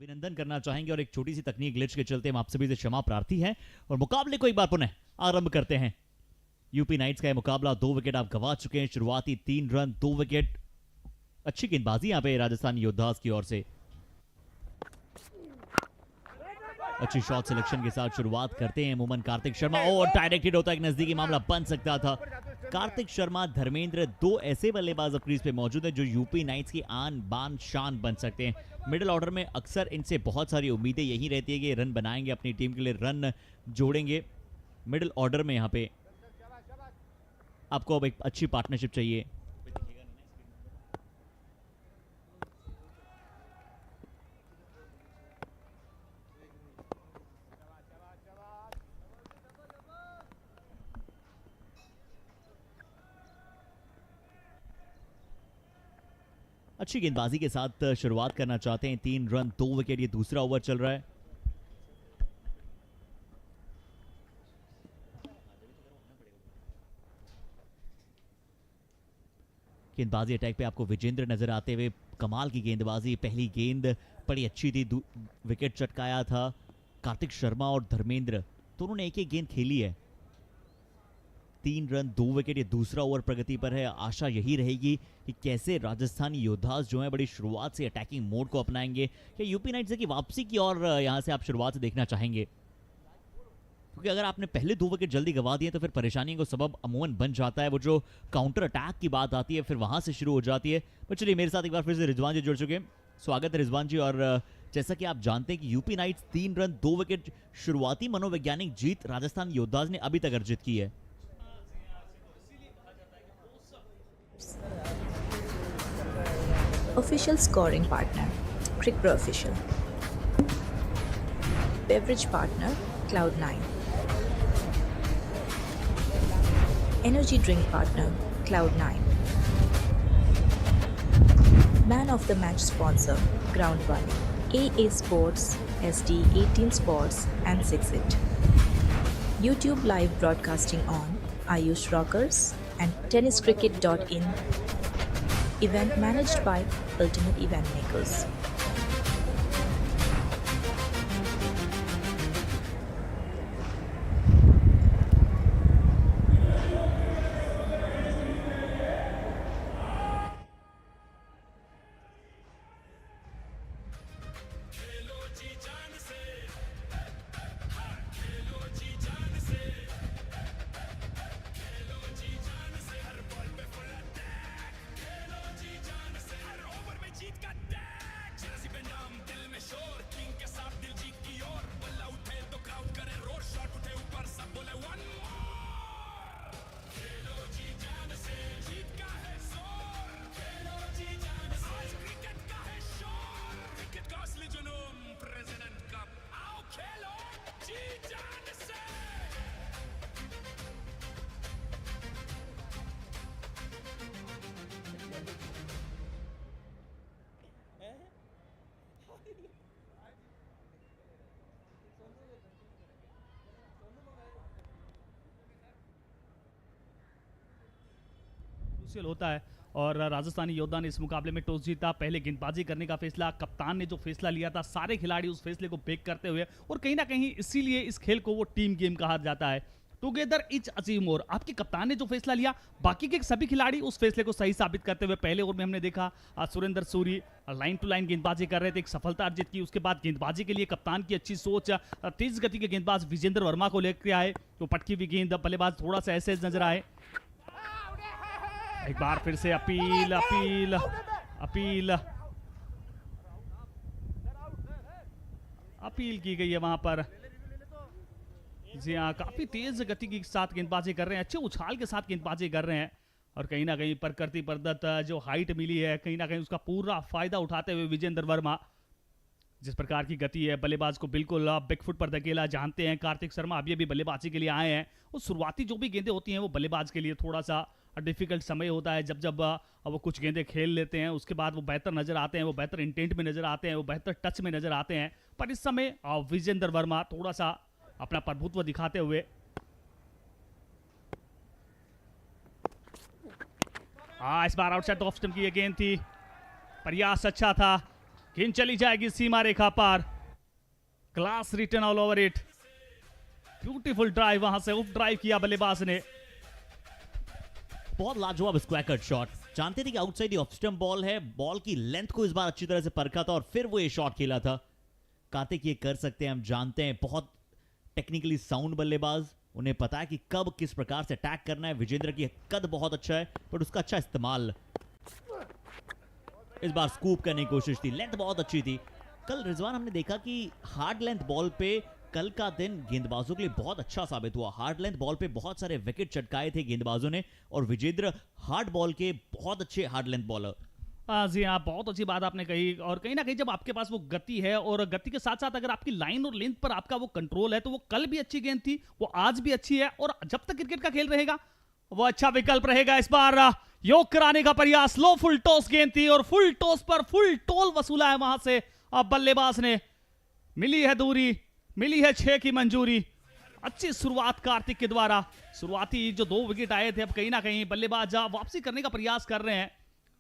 अभिनंदन करना चाहेंगे और एक छोटी सी तकनीक ग्लिच के चलते हम आप सभी से क्षमा प्रार्थी हैं और मुकाबले को एक बार पुनः आरंभ करते हैं। यूपी नाइट्स का यह मुकाबला 2 विकेट आप गंवा चुके हैं। शुरुआती 3 रन 2 विकेट। अच्छी गेंदबाजी यहां पे राजस्थान योद्धास की ओर से। अच्छी शॉट सिलेक्शन के साथ शुरुआत करते हैं मोमन कार्तिक शर्मा और डायरेक्ट हिट होता है। एक नजदीकी मामला बन सकता था। कार्तिक शर्मा, धर्मेंद्र, दो ऐसे बल्लेबाज अब क्रीज पे मौजूद हैं जो यूपी नाइट्स की आन बान शान बन सकते हैं। मिडिल ऑर्डर में अक्सर इनसे बहुत सारी उम्मीदें यही रहती है कि रन बनाएंगे, अपनी टीम के लिए रन जोड़ेंगे। मिडिल ऑर्डर में यहाँ पे आपको अब एक अच्छी पार्टनरशिप चाहिए। अच्छी गेंदबाजी के साथ शुरुआत करना चाहते हैं। 3 रन 2 विकेट, ये दूसरा ओवर चल रहा है। गेंदबाजी अटैक पे आपको विजेंद्र नजर आते हुए। कमाल की गेंदबाजी, पहली गेंद बड़ी अच्छी थी, विकेट चटकाया था। कार्तिक शर्मा और धर्मेंद्र दोनों ने एक एक गेंद खेली है। 3 रन 2 विकेट, ये दूसरा ओवर प्रगति पर है। आशा यही रहेगी कि कैसे राजस्थानी योद्धास जो है बड़ी शुरुआत से अटैकिंग मोड को अपनाएंगे या यूपी नाइट्स की वापसी की और यहां से आप शुरुआत से देखना चाहेंगे, क्योंकि अगर आपने पहले 2 विकेट जल्दी गंवा दिए तो फिर परेशानी को सबब अमूमन बन जाता है। वो जो काउंटर अटैक की बात आती है फिर वहां से शुरू हो जाती है। पर चलिए, मेरे साथ एक बार फिर से रिजवान जी जुड़ चुके हैं। स्वागत है रिजवान जी। और जैसा कि आप जानते हैं कि यूपी नाइट्स 3 रन 2 विकेट शुरुआती मनोवैज्ञानिक जीत राजस्थान योद्धास ने अभी तक अर्जित की है। Official scoring partner, Crickpro Official. Beverage partner, Cloud9. Energy drink partner, Cloud9. Man of the match sponsor, Ground1. AA Sports, SD 18 Sports and 6it. YouTube live broadcasting on Ayush Rockers and tenniscricket.in. Event managed by Ultimate Event Makers. होता है और राजस्थानी योद्धा ने इस मुकाबले में toss जीता। पहले गेंदबाजी करने का फैसला कप्तान ने जो फैसला लिया था, सारे खिलाड़ी उस फैसले को बेक करते हुए, और कहीं ना कहीं इसीलिए इस खेल को वो टीम गेम कहा जाता है। Together etch achieve more. आपके कप्तान ने जो फैसला लिया, बाकी के सभी खिलाड़ी उस फैसले को सही साबित करते हुए पहले ओवर में हमने देखा Surendra Suri line to line गेंदबाजी कर रहे थे, एक सफलता अर्जित की। उसके बाद गेंदबाजी के लिए कप्तान की अच्छी सोच, तेज गति के गेंदबाज विजेंद्र वर्मा को लेकर आए तो पटकी हुई गेंद, बल्लेबाज थोड़ा सा ऐसे नजर आए। एक बार फिर से अपील अपील अपील अपील की गई है वहां पर। जी हाँ, काफी तेज गति के साथ गेंदबाजी कर रहे हैं, अच्छे उछाल के साथ गेंदबाजी कर रहे हैं और कहीं ना कहीं प्रकृति प्रदत्त जो हाइट मिली है कहीं ना कहीं उसका पूरा फायदा उठाते हुए विजेंद्र वर्मा, जिस प्रकार की गति है, बल्लेबाज को बिल्कुल बिगफुट पर धकेला। जानते हैं कार्तिक शर्मा अभी अभी बल्लेबाजी के लिए आए हैं, और शुरुआती जो भी गेंदें होती हैं वो बल्लेबाज के लिए थोड़ा सा डिफिकल्ट समय होता है। जब वो कुछ गेंदें खेल लेते हैं उसके बाद वो बेहतर नजर आते हैं, वो बेहतर इंटेंट में नजर आते हैं, वो बेहतर टच में नजर आते हैं। पर इस समय विजेंद्र वर्मा थोड़ा सा अपना प्रभुत्व दिखाते हुए इस बार आउटसाइड ऑफ स्टंप की ये गेंद थी, प्रयास अच्छा था गेंद चली जाएगी सीमा रेखा पार, class written all over it, beautiful drive, वहां से उप ड्राइव किया बल्लेबाज ने। बहुत लाजवाब स्क्वायर कट शॉट, जानते थे कि आउटसाइड ऑफ स्टंप बॉल है, बॉल की लेंथ को इस बार अच्छी तरह से परखा था और फिर वो ये शॉट खेला था। कार्तिक ये कर सकते हैं, हम जानते हैं, बहुत टेक्निकली साउंड बल्लेबाज, उन्हें पता है कि कब किस प्रकार से अटैक करना है। विजेंद्र की कद बहुत अच्छा है पर उसका अच्छा इस्तेमाल, इस बार स्कूप करने की कोशिश थी, लेंथ बहुत अच्छी थी। कल रिजवान हमने देखा कि हार्ड लेंथ बॉल पे कल का दिन गेंदबाजों के लिए बहुत अच्छा साबित हुआ। हार्ड लेंथ बॉल पे बहुत सारे विकेट चटकाए थे गेंदबाजों ने और विजेंद्र हार्ड बॉल के बहुत अच्छे हार्ड लेंथ बॉलर। जी हाँ, बहुत अच्छी बात आपने कही। और कहीं ना कहीं जब आपके पास वो गति है और गति के साथ साथ अगर आपकी लाइन और लेंथ पर आपका वो कंट्रोल है तो वो कल भी अच्छी गेंद थी, वो आज भी अच्छी है और जब तक क्रिकेट का खेल रहेगा वो अच्छा विकल्प रहेगा। इस बार योग कराने का प्रयास, लो फुल टॉस गेंद थी और फुल टॉस पर फुल टोल वसूला है वहां से अब बल्लेबाज ने। मिली है दूरी, मिली है 6 की मंजूरी। अच्छी शुरुआत कार्तिक के द्वारा, शुरुआती जो 2 विकेट आए थे अब कहीं ना कहीं बल्लेबाज वापसी करने का प्रयास कर रहे हैं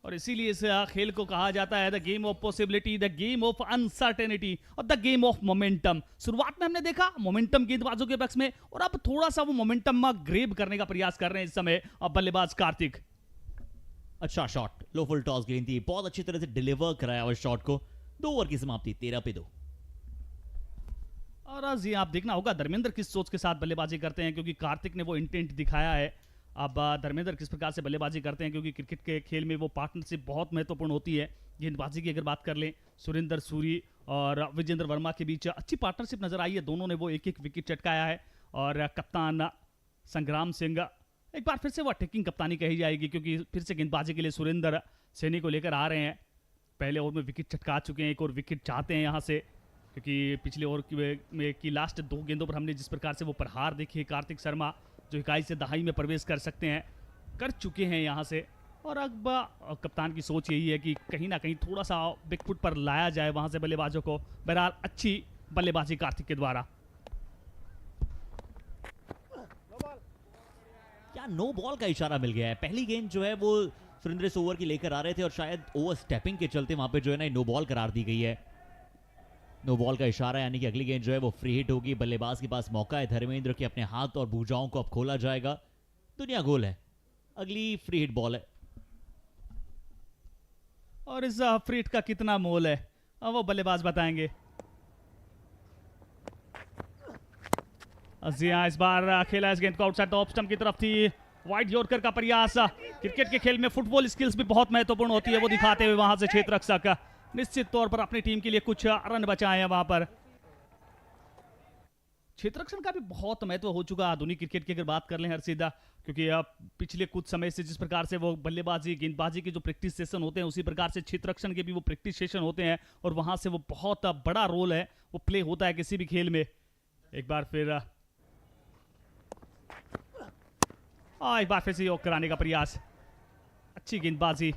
और इसीलिए इस खेल को कहा जाता है the game of possibility, the game of uncertainty और द गेम ऑफ मोमेंटम। शुरुआत में हमने देखा मोमेंटम गेंदबाजों के पक्ष में और अब थोड़ा सा वो मोमेंटम ग्रेब करने का प्रयास कर रहे हैं इस समय अब बल्लेबाज कार्तिक। अच्छा शॉट, लो फुल टॉस गेंद थी, बहुत अच्छी तरह से डिलीवर कराया उस शॉट को। 2 ओवर की समाप्ति, 13 पे 2। और जी आप देखना होगा धर्मेंद्र किस सोच के साथ बल्लेबाजी करते हैं, क्योंकि कार्तिक ने वो इंटेंट दिखाया है। अब धर्मेंद्र किस प्रकार से बल्लेबाजी करते हैं, क्योंकि क्रिकेट के खेल में वो पार्टनरशिप बहुत महत्वपूर्ण होती है। गेंदबाजी की अगर बात कर लें, सुरेंद्र सूरी और विजेंद्र वर्मा के बीच अच्छी पार्टनरशिप नजर आई है, दोनों ने वो एक एक विकेट चटकाया है। और कप्तान संग्राम सिंह, एक बार फिर से वो अटैकिंग कप्तानी कही जाएगी क्योंकि फिर से गेंदबाजी के लिए सुरेंद्र सैनी को लेकर आ रहे हैं। पहले ओवर में विकेट चटका चुके हैं, एक और विकेट चाहते हैं यहाँ से, क्योंकि पिछले ओवर में की लास्ट 2 गेंदों पर हमने जिस प्रकार से वो प्रहार देखे कार्तिक शर्मा जो इकाई से दहाई में प्रवेश कर सकते हैं, कर चुके हैं यहाँ से। और अब कप्तान की सोच यही है कि कहीं ना कहीं थोड़ा सा बिग फुट पर लाया जाए वहाँ से बल्लेबाजों को। बहरहाल अच्छी बल्लेबाजी कार्तिक के द्वारा। क्या नो बॉल का इशारा मिल गया है। पहली गेंद जो है वो सुरेंद्र से ओवर की लेकर आ रहे थे और शायद ओवर स्टेपिंग के चलते वहां पे जो है ना नो बॉल करार दी गई है। नो बॉल का इशारा, यानी कि अगली गेंद जो है वो फ्री हिट होगी। बल्लेबाज के पास मौका है धर्मेंद्र के अपने हाथ और भुजाओं को अब खोला जाएगा। दुनिया गोल है, अगली फ्री हिट बॉल है। और इस फ्री हिट का कितना मोल है अब वो बल्लेबाज बताएंगे। जी हाँ, इस बार खेला इस गेंद को आउटसाइड द ऑफ स्टंप की तरफ थी। वाइड यॉर्कर का प्रयास, क्रिकेट के खेल में फुटबॉल स्किल्स भी बहुत महत्वपूर्ण होती है, वो दिखाते हुए वहां से क्षेत्र रक्षक निश्चित तौर पर अपनी टीम के लिए कुछ रन बचाए हैं वहां पर। क्षेत्ररक्षण का भी बहुत महत्व हो चुका आधुनिक क्रिकेट की अगर बात कर लें हर्षिदा, क्योंकि पिछले कुछ समय से जिस प्रकार से वो बल्लेबाजी गेंदबाजी के जो प्रैक्टिस सेशन होते हैं उसी प्रकार से क्षेत्ररक्षण के भी वो प्रैक्टिस सेशन होते हैं और वहां से वो बहुत बड़ा रोल है वो प्ले होता है किसी भी खेल में। एक बार फिर से योग कराने का प्रयास, अच्छी गेंदबाजी,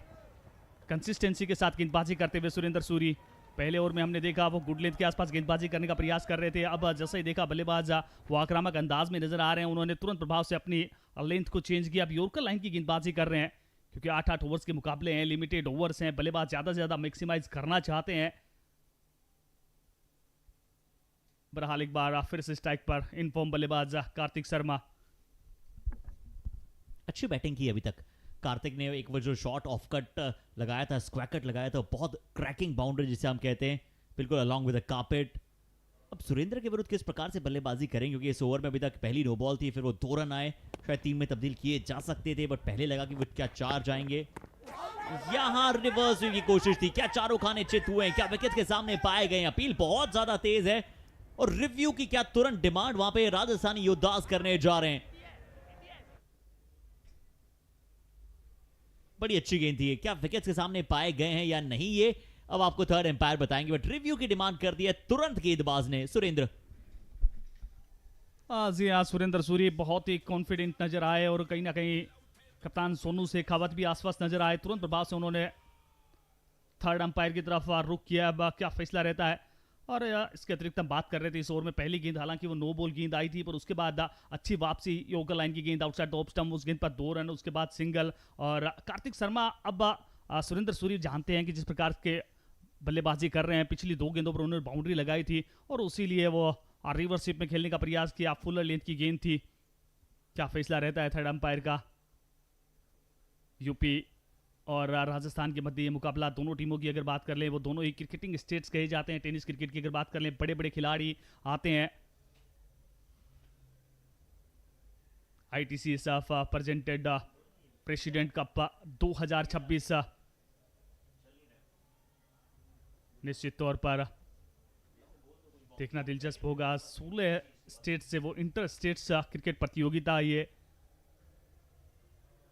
कंसिस्टेंसी के साथ गेंदबाजी करते हुए सुरेंद्र सूरी। पहले ओवर में हमने देखा वो गुड लेंथ के आसपास गेंदबाजी करने का प्रयास कर रहे थे, अब जैसे ही देखा बल्लेबाज वो आक्रामक अंदाज में नजर आ रहे हैं, उन्होंने तुरंत प्रभाव से अपनी लेंथ को चेंज किया। अब यॉर्कर लाइन की गेंदबाजी कर रहे हैं क्योंकि 8-8 ओवर्स के मुकाबले हैं, लिमिटेड ओवर्स हैं, बल्लेबाज ज्यादा से ज्यादा मैक्सिमाइज करना चाहते हैं। बहरहाल एक बार फिर से स्ट्राइक पर इनफॉर्म बल्लेबाज कार्तिक शर्मा। अच्छी बैटिंग की अभी तक कार्तिक ने। एक वो जो शॉट ऑफ कट लगाया था, स्क्वायर कट लगाया था, बहुत क्रैकिंग बाउंड्री जिसे हम कहते हैं, बिल्कुल अलॉन्ग विद द कार्पेट। अब सुरेंद्र के विरुद्ध किस प्रकार से बल्लेबाजी करेंगे, क्योंकि इस ओवर में अभी तक पहली नो बॉल थी, फिर वो 2 रन आए, शायद 3 में तब्दील किए जा सकते थे, बट पहले लगा कि वो क्या 4 जाएंगे। यहां रिवर्स की कोशिश थी, क्या चारों खाने चित हुए, क्या विकेट के सामने पाए गए। अपील बहुत ज्यादा तेज है और रिव्यू की क्या तुरंत डिमांड वहां पे राजस्थानी योद्धास करने जा रहे हैं। बड़ी अच्छी गेंद थी, क्या विकेट्स के सामने पाए गए हैं या नहीं ये अब आपको थर्ड एम्पायर बताएंगे, बट रिव्यू की डिमांड कर दी है तुरंत गेंदबाज ने सुरेंद्र। जी हाँ, सुरेंद्र सूरी बहुत ही कॉन्फिडेंट नजर आए और कहीं ना कहीं कप्तान सोनू शेखावत भी आसपास नजर आए। तुरंत प्रभाव से उन्होंने थर्ड अंपायर की तरफ रुख किया, अब क्या फैसला रहता है। और इसके अतिरिक्त हम बात कर रहे थे इस ओवर में पहली गेंद, हालांकि वो नो बॉल गेंद आई थी, पर उसके बाद अच्छी वापसी योगा लाइन की गेंद आउटसाइड द ऑफ स्टंप, उस गेंद पर 2 रन, उसके बाद सिंगल। और कार्तिक शर्मा अब सुरेंद्र सूरी जानते हैं कि जिस प्रकार के बल्लेबाजी कर रहे हैं। पिछली 2 गेंदों पर उन्होंने बाउंड्री लगाई थी और उसी लिए वो रिवर्सिप में खेलने का प्रयास किया। फुलर लेंथ की गेंद थी। क्या फैसला रहता है थर्ड अंपायर का? यूपी और राजस्थान के मध्य ये मुकाबला दोनों टीमों की अगर बात कर लें, वो दोनों ही क्रिकेटिंग स्टेट्स कहे जाते हैं। टेनिस क्रिकेट की अगर बात कर लें, बड़े बड़े खिलाड़ी आते हैं। ITC सफ प्रेजेंटेड प्रेसिडेंट कप 2026 निश्चित तौर पर देखना दिलचस्प होगा। 16 स्टेट से वो इंटर स्टेट्स क्रिकेट प्रतियोगिता, ये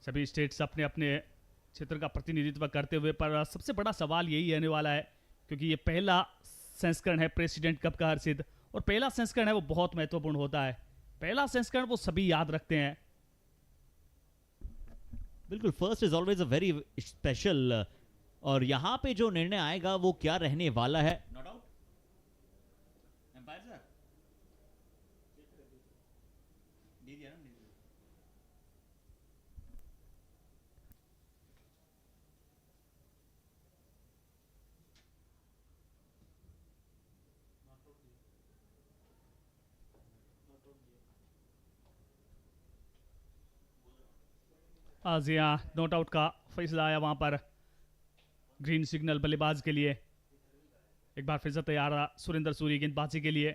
सभी स्टेट्स अपने अपने क्षेत्र का प्रतिनिधित्व करते हुए, पर सबसे बड़ा सवाल यही रहने वाला है क्योंकि ये पहला संस्करण है प्रेसिडेंट कप का हर्षित, और पहला संस्करण है वो बहुत महत्वपूर्ण होता है। पहला संस्करण वो सभी याद रखते हैं। बिल्कुल, first is always a very special, और यहां पे जो निर्णय आएगा वो क्या रहने वाला है। नॉट आउट एम्पायर सर दे दिया ना। जी हाँ, नॉट आउट का फैसला आया वहां पर। ग्रीन सिग्नल बल्लेबाज के लिए। एक बार फिर से तैयार सुरेंद्र सूरी गेंदबाजी के लिए।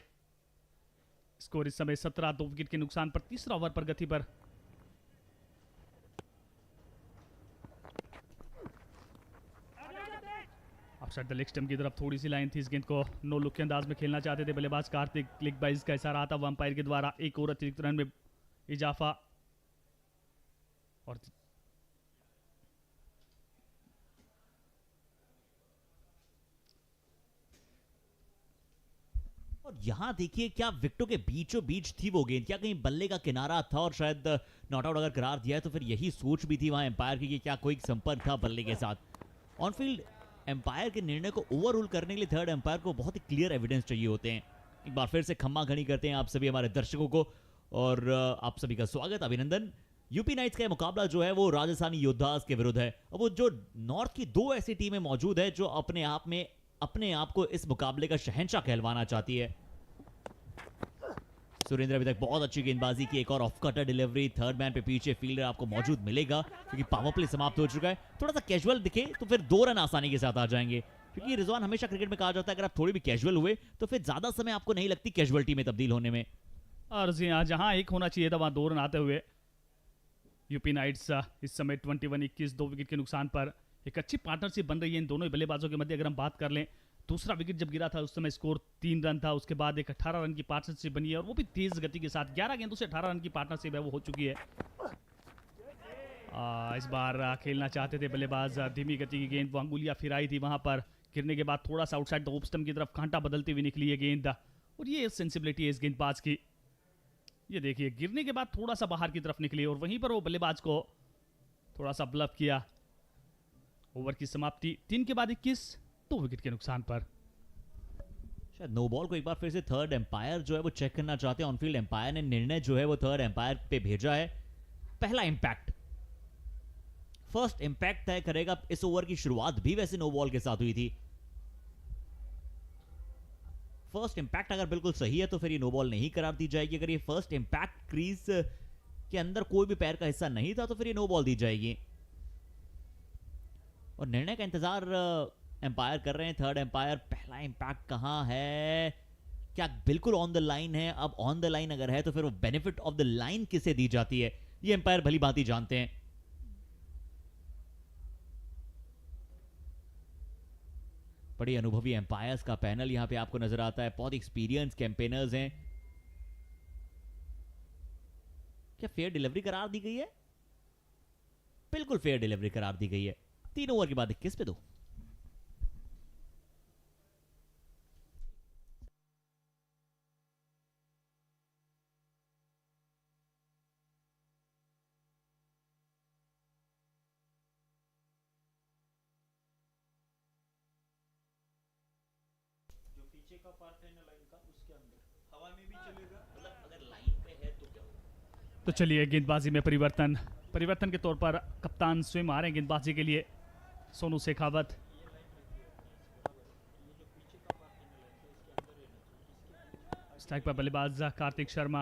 स्कोर इस समय 17, 2 विकेट के नुकसान पर। तीसरा ओवर पर गति पर। अपसाइड द लेग स्टंप की तरफ थोड़ी सी लाइन थी। इस गेंद को नो लुक के अंदाज में खेलना चाहते थे बल्लेबाज कार्तिक। क्लिक बाइज का इशारा आता हुआ अंपायर के द्वारा। एक और अतिरिक्त रन में इजाफा। और यहां देखिए क्या विकेटों के बीचों बीच थी वो गेंद, क्या कहीं बल्ले का किनारा था और शायद नॉट आउट अगर करार दिया है तो फिर यही सोच भी थी वहां एम्पायर की कि क्या कोई संपर्क था बल्ले के साथ। ऑन फील्ड एम्पायर के निर्णय को ओवररूल करने के लिए थर्ड एम्पायर को बहुत ही क्लियर एविडेंस चाहिए होते हैं। एक बार फिर से खम्मा घड़ी करते हैं आप सभी हमारे दर्शकों को, और आप सभी का स्वागत, अभिनंदन। यूपी नाइट्स का मुकाबला जो है वो राजस्थानी योद्धास के विरुद्ध है। अब वो जो नॉर्थ की 2 ऐसी टीमें मौजूद है जो अपने आप को इस मुकाबले का शहंशाह कहलवाना चाहती है। सुरेंद्र अभी तक बहुत अच्छी गेंदबाजी की। एक और off cutter delivery. Third man पे पीछे फील्डर आपको मौजूद मिलेगा क्योंकि पावर प्ले समाप्त हो चुका है। थोड़ा सा कैजुअल दिखे तो फिर 2 रन आसानी के साथ आ जाएंगे, क्योंकि रिजवान हमेशा क्रिकेट में कहा जाता है अगर आप थोड़ी भी कैजुअल हुए तो फिर ज्यादा समय आपको नहीं लगती कैजुअलिटी में तब्दील होने में। और जी हाँ, जहां 1 होना चाहिए था वहां 2 रन आते हुए यूपी नाइट्स इस समय 21-21 2 विकेट के नुकसान पर। एक अच्छी पार्टनरशिप बन रही है इन दोनों बल्लेबाजों के मध्य। अगर हम बात कर लें, दूसरा विकेट जब गिरा था उस समय स्कोर 3 रन था। उसके बाद एक 18 रन की पार्टनरशिप बनी है और वो भी तेज गति के साथ। 11 गेंदों से 18 रन की पार्टनरशिप है वो हो चुकी है। इस बार खेलना चाहते थे बल्लेबाज। धीमी गति की गेंद, वो अंगुलियां फिराई थी वहां पर। गिरने के बाद थोड़ा सा आउटसाइड द ऑफ स्टंप की तरफ कांटा बदलती हुई निकली है गेंद, और ये सेंसिबिलिटी है इस गेंदबाज की। ये देखिए, गिरने के बाद थोड़ा सा बाहर की तरफ निकली और वहीं पर वो बल्लेबाज को थोड़ा सा ब्लफ किया। ओवर की समाप्ति 3 के बाद 21 2 विकेट के नुकसान पर। शायद नो बॉल को एक बार फिर से थर्ड एम्पायर जो है वो चेक करना चाहते हैं। ऑनफील्ड एम्पायर ने निर्णय जो है वो थर्ड एम्पायर पे भेजा है। पहला इंपैक्ट, फर्स्ट इंपैक्ट तय करेगा। इस ओवर की शुरुआत भी वैसे नो बॉल के साथ हुई थी। फर्स्ट इंपैक्ट अगर बिल्कुल सही है तो फिर ये नो बॉल नहीं करार दी जाएगी। अगर ये फर्स्ट इंपैक्ट क्रीज के अंदर कोई भी पैर का हिस्सा नहीं था तो फिर ये नो बॉल दी जाएगी। और निर्णय का इंतजार एम्पायर कर रहे हैं थर्ड एम्पायर। पहला इंपैक्ट कहां है, क्या बिल्कुल ऑन द लाइन है? अब ऑन द लाइन अगर है तो फिर वो बेनिफिट ऑफ द लाइन किसे दी जाती है ये एम्पायर भली भांति जानते हैं। बड़ी अनुभवी एम्पायर्स का पैनल यहां पे आपको नजर आता है। बहुत एक्सपीरियंस कैंपेनर्स हैं। क्या फेयर डिलीवरी करार दी गई है? बिल्कुल फेयर डिलीवरी करार दी गई है। 3 ओवर के बाद 21 पे 2। पीछे का पार्ट है ना लाइन का, उसके अंदर हवा में भी चलेगा, मतलब अगर लाइन पे है तो क्या होगा। तो चलिए, गेंदबाजी में परिवर्तन के तौर पर कप्तान स्वयं आ रहे हैं गेंदबाजी के लिए। सोनू शेखावत। स्ट्राइक पर बल्लेबाज कार्तिक शर्मा।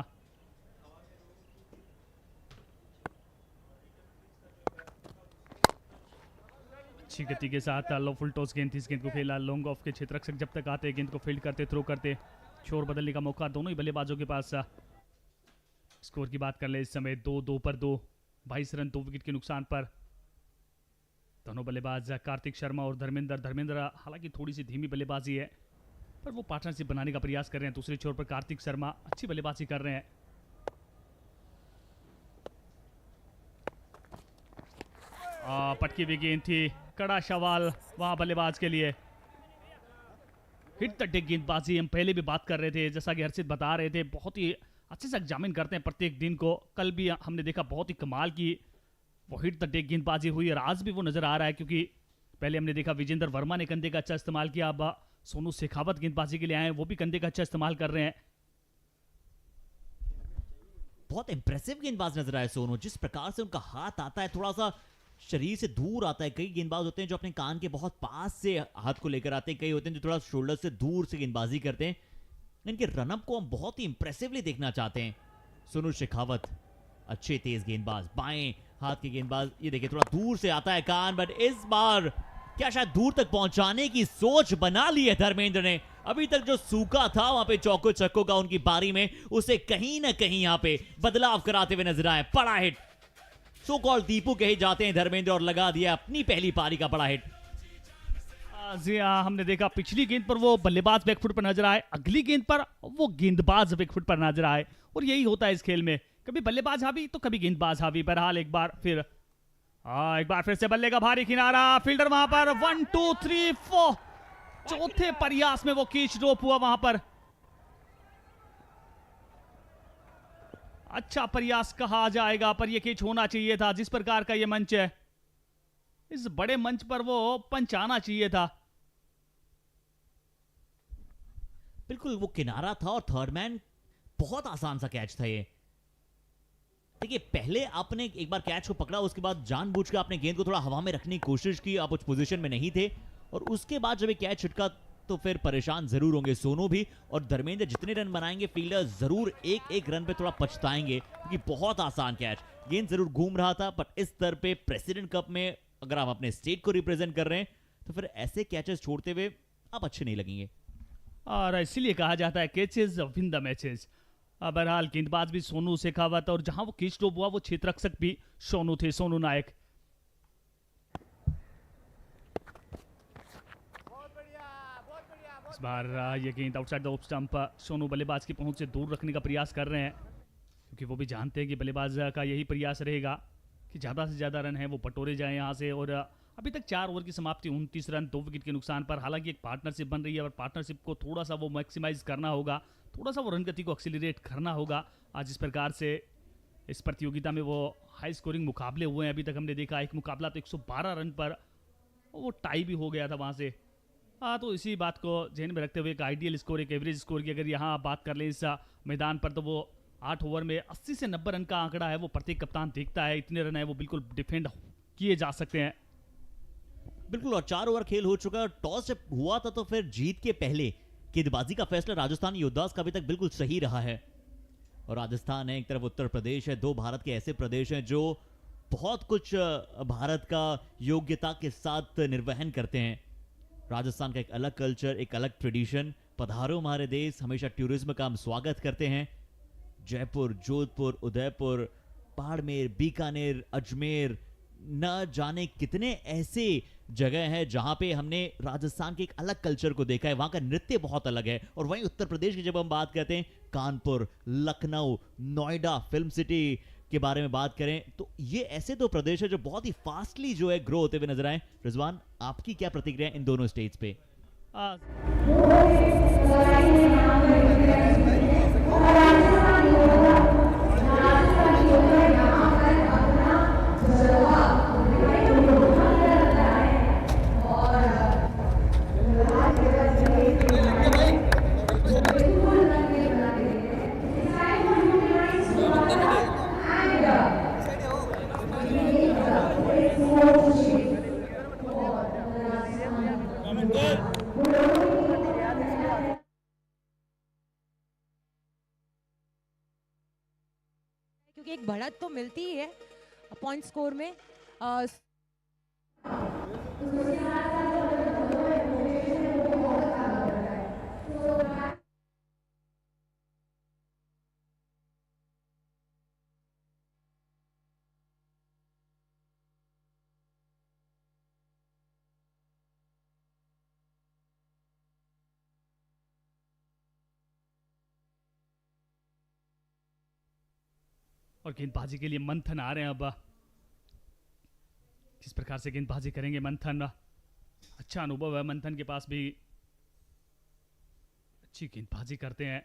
अच्छी गति के साथ लो फुल टॉस गेंद थी, इस गेंद को खेला लॉन्ग ऑफ के क्षेत्र रक्षक जब तक आते गेंद को फील्ड करते, थ्रो करते, शोर बदलने का मौका दोनों ही बल्लेबाजों के पास। स्कोर की बात कर ले इस समय 2-2 पर 2, 22 रन 2 विकेट के नुकसान पर। दोनों बल्लेबाज कार्तिक शर्मा और धर्मेंद्र हालांकि थोड़ी सी धीमी बल्लेबाजी है पर वो पार्टनरशिप बनाने का प्रयास कर रहे हैं। दूसरे छोर पर कार्तिक शर्मा अच्छी बल्लेबाजी कर रहे हैं। पटकी हुई गेंद थी, कड़ा सवाल वहां बल्लेबाज के लिए। हिट द डेक गेंदबाजी हम पहले भी बात कर रहे थे, जैसा कि हर्षित बता रहे थे, बहुत ही अच्छे से एग्जामिन करते हैं प्रत्येक दिन को। कल भी हमने देखा बहुत ही कमाल की वो हिट द डेक गेंदबाजी हुई और आज भी वो नजर आ रहा है, क्योंकि पहले हमने देखा विजेंद्र वर्मा ने कंधे का अच्छा इस्तेमाल किया, अब सोनू शेखावत गेंदबाजी के लिए आए, वो भी कंधे का अच्छा इस्तेमाल कर रहे हैं। बहुत इंप्रेसिव गेंदबाज नजर आए सोनू, जिस प्रकार से उनका हाथ आता है थोड़ा सा शरीर से दूर आता है। कई गेंदबाज होते हैं जो अपने कान के बहुत पास से हाथ को लेकर आते हैं, कई होते हैं जो थोड़ा शोल्डर से दूर से गेंदबाजी करते हैं। इनके रनअप को हम बहुत ही इंप्रेसिवली देखना चाहते हैं। सोनू शेखावत अच्छे तेज गेंदबाज, बाएं हाथ के गेंदबाज। ये देखिए थोड़ा दूर से आता है कान, बट इस बार क्या शायद दूर तक पहुंचाने की सोच बना ली है धर्मेंद्र ने। अभी तक जो सूखा था वहां पे चौको छक्कों का उनकी पारी में, उसे कहीं ना कहीं यहां पे बदलाव कराते हुए नजर आए। बड़ा हिट, सो कॉल दीपू कहे जाते हैं धर्मेंद्र, और लगा दिया अपनी पहली पारी का बड़ा हिट। जी हाँ, हमने देखा पिछली गेंद पर वो बल्लेबाज बैकफुट पर नजर आए, अगली गेंद पर वो गेंदबाज बैकफुट पर नजर आए, और यही होता है इस खेल में, कभी बल्लेबाज हावी तो कभी गेंदबाज हावी। बहरहाल एक बार फिर से बल्ले का भारी किनारा, फील्डर वहां पर 1 2 3 4 चौथे प्रयास में वो कैच ड्रॉप हुआ वहां पर। अच्छा प्रयास कहा जाएगा, पर यह कैच होना चाहिए था। जिस प्रकार का यह मंच है, इस बड़े मंच पर वो पंच आना चाहिए था। बिल्कुल वो किनारा था और थर्ड मैन, बहुत आसान सा कैच था ये। देखिए पहले आपने एक बार कैच को पकड़ा, उसके बाद जानबूझ के आपने गेंद को थोड़ा हवा में रखने की कोशिश की, आप उस पोजीशन में नहीं थे, और उसके बाद जब ये कैच छिटका तो फिर परेशान जरूर होंगे सोनू भी, और धर्मेंद्र जितने रन बनाएंगे फील्डर जरूर एक एक रन पे थोड़ा पछताएंगे, क्योंकि बहुत आसान कैच, गेंद जरूर घूम रहा था, पर इस स्तर पे प्रेसिडेंट कप में अगर आप अपने स्टेट को रिप्रेजेंट कर रहे हैं तो फिर ऐसे कैचेस छोड़ते हुए आप अच्छे नहीं लगेंगे। और इसीलिए कहा जाता है कैचेस विन द मैचेस। बहरहाल गेंदबाज भी सोनू शेखावत, और जहां वो कैच ड्रॉप हुआ वो क्षेत्र रक्षक भी सोनू थे, सोनू नायक। इस बार ये गेंद outside the off stump, Sonu बल्लेबाज की पहुंच से दूर रखने का प्रयास कर रहे हैं, क्योंकि वो भी जानते हैं कि बल्लेबाज का यही प्रयास रहेगा कि ज़्यादा से ज़्यादा रन है वो बटोरे जाएं यहाँ से। और अभी तक 4 ओवर की समाप्ति, 29 रन 2 विकेट के नुकसान पर। हालांकि एक पार्टनरशिप बन रही है और पार्टनरशिप को थोड़ा सा वो मैक्सिमाइज करना होगा, थोड़ा सा वो रन गति को एक्सीलरेट करना होगा। आज जिस प्रकार से इस प्रतियोगिता में वो हाई स्कोरिंग मुकाबले हुए हैं, अभी तक हमने देखा एक मुकाबला तो 112 रन पर वो टाई भी हो गया था वहाँ से। तो इसी बात को ध्यान में रखते हुए एक आइडियल स्कोर, एक एवरेज स्कोर की अगर यहाँ बात कर लें इस मैदान पर, तो वो 8 ओवर में 80 से 90 रन का आंकड़ा है वो प्रत्येक कप्तान देखता है। इतने रन है वो बिल्कुल डिफेंड किए जा सकते हैं। बिल्कुल, और 4 ओवर खेल हो चुका है। टॉस जब हुआ था तो फिर जीत के पहले गेंदबाजी का फैसला राजस्थान योद्धास का अभी तक बिल्कुल सही रहा है। और राजस्थान है, एक तरफ उत्तर प्रदेश है, 2 भारत के ऐसे प्रदेश हैं जो बहुत कुछ भारत का योग्यता के साथ निर्वहन करते हैं। राजस्थान का एक अलग कल्चर, एक अलग ट्रेडिशन। पधारो हमारे देश, हमेशा टूरिज्म का हम स्वागत करते हैं। जयपुर, जोधपुर, उदयपुर, बाड़मेर, बीकानेर, अजमेर, न जाने कितने ऐसे जगह हैं जहां पे हमने राजस्थान के एक अलग कल्चर को देखा है। वहां का नृत्य बहुत अलग है। और वहीं उत्तर प्रदेश की जब हम बात करते हैं, कानपुर, लखनऊ, नोएडा, फिल्म सिटी के बारे में बात करें, तो ये ऐसे 2 प्रदेश है जो बहुत ही फास्टली जो है ग्रो होते हुए नजर आए। रिजवान, आपकी क्या प्रतिक्रिया इन दोनों स्टेट्स पे? क्योंकि एक बढ़त तो मिलती ही है पॉइंट स्कोर में। अ, और गेंदबाजी के लिए मंथन आ रहे हैं। अब किस प्रकार से गेंदबाजी करेंगे मंथन, अच्छा अनुभव है मंथन के पास भी, अच्छी गेंदबाजी करते हैं।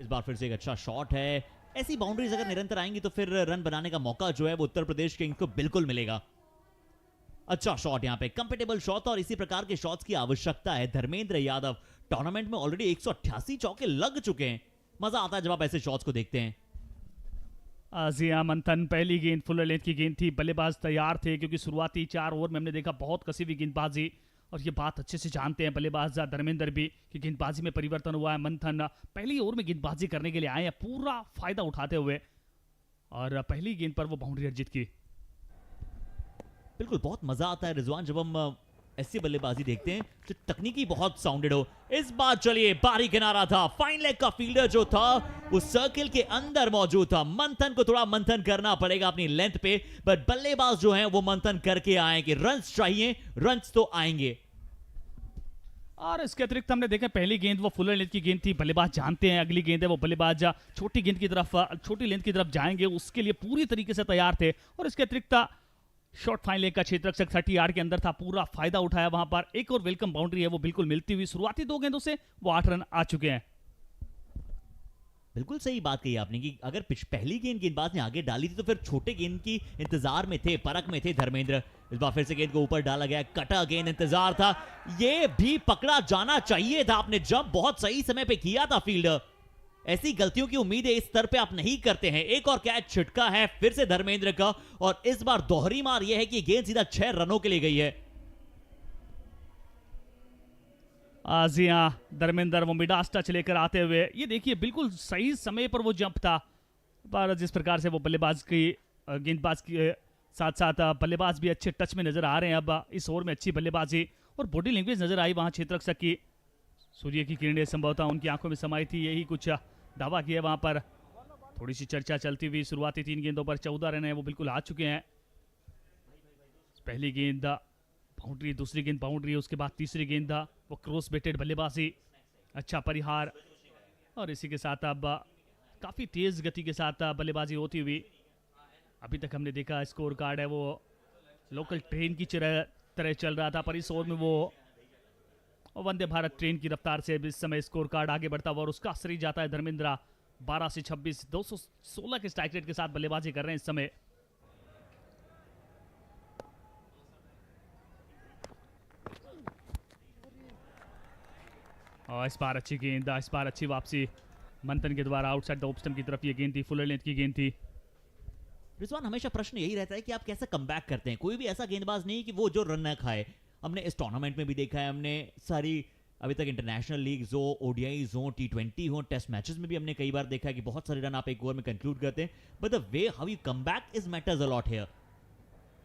इस बार फिर से एक अच्छा शॉट है। ऐसी बाउंड्रीज अगर निरंतर आएंगी तो फिर रन बनाने का मौका जो है वो उत्तर प्रदेश किंग्स को बिल्कुल मिलेगा। अच्छा शॉट, यहाँ पे कंफर्टेबल शॉट, और इसी प्रकार के शॉट्स की आवश्यकता है। धर्मेंद्र यादव टूर्नामेंट में ऑलरेडी 188 चौके लग चुके हैं। मजा आता है जब आप ऐसे शॉट्स को देखते हैं। आजिया मंथन, पहली गेंद फुल लेंथ की गेंद थी, बल्लेबाज तैयार थे क्योंकि शुरुआती 4 ओवर में हमने देखा बहुत कसी हुई गेंदबाजी, और ये बात अच्छे से जानते हैं बल्लेबाज धर्मेंद्र भी कि गेंदबाजी में परिवर्तन हुआ है। मंथन पहली ओवर में गेंदबाजी करने के लिए आए हैं पूरा फायदा उठाते हुए, और पहली गेंद पर वो बाउंड्री अर्जित की। बिल्कुल बहुत मजा आता है रिजवान जब हम ऐसी बल्लेबाजी देखते हैं जो तकनीकी बहुत साउंडेड हो। इस बार चलिए बारी किनारा था, फाइन लेग का फील्डर जो था वो सर्किल के अंदर मौजूद था। मंथन को थोड़ा मंथन करना पड़ेगा अपनी लेंथ पे, बट बल्लेबाज जो हैं वो मंथन करके आए कि रन्स चाहिए, रन्स तो आएंगे। और इसके अतिरिक्त हमने देखा पहली गेंद वो फुल लेंथ की गेंद थी, बल्लेबाज जानते हैं अगली गेंद है वो बल्लेबाज छोटी गेंद की तरफ, छोटी लेंथ की तरफ जाएंगे, उसके लिए पूरी तरीके से तैयार थे। और इसके अतिरिक्त शॉर्ट फाइन लेग का क्षेत्र 30 यार्ड के अंदर था, पूरा फायदा उठाया वहां पर। एक और वेलकम बाउंड्री है वो बिल्कुल मिलती हुई, शुरुआती 2 गेंदों से वो 8 रन आ चुके हैं। बिल्कुल सही बात कही आपने कि अगर पहली गेंद गेंदबाज ने आगे डाली थी तो फिर छोटे गेंद की इंतजार में थे, परख में थे धर्मेंद्र। इस बार फिर से गेंद को ऊपर डाला गया, कटा गेंद, इंतजार था, ये भी पकड़ा जाना चाहिए था। आपने जब बहुत सही समय पे किया था फील्डर, ऐसी गलतियों की उम्मीद है इस स्तर पे आप नहीं करते हैं। एक और कैच छिटका है फिर से धर्मेंद्र का, और इस बार दोहरी मार यह है कि गेंद सीधा 6 रनों के लिए गई है। जी हाँ, धर्मेंद्र वो मिडास टच लेकर आते हुए, ये देखिए बिल्कुल सही समय पर वो जंप था। पर जिस प्रकार से वो बल्लेबाज की गेंदबाज के साथ साथ बल्लेबाज भी अच्छे टच में नजर आ रहे हैं। अब इस ओवर में अच्छी बल्लेबाजी और बॉडी लैंग्वेज नजर आई वहां क्षेत्ररक्षक की। सूर्य की किरणें संभवतः उनकी आंखों में समाई थी, यही कुछ दावा किया वहां पर। थोड़ी सी चर्चा चलती हुई, शुरुआती 3 गेंदों पर 14 रन है वो बिल्कुल आ चुके हैं। पहली गेंद बाउंड्री, दूसरी गेंद बाउंड्री, उसके बाद तीसरी गेंद वो क्रॉस बेटेड बल्लेबाजी, अच्छा परिहार, और इसी के साथ अब काफ़ी तेज़ गति के साथ बल्लेबाजी होती हुई। अभी तक हमने देखा स्कोर कार्ड है वो लोकल ट्रेन की तरह चल रहा था, पर इस ओवर में वो वंदे भारत ट्रेन की रफ्तार से इस समय स्कोर कार्ड आगे बढ़ता हुआ और उसका असर ही जाता है। धर्मेंद्र 12 से 26, 216 के स्ट्राइक रेट के साथ बल्लेबाजी कर रहे हैं इस समय। और इस बार अच्छी गेंद, इस बार अच्छी वापसी मंथन के द्वारा आउटसाइड द ऑफ स्टंप की तरफ ये गेंद थी, फुल लेंथ की गेंद थी। रिजवान, हमेशा प्रश्न यही रहता है कि आप कैसे कमबैक करते हैं। कोई भी ऐसा गेंदबाज नहीं कि वो जो रन न खाए। हमने इस टूर्नामेंट में भी देखा है, हमने सारी अभी तक इंटरनेशनल लीग्स हो, ओडीआईज हो, T20 हो, टेस्ट मैचेस में भी हमने कई बार देखा है कि बहुत सारे रन आप एक ओवर में कंक्लूड करते हैं, but the way how you come back is matters a lot here.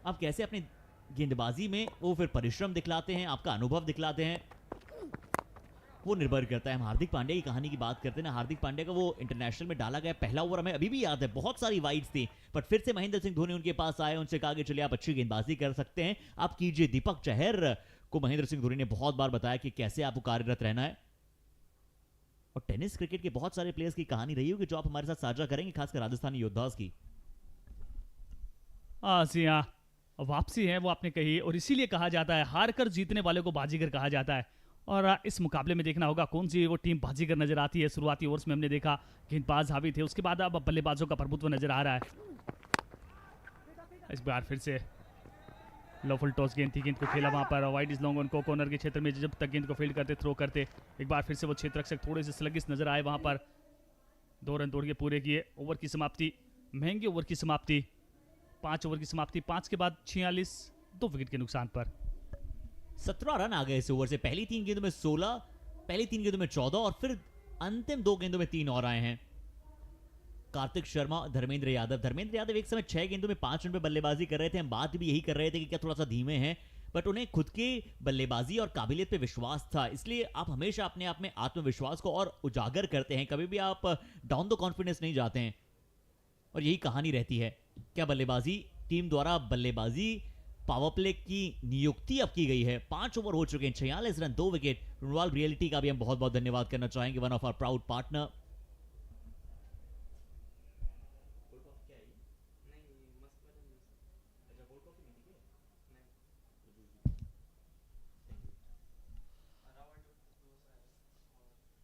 आप कैसे अपने गेंदबाजी में वो फिर परिश्रम दिखलाते हैं, आपका अनुभव दिखलाते हैं, वो निर्भर करता है। हम हार्दिक पांड्या की कहानी की बात करते हैं ना, हार्दिक पांड्या का वो इंटरनेशनल में डाला गया पहला ओवर हमें अभी भी याद है, बहुत सारी वाइड्स थी, बट फिर से महेंद्र सिंह धोनी उनके पास आए, उनसे कहा कि चलिए आप अच्छी गेंदबाजी कर सकते हैं, आप कीजिए। दीपक चहर को महेंद्र सिंह धोनी ने बहुत बार बताया कि कैसे आपको कार्यरत रहना है। और टेनिस क्रिकेट के बहुत सारे प्लेयर्स की कहानी रही होगी जो आप हमारे साथ साझा करेंगे, खासकर राजस्थानी योद्धास की। जी हाँ, वापसी है वो आपने कही, और इसीलिए कहा जाता है हार कर जीतने वाले को बाजीगर कहा जाता है। और इस मुकाबले में देखना होगा कौन सी वो टीम बाजीगर नजर आती है। शुरुआती ओवर्स में हमने देखा गेंदबाज हावी थे, उसके बाद अब बल्लेबाजों का प्रभुत्व नजर आ रहा है। इस बार फिर से लो फुल टॉस गेंद थी, गेंद को खेला वहां पर वाइड इज लॉन्ग, उनको कॉर्नर के क्षेत्र में जब तक गेंद को फील्ड करते, थ्रो करते, एक बार फिर से वो क्षेत्ररक्षक थोड़े से स्लगिश नजर आए वहां पर। 2 रन तोड़ के पूरे किए। ओवर की समाप्ति, महंगे ओवर की समाप्ति, 5 ओवर की समाप्ति, 5 के बाद 46, 2 विकेट के नुकसान पर। 17 रन आ गए इस ओवर से। पहली 3 गेंदों में 16, पहली 3 गेंदों में 14 और फिर अंतिम 2 गेंदों में 3 और आए हैं। कार्तिक शर्मा, धर्मेंद्र यादव एक समय 6 गेंदों में 5 रन पे बल्लेबाजी कर रहे थे। हम बात भी यही कर रहे थे कि क्या थोड़ा सा धीमे हैं, बट उन्हें खुद की बल्लेबाजी और काबिलियत पे विश्वास था। इसलिए आप हमेशा अपने आप में आत्मविश्वास को और उजागर करते हैं, कभी भी आप डाउन द कॉन्फिडेंस नहीं जाते हैं। और यही कहानी रहती है। क्या बल्लेबाजी टीम द्वारा बल्लेबाजी पावर प्ले की नियुक्ति अब की गई है। 5 ओवर हो चुके हैं, 46 रन, 2 विकेट। रुनवाल रियलिटी का भी हम बहुत बहुत धन्यवाद करना चाहेंगे, one of our proud partner.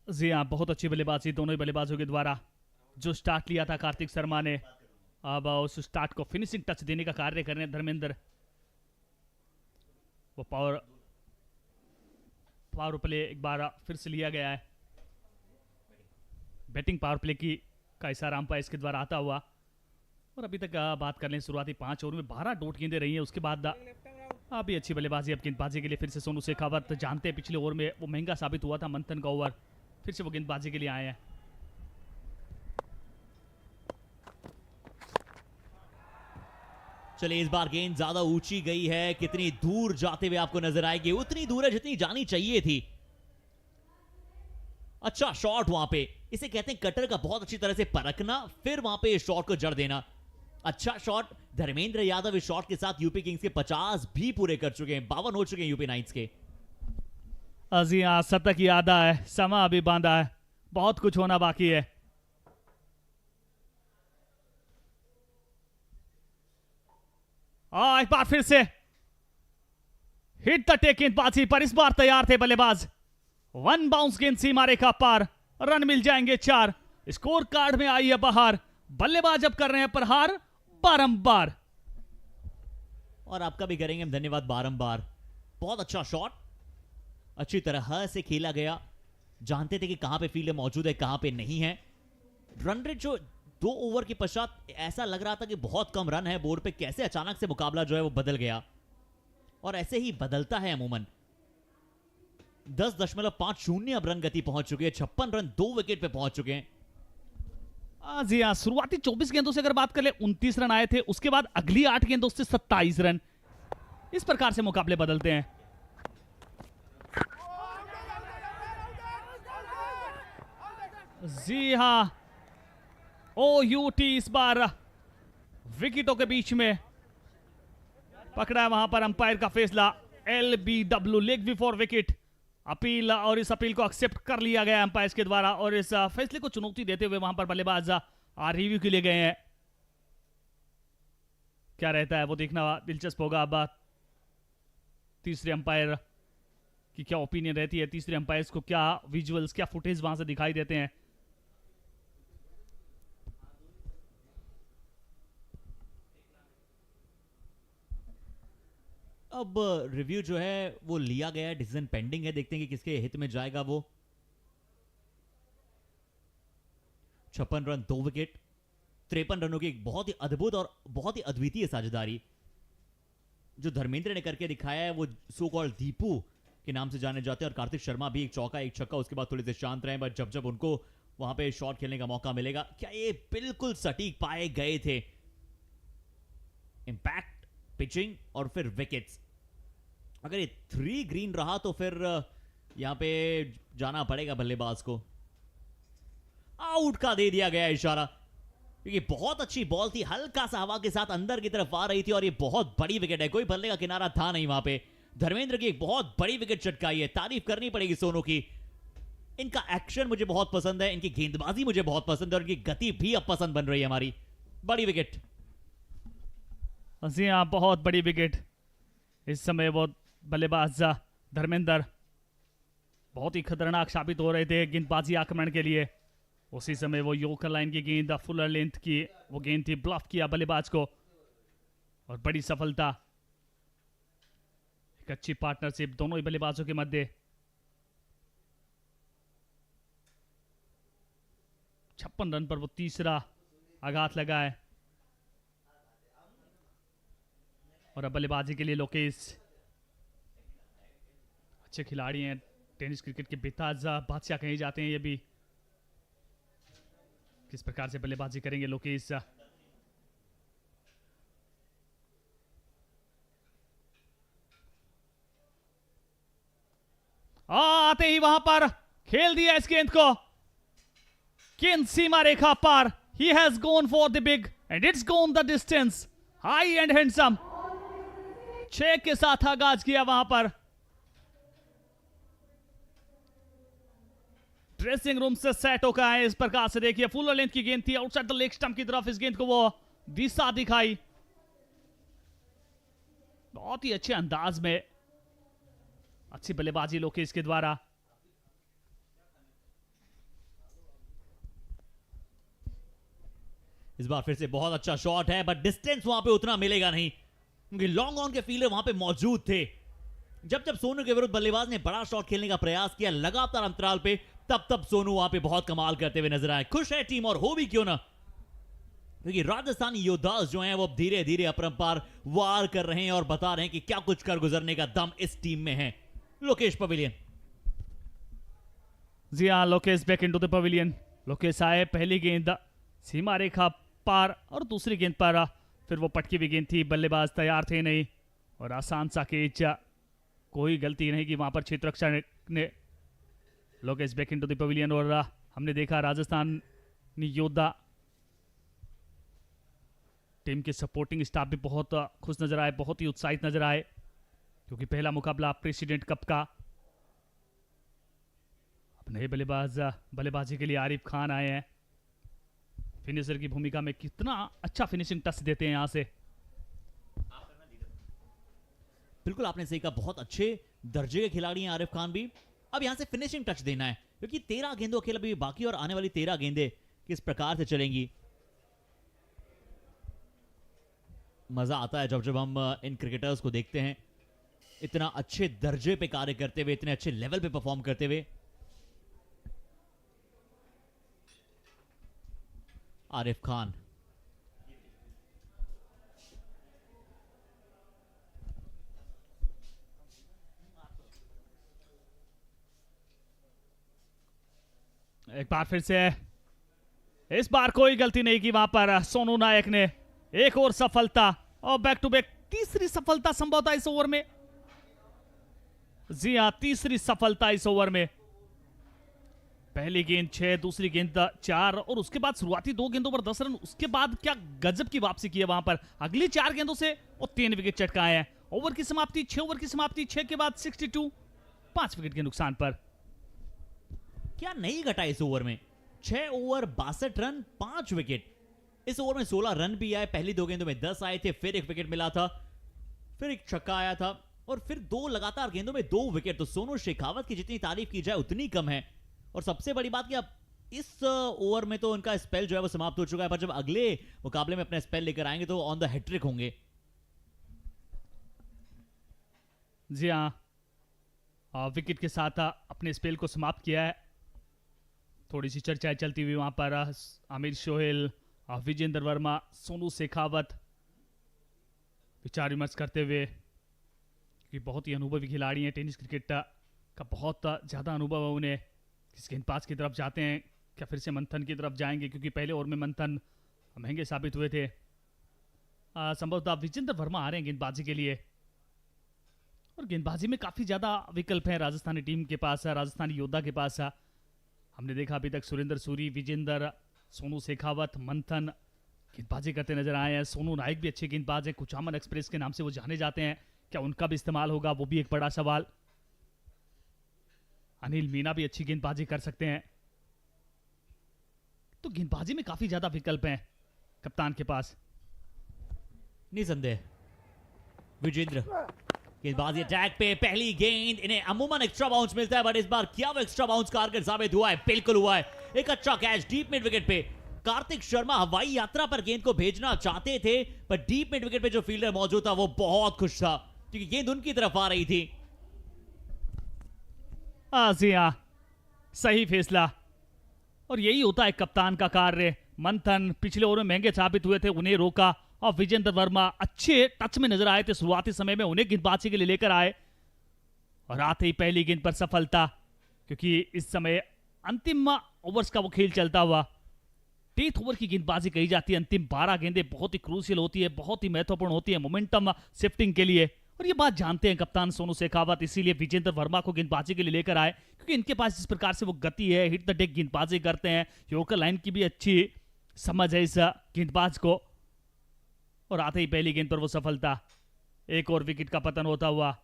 जी हाँ, बहुत अच्छी बल्लेबाजी दोनों ही बल्लेबाजों के द्वारा। जो स्टार्ट लिया था कार्तिक शर्मा ने, अब उस स्टार्ट को फिनिशिंग टच देने का कार्य कर रहे हैं धर्मेंद्र। वो पावर प्ले एक बार फिर से लिया गया है। बैटिंग पावर प्ले की का इशारा अंपायर के द्वारा आता हुआ। और अभी तक बात कर लें, शुरुआती 5 ओवर में 12 डॉट गेंदें रही हैं। उसके बाद अभी अच्छी बल्लेबाजी अब गेंदबाजी के लिए फिर से सोनू शेखावत। जानते हैं पिछले ओवर में वो महंगा साबित हुआ था, मंथन का ओवर, फिर से वो गेंदबाजी के लिए आए हैं। चलिए, इस बार गेंद ज्यादा ऊंची गई है। कितनी दूर जाते हुए आपको नजर आएगी? उतनी दूर है जितनी जानी चाहिए थी। अच्छा शॉट वहां पे, इसे कहते हैं कटर का बहुत अच्छी तरह से परखना, फिर वहां पे शॉट को जड़ देना। अच्छा शॉट। धर्मेंद्र यादव इस शॉट के साथ यूपी किंग्स के 50 भी पूरे कर चुके हैं। 52 हो चुके हैं यूपी नाइट्स के। जी हाँ, शतक याद है, समा अभी बांधा है, बहुत कुछ होना बाकी है। एक बार फिर से हिट द टेक गेंदबाजी पर इस बार तैयार थे बल्लेबाज। 1 बाउंस गेंद सीमा रेखा पार, रन मिल जाएंगे 4। स्कोर कार्ड में आई है बहार, बल्लेबाज अब कर रहे हैं प्रहार बारंबार। और आपका भी करेंगे हम धन्यवाद बारंबार। बहुत अच्छा शॉट, अच्छी तरह से खेला गया। जानते थे कि कहां पे फील्ड मौजूद है, कहां पे नहीं है। रन रेट जो 2 ओवर के पश्चात ऐसा लग रहा था कि बहुत कम रन है बोर्ड पे, कैसे अचानक से मुकाबला जो है वो बदल गया। और ऐसे ही बदलता है अमूमन। 10.50 अब रन गति पहुंच चुकी है। 56 रन 2 विकेट पे पहुंच चुके हैं। जी हाँ, शुरुआती 24 गेंदों से अगर बात कर ले 29 रन आए थे। उसके बाद अगली 8 गेंदों से 27 रन। इस प्रकार से मुकाबले बदलते हैं। जी हाँ, OUT इस बार विकेटों के बीच में पकड़ा है। वहां पर अंपायर का फैसला LBW, leg before wicket, appeal, और इस अपील को एक्सेप्ट कर लिया गया अंपायर के द्वारा। और इस फैसले को चुनौती देते हुए वहां पर बल्लेबाज रिव्यू के लिए गए हैं। क्या रहता है वो देखना दिलचस्प होगा। अब तीसरे अंपायर की क्या ओपिनियन रहती है, तीसरे अंपायर्स को क्या विजुअल्स, क्या फुटेज वहां से दिखाई देते हैं। अब रिव्यू जो है वो लिया गया है, डिसीजन पेंडिंग है। देखते हैं कि किसके हित में जाएगा वो। 56 रन 2 विकेट, 53 रनों की एक बहुत ही अद्भुत और बहुत ही अद्वितीय साझेदारी जो धर्मेंद्र ने करके दिखाया है। वो सो कॉल्ड दीपू के नाम से जाने जाते हैं। और कार्तिक शर्मा भी एक चौका एक छक्का, उसके बाद थोड़े से शांत रहे। बट जब जब उनको वहां पे शॉट खेलने का मौका मिलेगा, क्या ये बिल्कुल सटीक पाए गए थे। इंपैक्ट, पिचिंग और फिर विकेट्स। अगर ये 3 ग्रीन रहा तो फिर यहां पे जाना पड़ेगा बल्लेबाज को। आउट का दे दिया गया इशारा, क्योंकि बहुत अच्छी बॉल थी, हल्का सा हवा के साथ अंदर की तरफ आ रही थी। और ये बहुत बड़ी विकेट है, कोई भरने का किनारा था नहीं वहां पे। धर्मेंद्र की एक बहुत बड़ी विकेट चटकाई है, तारीफ करनी पड़ेगी सोनू की। इनका एक्शन मुझे बहुत पसंद है, इनकी गेंदबाजी मुझे बहुत पसंद है, और इनकी गति भी अब पसंद बन रही है हमारी। बड़ी विकेट। जी हाँ, बहुत बड़ी विकेट। इस समय वो बल्लेबाज धर्मेंद्र बहुत ही खतरनाक साबित हो रहे थे गेंदबाजी आक्रमण के लिए। उसी समय वो योकर लाइन की गेंद, फुलर लेंथ की वो गेंद थी, ब्लॉक किया बल्लेबाज को, और बड़ी सफलता। एक अच्छी पार्टनरशिप दोनों ही बल्लेबाजों के मध्य। 56 रन पर वो तीसरा आघात लगा है। और अब बल्लेबाजी के लिए लोकेश, अच्छे खिलाड़ी हैं, टेनिस क्रिकेट के बेताज बादशाह कहे जाते हैं ये भी। किस प्रकार से बल्लेबाजी करेंगे लोकेश। आते ही वहां पर खेल दिया इस गेंद को, गेंद सीमा रेखा पार। He has gone for the big and it's gone the distance. High and handsome. 6 के साथ आगाज किया वहां पर। ड्रेसिंग रूम से सेट होकर आए इस प्रकार से। देखिए फुल लेंथ की गेंद थी, आउटसाइड द लेग स्टंप की तरफ इस गेंद को वो दिशा दिखाई। बहुत ही अच्छे अंदाज में अच्छी बल्लेबाजी लोकेश के द्वारा। इस बार फिर से बहुत अच्छा शॉट है, बट डिस्टेंस वहां पे उतना मिलेगा नहीं क्योंकि लॉन्ग ऑन के फील्डर वहां पे मौजूद थे। जब जब सोनू के विरुद्ध बल्लेबाज ने बड़ा शॉट खेलने का प्रयास किया लगातार अंतराल पे, तब तब सोनू वहां पे बहुत कमाल करते हुए नजर आए। खुश है टीम, और हो भी क्यों ना, क्योंकि राजस्थानी योद्धा जो हैं वो अब धीरे धीरे अपरंपार वार कर रहे हैं और बता रहे हैं कि क्या कुछ कर गुजरने का दम इस टीम में है। लोकेश पवेलियन। जी हाँ, Lokesh back into the pavilion. Lokesh आए, पहली गेंद सीमा रेखा पार और दूसरी गेंद पर फिर वो पटकी हुई गेंद थी, बल्लेबाज तैयार थे नहीं और आसान सा कैच, कोई गलती नहीं की वहां पर क्षेत्र रक्षक ने। Lokesh back into the pavilion. और हमने देखा राजस्थान योद्धा टीम के सपोर्टिंग स्टाफ भी बहुत खुश नजर आए, बहुत ही उत्साहित नजर आए, क्योंकि पहला मुकाबला प्रेसिडेंट कप का। अब नए बल्लेबाजी के लिए आरिफ खान आए हैं। फिनिशर की भूमिका में कितना अच्छा फिनिशिंग टच देते हैं यहां से। बिल्कुल आपने सही कहा, बहुत अच्छे दर्जे के खिलाड़ी हैं आरिफ खान भी। अब यहां से फिनिशिंग टच देना है क्योंकि 13 गेंदों खेल अभी बाकी, और आने वाली 13 गेंदें किस प्रकार से चलेंगी। मजा आता है जब जब हम इन क्रिकेटर्स को देखते हैं इतना अच्छे दर्जे पे कार्य करते हुए, इतने अच्छे लेवल पे परफॉर्म करते हुए। आरिफ खान। एक बार फिर से, इस बार कोई गलती नहीं की वहां पर सोनू नायक ने। एक और सफलता और बैक टू बैक तीसरी सफलता संभवतः इस ओवर में। जी हां, तीसरी सफलता इस ओवर में। पहली गेंद 6, दूसरी गेंद 4 और उसके बाद शुरुआती 2 गेंदों पर 10 रन। उसके बाद क्या गजब की वापसी की है वहां पर। अगली 4 गेंदों से वो 3 विकेट चटकाए हैं। ओवर की समाप्ति 6 ओवर की समाप्ति, 6 के बाद 62, 5 विकेट के नुकसान पर। क्या नहीं घटा इस ओवर में, 6 ओवर 62 रन 5 विकेट। इस ओवर में 16 रन भी आए, पहली 2 गेंदों में 10 आए थे, फिर 1 विकेट मिला था, फिर एक छक्का आया था और फिर 2 लगातार गेंदों में 2 विकेट। तो सोनू शेखावत की जितनी तारीफ की जाए उतनी कम है। और सबसे बड़ी बात कि अब इस ओवर में तो उनका स्पेल जो है वो समाप्त हो चुका है, पर जब अगले मुकाबले में अपना स्पेल लेकर आएंगे तो ऑन द हैट्रिक होंगे। जी हाँ, विकेट के साथ अपने स्पेल को समाप्त किया है। थोड़ी सी चर्चाएं चलती हुई वहां पर आमिर सोहेल, विजेंद्र वर्मा, सोनू शेखावत विचार विमर्श करते हुए, क्योंकि बहुत ही अनुभवी खिलाड़ी हैं, टेनिस क्रिकेट का बहुत ज़्यादा अनुभव है उन्हें। किस गेंदबाज की तरफ जाते हैं, क्या फिर से मंथन की तरफ जाएंगे, क्योंकि पहले ओवर में मंथन महंगे साबित हुए थे। संभवतः विजेंद्र वर्मा आ रहे हैं गेंदबाजी के लिए, और गेंदबाजी में काफ़ी ज़्यादा विकल्प हैं राजस्थानी टीम के पास, राजस्थानी योद्धा के पास। हमने देखा अभी तक सुरेंद्र सूरी, विजेंद्र, सोनू शेखावत, मंथन गेंदबाजी करते नजर आए हैं। सोनू नायक भी अच्छे गेंदबाज हैं, कुचामन एक्सप्रेस के नाम से वो जाने जाते हैं। क्या उनका भी इस्तेमाल होगा, वो भी एक बड़ा सवाल। अनिल मीना भी अच्छी गेंदबाजी कर सकते हैं। तो गेंदबाजी में काफी ज्यादा विकल्प हैं कप्तान के पास। निसंदेह विजेंद्र गेंदबाजी अटैक पे, पहली गेंद। इन्हें अमूमन एक्स्ट्रा बाउंस मिलता है, बट इस बार क्या वो एक्स्ट्रा बाउंस कारगर साबित हुआ है? बिल्कुल हुआ है। एक अच्छा कैच डीप मिड विकेट पे। कार्तिक शर्मा हवाई यात्रा पर गेंद को भेजना चाहते थे, पर डीप मिड विकेट पे जो फील्डर मौजूद था वो बहुत खुश था क्योंकि गेंद उनकी तरफ आ रही थी। जी हाँ, सही फैसला। और यही होता है कप्तान का कार्य। मंथन पिछले ओवर में महंगे साबित हुए थे, उन्हें रोका और विजेंद्र वर्मा अच्छे टच में नजर आए थे शुरुआती समय में, उन्हें गेंदबाजी के लिए लेकर आए और आते ही पहली गेंद पर सफलता, क्योंकि इस समय अंतिम ओवर्स का वो खेल चलता हुआ। 8 ओवर की गेंदबाजी कही जाती है, अंतिम 12 गेंदें बहुत ही क्रूशियल होती है, बहुत ही महत्वपूर्ण होती है मोमेंटम शिफ्टिंग के लिए, और ये बात जानते हैं कप्तान सोनू शेखावत। इसीलिए विजेंद्र वर्मा को गेंदबाजी के लिए लेकर आए, क्योंकि इनके पास जिस प्रकार से वो गति है, हिट द डेक गेंदबाजी करते हैं, यॉर्कर लाइन की भी अच्छी समझ है इस गेंदबाज को, और आते ही पहली गेंद पर वो सफलता। एक और विकेट का पतन होता हुआ।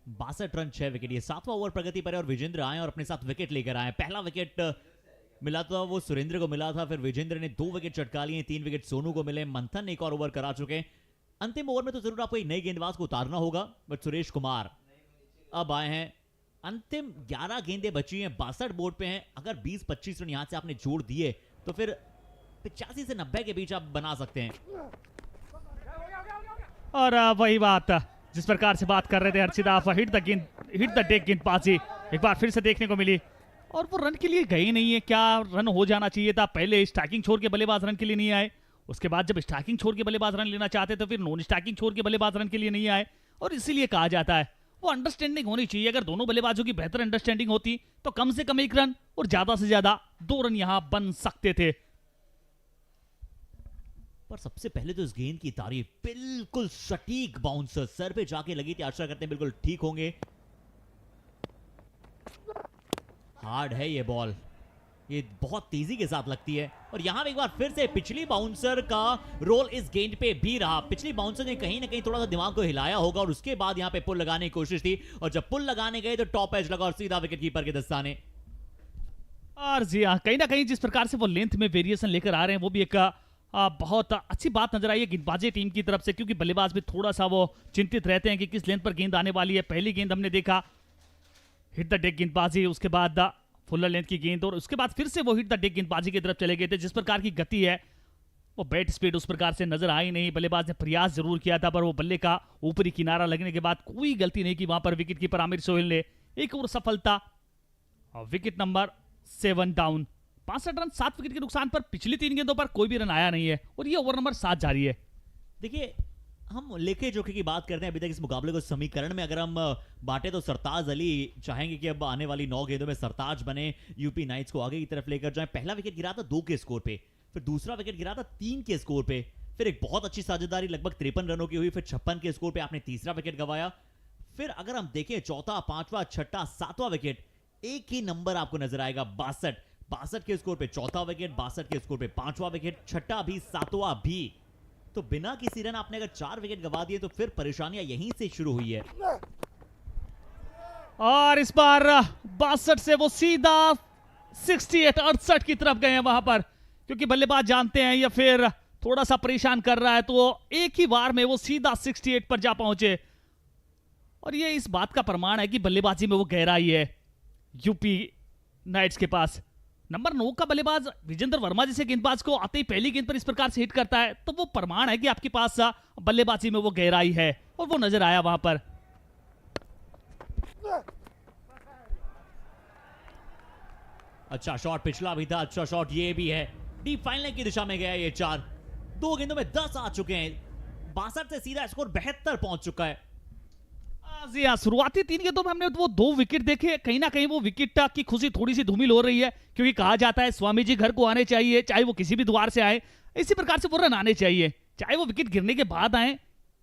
62 रन 6 विकेट, ये 7वां ओवर प्रगति पर है और विजेंद्र आए और अपने साथ विकेट लेकर आए। पहला विकेट मिला था वो सुरेंद्र को मिला था, फिर विजेंद्र ने 2 विकेट चटका लिए, 3 विकेट सोनू को मिले। मंथन एक और ओवर करा चुके हैं। अंतिम ओवर में तो जरूर आपको एक नई गेंदबाज को उतारना होगा, बट सुरेश कुमार अब आए हैं। अंतिम 11 गेंदें बची हैं, 62 बोर्ड पे हैं। अगर 20-25 रन यहां से आपने जोड़ दिए तो फिर 85 से 90 के बीच आप बना सकते हैं। और वही बात जिस प्रकार से बात कर रहे थे हर्षित, आप हिट द डेक गेंदबाजी एक बार फिर से देखने को मिली, और वो रन के लिए गए नहीं है। क्या रन हो जाना चाहिए था, पहले स्ट्राइकिंग छोड़ के बल्लेबाज रन के लिए नहीं आए, उसके बाद जब स्ट्राइकिंग छोड़ के बल्लेबाज रन लेना चाहते तो फिर नॉन स्ट्राइकिंग छोड़ के बल्लेबाज रन के लिए नहीं आए, और इसीलिए कहा जाता है वो अंडरस्टैंडिंग होनी चाहिए। अगर दोनों बल्लेबाजों की बेहतर अंडरस्टैंडिंग होती तो कम से कम 1 रन और ज्यादा से ज्यादा 2 रन यहां बन सकते थे। पर सबसे पहले तो इस गेंद की तारीफ, बिल्कुल सटीक बाउंसर सर पे जाके लगी थी, आशा करते हैं बिल्कुल ठीक होंगे। हार्ड है ये बॉल, ये बहुत तेजी के साथ लगती है, और यहां एक बार फिर से पिछली बाउंसर का रोल इस गेंद पे भी रहा। पिछली बाउंसर ने कहीं ना कहीं थोड़ा सा दिमाग को हिलाया होगा और उसके बाद यहां पे पुल लगाने की कोशिश थी, और जब पुल लगाने गए तो टॉप एज लगा और सीधा विकेट कीपर के दस्ताने। और जी हाँ, कहीं ना कहीं जिस प्रकार से वो लेंथ में वेरिएशन लेकर आ रहे हैं वो भी एक बहुत अच्छी बात नजर आई है गेंदबाजी टीम की तरफ से, क्योंकि बल्लेबाज भी थोड़ा सा वो चिंतित रहते हैं कि किस लेंथ पर गेंद आने वाली है। पहली गेंद हमने देखा हिट द डेक गेंदबाजी, उसके बाद फुलर लेंथ की गेंद, और उसके बाद फिर से वो हिट द डेक गेंदबाजी की तरफ चले गए थे। जिस प्रकार की गति है वो बैट स्पीड उस प्रकार से नजर आई नहीं। बल्लेबाज ने प्रयास जरूर किया था, पर वो बल्ले का ऊपरी किनारा लगने के बाद कोई गलती नहीं की वहां पर विकेट कीपर आमिर सोहेल ने। एक और सफलता और wicket number 7 down. 65 run 7 wicket के नुकसान पर पिछली 3 गेंदों पर कोई भी रन आया नहीं है, और ये ओवर नंबर 7 जारी है। देखिए, हम लेखे जोखे की बात करते हैं अभी तक इस मुकाबले को समीकरण में अगर हम बांटे तो सरताज अली चाहेंगे कि अब आने वाली 9 गेंदों में सरताज बने, यूपी नाइट्स को आगे की तरफ लेकर जाएं। पहला विकेट गिरा था 2 के स्कोर पे, फिर दूसरा विकेट गिरा था 3 के स्कोर पे, फिर एक बहुत अच्छी साझेदारी लगभग 53 रनों की हुई, फिर 56 के स्कोर पे आपने तीसरा विकेट गंवाया। फिर अगर हम देखें चौथा, पांचवा, छठा, 7वां विकेट, एक ही नंबर आपको नजर आएगा 62 के स्कोर पे चौथा विकेट, 62 के स्कोर पे 5वां विकेट, छठा भी 7वां भी। तो बिना किसी रन आपने अगर 4 विकेट गंवा दिए तो फिर परेशानियां यहीं से शुरू हुई है। और इस बार 62 से वो सीधा 68 की तरफ गए हैं वहां पर, क्योंकि बल्लेबाज जानते हैं या फिर थोड़ा सा परेशान कर रहा है, तो एक ही बार में वो सीधा 68 पर जा पहुंचे, और ये इस बात का प्रमाण है कि बल्लेबाजी में वो गहराई है यूपी नाइट्स के पास। नंबर 9 का बल्लेबाज विजेंद्र वर्मा जैसे गेंदबाज को आते ही पहली गेंद पर इस प्रकार से हिट करता है, तो वो प्रमाण है कि आपके पास बल्लेबाजी में वो गहराई है, और वो नजर आया वहां पर। अच्छा शॉट पिछला भी था, अच्छा शॉट ये भी है, डीप फाइनल की दिशा में गया ये 4। 2 गेंदों में 10 आ चुके हैं, 62 से सीधा स्कोर 72 पहुंच चुका है। जी हाँ, शुरुआती 3 गेंदों में हमने वो 2 विकेट देखे, कहीं ना कहीं वो विकेट की खुशी थोड़ी सी धूमिल हो रही है, क्योंकि कहा जाता है स्वामी जी घर को आने चाहिए, चाहे वो किसी भी द्वार से आए, इसी प्रकार से वो रन आने चाहिए, चाहे वो विकेट गिरने के बाद आए,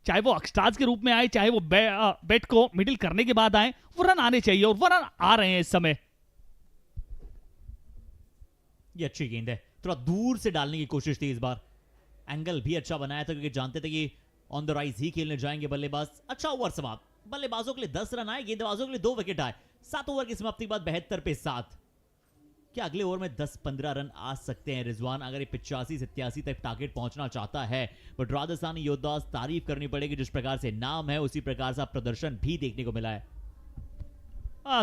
चाहे वो एक्स्ट्राज के रूप में आए, चाहे वो बैट को मिडिल करने के बाद आए, वो रन आने चाहिए, और वो रन आ रहे हैं इस समय। ये अच्छी गेंद है, थोड़ा दूर से डालने की कोशिश थी इस बार, एंगल भी अच्छा बनाया था क्योंकि जानते थे कि ऑन द राइज ही खेलने जाएंगे बल्लेबाज। अच्छा ओवर समाप्त, बल्लेबाजों के लिए 10 रन आए, गेंदबाजों के लिए 2 विकेट आए। 7 ओवर की समाप्ति के बाद 72 पे 7। क्या अगले ओवर में 10-15 रन आ सकते हैं रिजवान, अगर ये 85 से 83 तक टारगेट पहुंचना चाहता है? बट राजस्थानी योद्धा तारीफ करनी पड़ेगी, जिस प्रकार से नाम है उसी प्रकार से प्रदर्शन भी देखने को मिला है।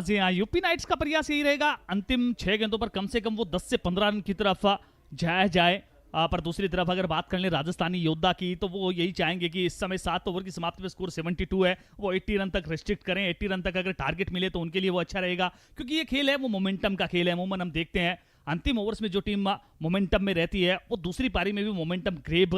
जी हाँ, यूपी नाइट्स का प्रयास यही रहेगा अंतिम 6 गेंदों पर कम से कम वो 10 से 15 रन की तरफ जाया जाए, पर दूसरी तरफ अगर बात कर लें राजस्थानी योद्धा की, तो वो यही चाहेंगे कि इस समय 7 ओवर की समाप्ति में स्कोर 72 है, वो 80 रन तक रिस्ट्रिक्ट करें। 80 रन तक अगर टारगेट मिले तो उनके लिए वो अच्छा रहेगा, क्योंकि ये खेल है वो मोमेंटम का खेल है। अमूमन हम देखते हैं अंतिम ओवर्स में जो टीम मोमेंटम में रहती है वो दूसरी पारी में भी मोमेंटम ग्रेब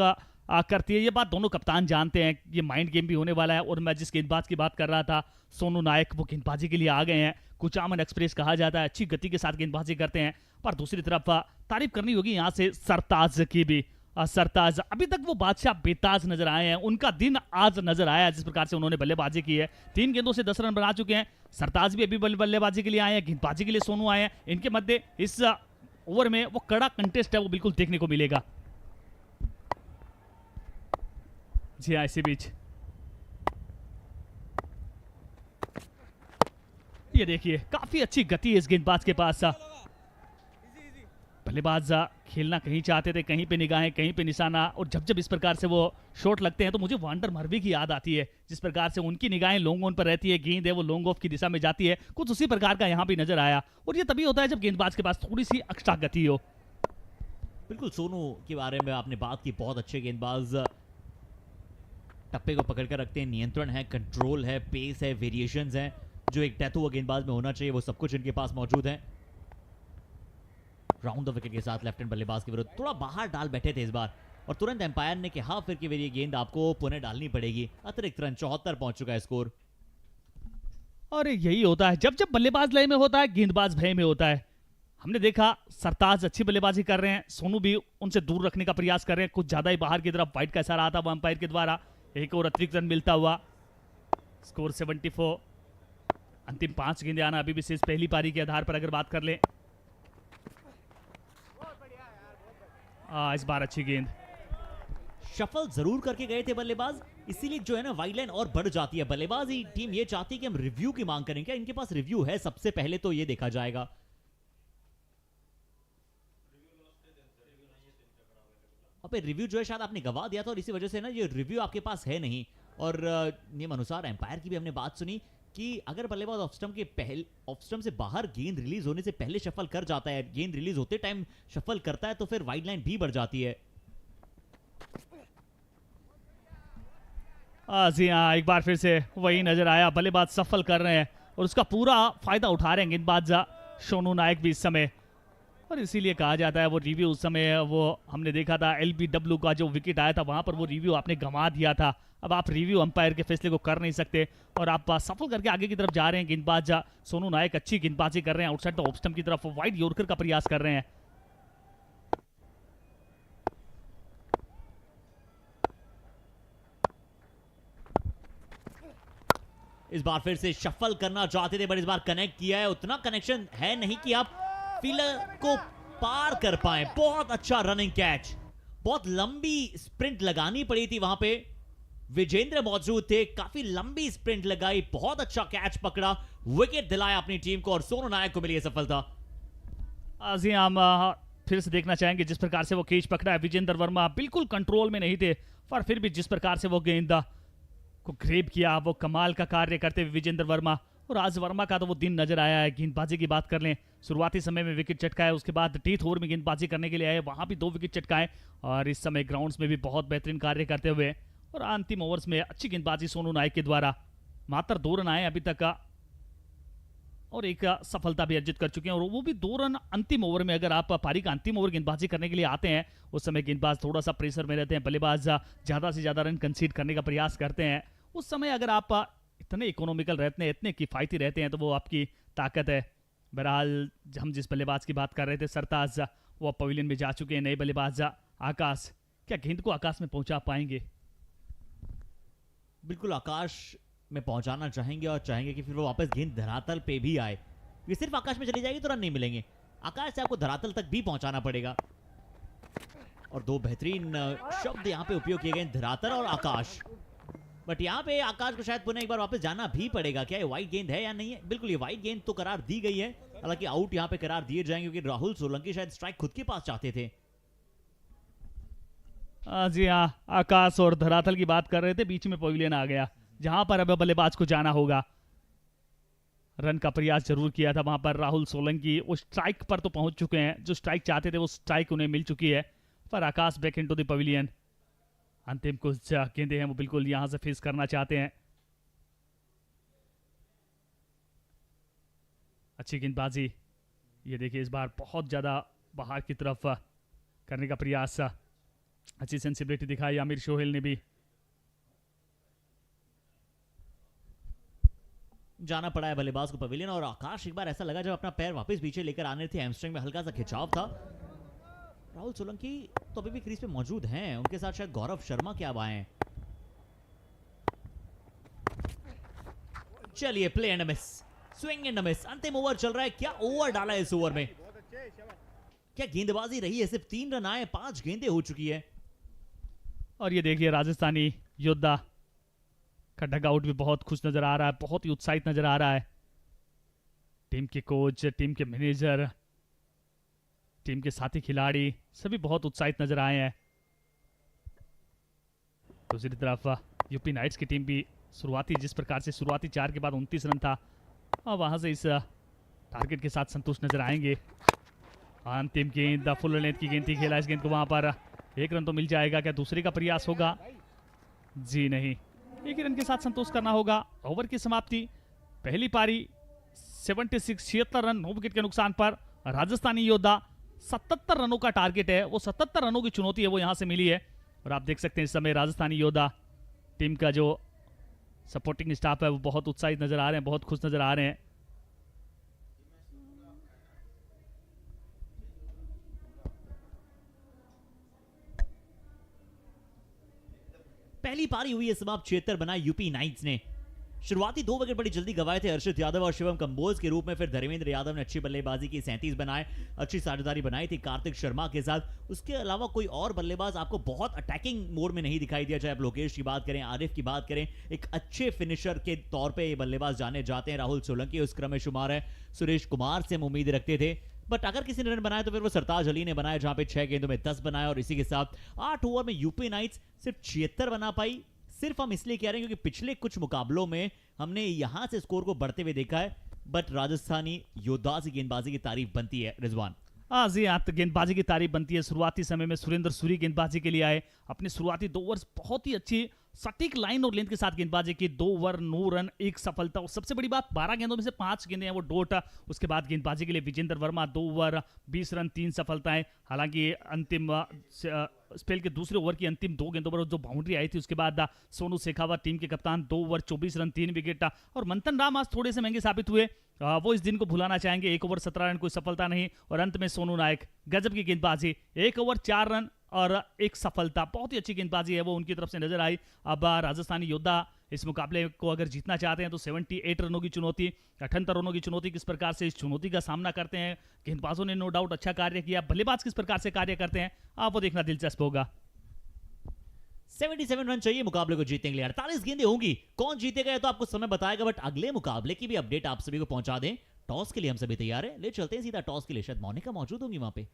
करती है। ये बात दोनों कप्तान जानते हैं। ये माइंड गेम भी होने वाला है। और मैं जिस गेंदबाज की बात कर रहा था, सोनू नायक, वो गेंदबाजी के लिए आ गए हैं। कुचामन एक्सप्रेस कहा जाता है, अच्छी गति के साथ गेंदबाजी करते हैं। पर दूसरी तरफ तारीफ करनी होगी यहाँ से सरताज की भी। सरताज अभी तक वो बादशाह बेताज नजर आए हैं, उनका दिन आज नजर आया जिस प्रकार से उन्होंने बल्लेबाजी की है। 3 गेंदों से 10 रन बना चुके हैं। सरताज भी अभी बल्लेबाजी के लिए आए हैं, गेंदबाजी के लिए सोनू आए हैं। इनके मध्य इस ओवर में वो कड़ा कंटेस्ट है, वो बिल्कुल देखने को मिलेगा। जी हाँ, इसी बीच ये देखिए काफी अच्छी गति है इस गेंदबाज के पास। बल्लेबाज खेलना कहीं चाहते थे, कहीं पे निगाहें, कहीं पे निशाना। और जब जब इस प्रकार से वो शॉट लगते हैं तो मुझे वांडर मर्वी की याद आती है। जिस प्रकार से उनकी निगाहें लॉन्ग ऑन पर रहती है, गेंद है वो लॉन्ग ऑफ की दिशा में जाती है, कुछ उसी प्रकार का यहाँ भी नजर आया। और ये तभी होता है जब गेंदबाज के पास थोड़ी सी एक्स्ट्रा गति हो। बिल्कुल, सोनू के बारे में आपने बात की, बहुत अच्छे गेंदबाज, टप्पे को पकड़ कर रखते हैं, नियंत्रण है, कंट्रोल है, पेस है, वेरिएशंस हैं, जो एक डेथ ओवर गेंदबाज में होना चाहिए, वो सब कुछ इनके पास मौजूद है। राउंड द विकेट के साथ लेफ्ट हैंड बल्लेबाज के विरुद्ध थोड़ा बाहर डाल बैठे थे इस बार, और तुरंत एम्पायर ने कहा फिर कि ये गेंद आपको पुनः डालनी पड़ेगी। अतिरिक्त रन 74 पहुंच चुका है स्कोर। और यही होता है जब जब बल्लेबाज लय में होता है, गेंदबाज भय में होता है। हमने देखा सरताज अच्छी बल्लेबाजी कर रहे हैं, सोनू भी उनसे दूर रखने का प्रयास कर रहे हैं, कुछ ज्यादा ही बाहर की तरफ वाइड का इशारा आता हुआ अंपायर के द्वारा। एक और अतिरिक्त रन मिलता हुआ, स्कोर 74। अंतिम 5 गेंदें आना अभी भी शेष पहली पारी के आधार पर अगर बात कर लें। इस बार अच्छी गेंद, शफल जरूर करके गए थे बल्लेबाज, इसीलिए जो है ना वाइड लाइन और बढ़ जाती है। बल्लेबाज ही टीम ये चाहती है कि हम रिव्यू की मांग करें। क्या इनके पास रिव्यू है? सबसे पहले तो ये देखा जाएगा। अब रिव्यू जो है शायद आपने गवा दिया था, और इसी वजह से ना ये रिव्यू आपके पास है नहीं। और नियम अनुसार एम्पायर की भी हमने बात सुनी कि अगर बल्लेबाज ऑफ स्टंप से बाहर गेंद रिलीज होने से पहले शफल कर जाता है, गेंद रिलीज होते टाइम शफल करता है, तो फिर वाइड लाइन भी बढ़ जाती है। जी हाँ, एक बार फिर से वही नजर आया। बल्लेबाज सफल कर रहे हैं और उसका पूरा फायदा उठा रहे हैं गेंदबाज सोनू नायक भी इस समय। और इसीलिए कहा जाता है वो रिव्यू उस समय, वो हमने देखा था LBW का जो विकेट आया था वहां पर वो रिव्यू आपने गंवा दिया था। अब आप रिव्यू अंपायर के फैसले को कर नहीं सकते, और आप सफल करके आगे की तरफ जा रहे हैं। गेंदबाज सोनू नायक अच्छी गेंदबाजी कर रहे हैं, आउटसाइड द ऑफ स्टंप की तरफ वाइड यॉर्कर का प्रयास कर रहे हैं। इस बार फिर से शफल करना चाहते थे, बट इस बार कनेक्ट किया है। उतना कनेक्शन है नहीं कि आप फील्डर को पार कर पाए। बहुत अच्छा रनिंग कैच, बहुत लंबी स्प्रिंट लगानी पड़ी थी वहां पे। विजेंद्र मौजूद थे, काफी लंबी स्प्रिंट लगाई, बहुत अच्छा कैच पकड़ा, विकेट दिलाया अपनी टीम को, और सोनू नायक को मिली सफलता। जी हम फिर से देखना चाहेंगे जिस प्रकार से वो कैच पकड़ा है। विजेंद्र वर्मा बिल्कुल कंट्रोल में नहीं थे, पर फिर भी जिस प्रकार से वो गेंद को ग्रेब किया, वो कमाल का कार्य करते हुए विजेंद्र वर्मा। और आज वर्मा का तो वो दिन नजर आया है। गेंदबाजी की बात कर लें, शुरुआती समय में विकेट चटकाए, उसके बाद टीथ ओवर में गेंदबाजी करने के लिए आए, वहां भी 2 विकेट चटकाए, और इस समय ग्राउंड्स में भी बहुत बेहतरीन कार्य करते हुए। और अंतिम ओवर्स में अच्छी गेंदबाजी सोनू नायक के द्वारा, मात्र 2 रन आए अभी तक का, और एक सफलता भी अर्जित कर चुके हैं, और वो भी 2 रन अंतिम ओवर में। अगर आप पारी का अंतिम ओवर गेंदबाजी करने के लिए आते हैं, उस समय गेंदबाज थोड़ा सा प्रेशर में रहते हैं, बल्लेबाज ज्यादा से ज्यादा रन कंसीड करने का प्रयास करते हैं। उस समय अगर आप इतने इकोनॉमिकल रहते हैं, इतने किफायती रहते हैं, तो वो आपकी ताकत है। बहरहाल हम जिस बल्लेबाज की बात कर रहे थे, सरताज, वो पवेलियन में जा चुके हैं। नए बल्लेबाज आकाश, क्या गेंद को आकाश में पहुंचा पाएंगे? बिल्कुल आकाश में पहुंचाना चाहेंगे, और चाहेंगे कि फिर वो वापस गेंद धरातल पे भी आए। ये सिर्फ आकाश में चली जाएगी तो रन नहीं मिलेंगे, आकाश से आपको धरातल तक भी पहुंचाना पड़ेगा। और 2 बेहतरीन शब्द यहाँ पे उपयोग किए गए, धरातल और आकाश। बट यहाँ पे आकाश को शायद पुनः एक बार वापस जाना भी पड़ेगा। क्या ये वाइड गेंद है या नहीं है? बिल्कुल ये वाइड गेंद तो करार दी गई है, हालांकि आउट यहाँ पे करार दिए जाएंगे, क्योंकि राहुल सोलंकी शायद स्ट्राइक खुद के पास चाहते थे। जी हाँ, आकाश और धरातल की बात कर रहे थे, बीच में पवेलियन आ गया, जहां पर अब बल्लेबाज को जाना होगा। रन का प्रयास जरूर किया था वहां पर राहुल सोलंकी, वो स्ट्राइक पर तो पहुंच चुके हैं, जो स्ट्राइक चाहते थे वो स्ट्राइक उन्हें मिल चुकी है। पर आकाश बैक इनटू द पवेलियन। अंतिम कुछ गेंदे हैं वो बिल्कुल यहां से फेस करना चाहते हैं। अच्छी गेंदबाजी, ये देखिए इस बार बहुत ज्यादा बाहर की तरफ करने का प्रयास, अच्छी सेंसिबिलिटी दिखाई आमिर सोहेल ने भी। जाना पड़ा है बल्लेबाज को पवेलियन, और आकाश एक बार ऐसा लगा जब अपना पैर वापस पीछे लेकर आने थे, हैमस्ट्रिंग में हल्का सा खिंचाव था। राहुल सोलंकी तो अभी भी क्रीज पे मौजूद हैं, उनके साथ शायद गौरव शर्मा क्या अब आए हैं। चलिए play and miss, swing and miss, अंतिम ओवर चल रहा है। क्या ओवर डाला है इस ओवर में, क्या गेंदबाजी रही है। सिर्फ 3 रन आए, 5 गेंदें हो चुकी है। और ये देखिए राजस्थानी योद्धा का डगआउट भी बहुत खुश नजर आ रहा है, बहुत ही उत्साहित नजर आ रहा है। टीम के कोच, टीम के मैनेजर, टीम के साथी खिलाड़ी सभी बहुत उत्साहित नजर आए हैं। दूसरी तरफ यूपी नाइट्स की टीम भी शुरुआती जिस प्रकार से शुरुआती 4 के बाद 29 रन था, और वहां से इस टारगेट के साथ संतुष्ट नजर आएंगे। अंतिम गेंद फुल लेंथ की गेंद थी, खेला इस गेंद को, वहां पर 1 रन तो मिल जाएगा। क्या दूसरे का प्रयास होगा? जी नहीं, 1 रन के साथ संतोष करना होगा। ओवर की समाप्ति, पहली पारी 76 रन 9 विकेट के नुकसान पर। राजस्थानी योद्धा 77 रनों का टारगेट है, वो 77 रनों की चुनौती है वो यहां से मिली है। और आप देख सकते हैं इस समय राजस्थानी योद्धा टीम का जो सपोर्टिंग स्टाफ है वो बहुत उत्साहित नजर आ रहे हैं, बहुत खुश नजर आ रहे हैं। पहली पारी हुई है समाप्त, 76 बनाए यूपी नाइट्स ने। शुरुआती 2 विकेट बड़ी जल्दी गवाए थे हर्षित यादव और शिवम कंबोज के रूप में, फिर धर्मेंद्र यादव ने अच्छी बल्लेबाजी की, 37 बनाए, अच्छी साझेदारी बनाई थी कार्तिक शर्मा के साथ। उसके अलावा कोई और बल्लेबाज आपको बहुत अटैकिंग मोड में नहीं दिखाई दिया, चाहे आप लोकेश की बात करें, आरिफ की बात करें। एक अच्छे फिनिशर के तौर पर ये बल्लेबाज जाने जाते हैं। राहुल सोलंकी उस क्रम में शुमार है, सुरेश कुमार से हम उम्मीद रखते थे, बट अगर किसी ने रन बनाए तो फिर वो सरताज अली ने बनाए, जहां पे 6 गेंदों में 10 बनाए। और इसी के साथ 8 ओवर में यूपी नाइट्स सिर्फ 76 बना पाई। सिर्फ हम इसलिए कह रहे हैं क्योंकि पिछले कुछ मुकाबलों में हमने यहां से स्कोर को बढ़ते हुए देखा है, बट राजस्थानी योद्धा की गेंदबाजी की तारीफ बनती है। रिजवान जी हाँ, गेंदबाजी की तारीफ बनती है। शुरुआती समय में सुरेंद्र सूरी गेंदबाजी के लिए आए, अपने शुरुआती 2 ओवर बहुत ही अच्छी सटीक लाइन और लेंथ के साथ गेंदबाजी की। 2 ओवर 9 रन 1 सफलता, और सबसे बड़ी बात 12 गेंदों में से 5 गेंदें हैं वो डॉट। उसके बाद गेंदबाजी के लिए विजेंद्र वर्मा 2 ओवर 20 रन 3 सफलताएं। हालांकि अंतिम स्पेल के दूसरे ओवर की अंतिम 2 गेंदों पर जो बाउंड्री आई थी, उसके बाद सोनू शेखावत टीम के कप्तान 2 ओवर 24 रन 3 विकेट। और मंथन राम आज थोड़े से महंगे साबित हुए, वो इस दिन को भुलाना चाहेंगे। 1 ओवर 17 रन कोई सफलता नहीं, और अंत में सोनू नायक गजब की गेंदबाजी, 1 ओवर 4 रन और 1 सफलता। बहुत ही अच्छी गेंदबाजी है वो उनकी तरफ से नजर आई। अब राजस्थानी योद्धा इस मुकाबले को अगर जीतना चाहते हैं तो 78 रनों की चुनौती, 78 रनों की चुनौती, किस प्रकार से इस चुनौती का सामना करते हैं। गेंदबाजों ने नो डाउट अच्छा कार्य किया, बल्लेबाज किस प्रकार से कार्य करते हैं आप वो देखना दिलचस्प होगा। 77 रन चाहिए मुकाबले को जीतने के लिए, 48 गेंदें होंगी। कौन जीतेगा ये तो आपको समय बताएगा, बट अगले मुकाबले की भी अपडेट आप सभी को पहुंचा दें। टॉस के लिए हम सभी तैयार हैं, ले चलते हैं सीधा टॉस के लिए। शायद मोनिका मौजूद होंगी वहां पे।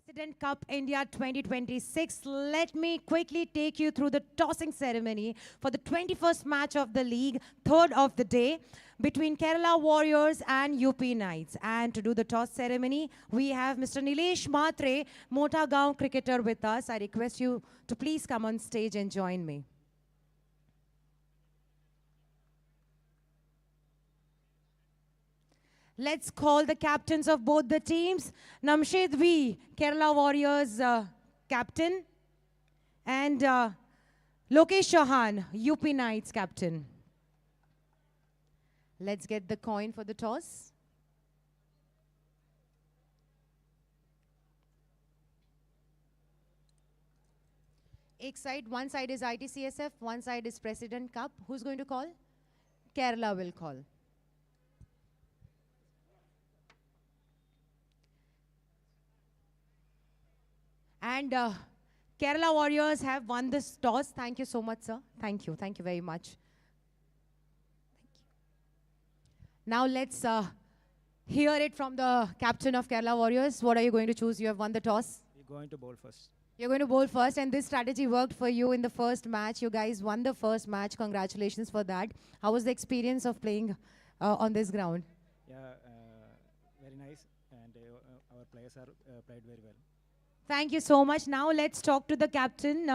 President Cup India 2026. Let me quickly take you through the tossing ceremony for the 21st match of the league, third of the day, between Kerala Warriors and UP Knights. And to do the toss ceremony, we have Mr. Nilesh Matre, Mota Gaon cricketer, with us. I request you to please come on stage and join me. Let's call the captains of both the teams. Namshed V, Kerala Warriors captain, and Lokesh Chauhan, UP Knights captain. Let's get the coin for the toss. One side is ITCSF, one side is President Cup. Who's going to call? Kerala will call. And Kerala Warriors have won this toss. Thank you so much, sir. Thank you. Thank you very much. Thank you. Now let's hear it from the captain of Kerala Warriors. What are you going to choose? You have won the toss. We're going to bowl first. You're going to bowl first, and this strategy worked for you in the first match. You guys won the first match. Congratulations for that. How was the experience of playing on this ground? Very nice, and our players are played very well. Thank you so much. Now let's talk to the captain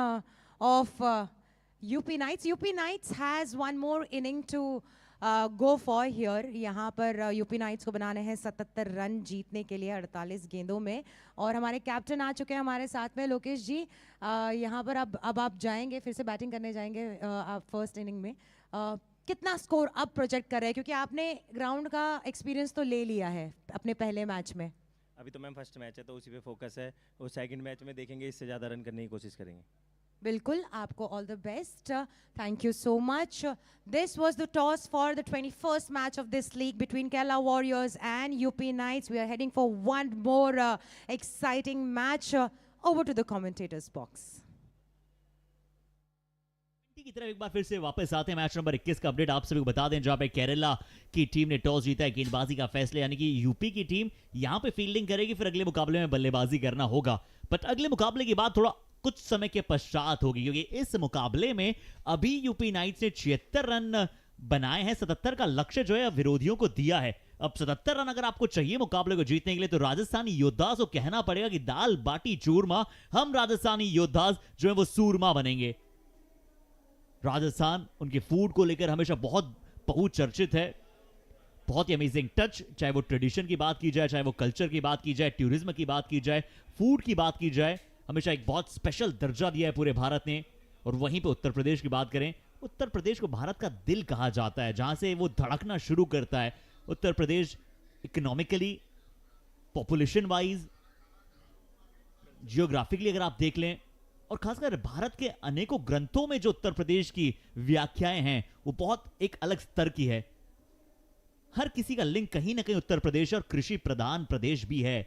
of UP Knights. UP Knights has one more inning to go for here. यहाँ पर UP Knights को बनाने हैं 77 run जीतने के लिए 48 गेंदों में, और हमारे कैप्टन आ चुके हैं हमारे साथ में। लोकेश जी, यहाँ पर अब आप जाएंगे, फिर से बैटिंग करने जाएंगे आप फर्स्ट इनिंग में। कितना स्कोर अब प्रोजेक्ट कर रहे हैं, क्योंकि आपने ग्राउंड का एक्सपीरियंस तो ले लिया है अपने पहले मैच में? अभी तो मैम फर्स्ट मैच है तो उसी पे फोकस है, और सेकंड मैच में देखेंगे, इससे ज़्यादा रन करने की कोशिश करेंगे। बिल्कुल, आपको all the best. Thank you so much. This was the toss for the 21st match of this league between Kerala Warriors and UP Knights. We are heading for one more exciting match. Over to the commentators box. की तरफ एक बार फिर से वापस आते हैं। Match number 21 का update आप सभी को बता दें, जहां पे केरला की टीम ने टॉस जीता है। गेंदबाजी का फैसला, यानी कि यूपी की टीम यहां पे फील्डिंग करेगी, फिर अगले मुकाबले में बल्लेबाजी करना होगा। बट अगले मुकाबले की बात थोड़ा कुछ समय के पश्चात होगी, क्योंकि इस मुकाबले में अभी यूपी नाइट्स ने 76 रन बनाए हैं। 77 का लक्ष्य जो है विरोधियों को दिया है। अब 77 रन अगर आपको चाहिए मुकाबले को जीतने के लिए, तो राजस्थानी योद्धास को कहना पड़ेगा कि दाल बाटी चूरमा, हम राजस्थानी योद्धास जो है वो सूरमा बनेंगे। राजस्थान उनके फूड को लेकर हमेशा बहुत बहुचर्चित है, बहुत ही अमेजिंग टच, चाहे वो ट्रेडिशन की बात की जाए, चाहे वो कल्चर की बात की जाए, टूरिज्म की बात की जाए, फूड की बात की जाए, हमेशा एक बहुत स्पेशल दर्जा दिया है पूरे भारत ने। और वहीं पे उत्तर प्रदेश की बात करें, उत्तर प्रदेश को भारत का दिल कहा जाता है, जहां से वो धड़कना शुरू करता है। Uttar Pradesh economically, population wise, geographically अगर आप देख लें, और खासकर भारत के अनेकों ग्रंथों में जो उत्तर प्रदेश की व्याख्याएं हैं वो बहुत एक अलग स्तर की है। हर किसी का लिंक कहीं ना कहीं उत्तर प्रदेश और कृषि प्रधान प्रदेश भी है।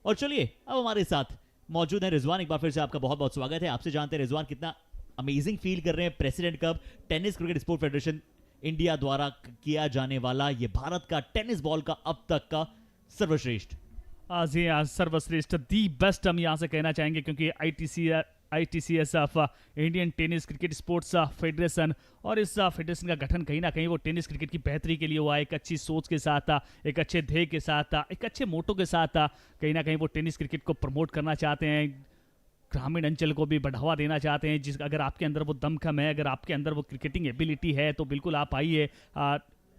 और चलिए अब हमारे साथ मौजूद है रिजवान। एक बार फिर से आपका बहुत बहुत स्वागत है। आपसे जानते हैं रिजवान, कितना अमेजिंग फील कर रहे हैं president cup, tennis cricket sport federation India द्वारा किया जाने वाला ये भारत का टेनिस बॉल का अब तक का सर्वश्रेष्ठ जी सर्वश्रेष्ठ, दी बेस्ट हम यहाँ से कहना चाहेंगे, क्योंकि ITCS of Indian tennis cricket sports federation, और इस फेडरेशन का गठन कहीं ना कहीं वो टेनिस क्रिकेट की बेहतरी के लिए हुआ, एक अच्छी सोच के साथ, एक अच्छे ध्येय के साथ, एक अच्छे मोटो के साथ। कहीं ना कहीं वो टेनिस क्रिकेट को प्रमोट करना चाहते हैं, ग्रामीण अंचल को भी बढ़ावा देना चाहते हैं। अगर आपके अंदर वो दमखम है, अगर आपके अंदर वो क्रिकेटिंग एबिलिटी है, तो बिल्कुल आप आइए।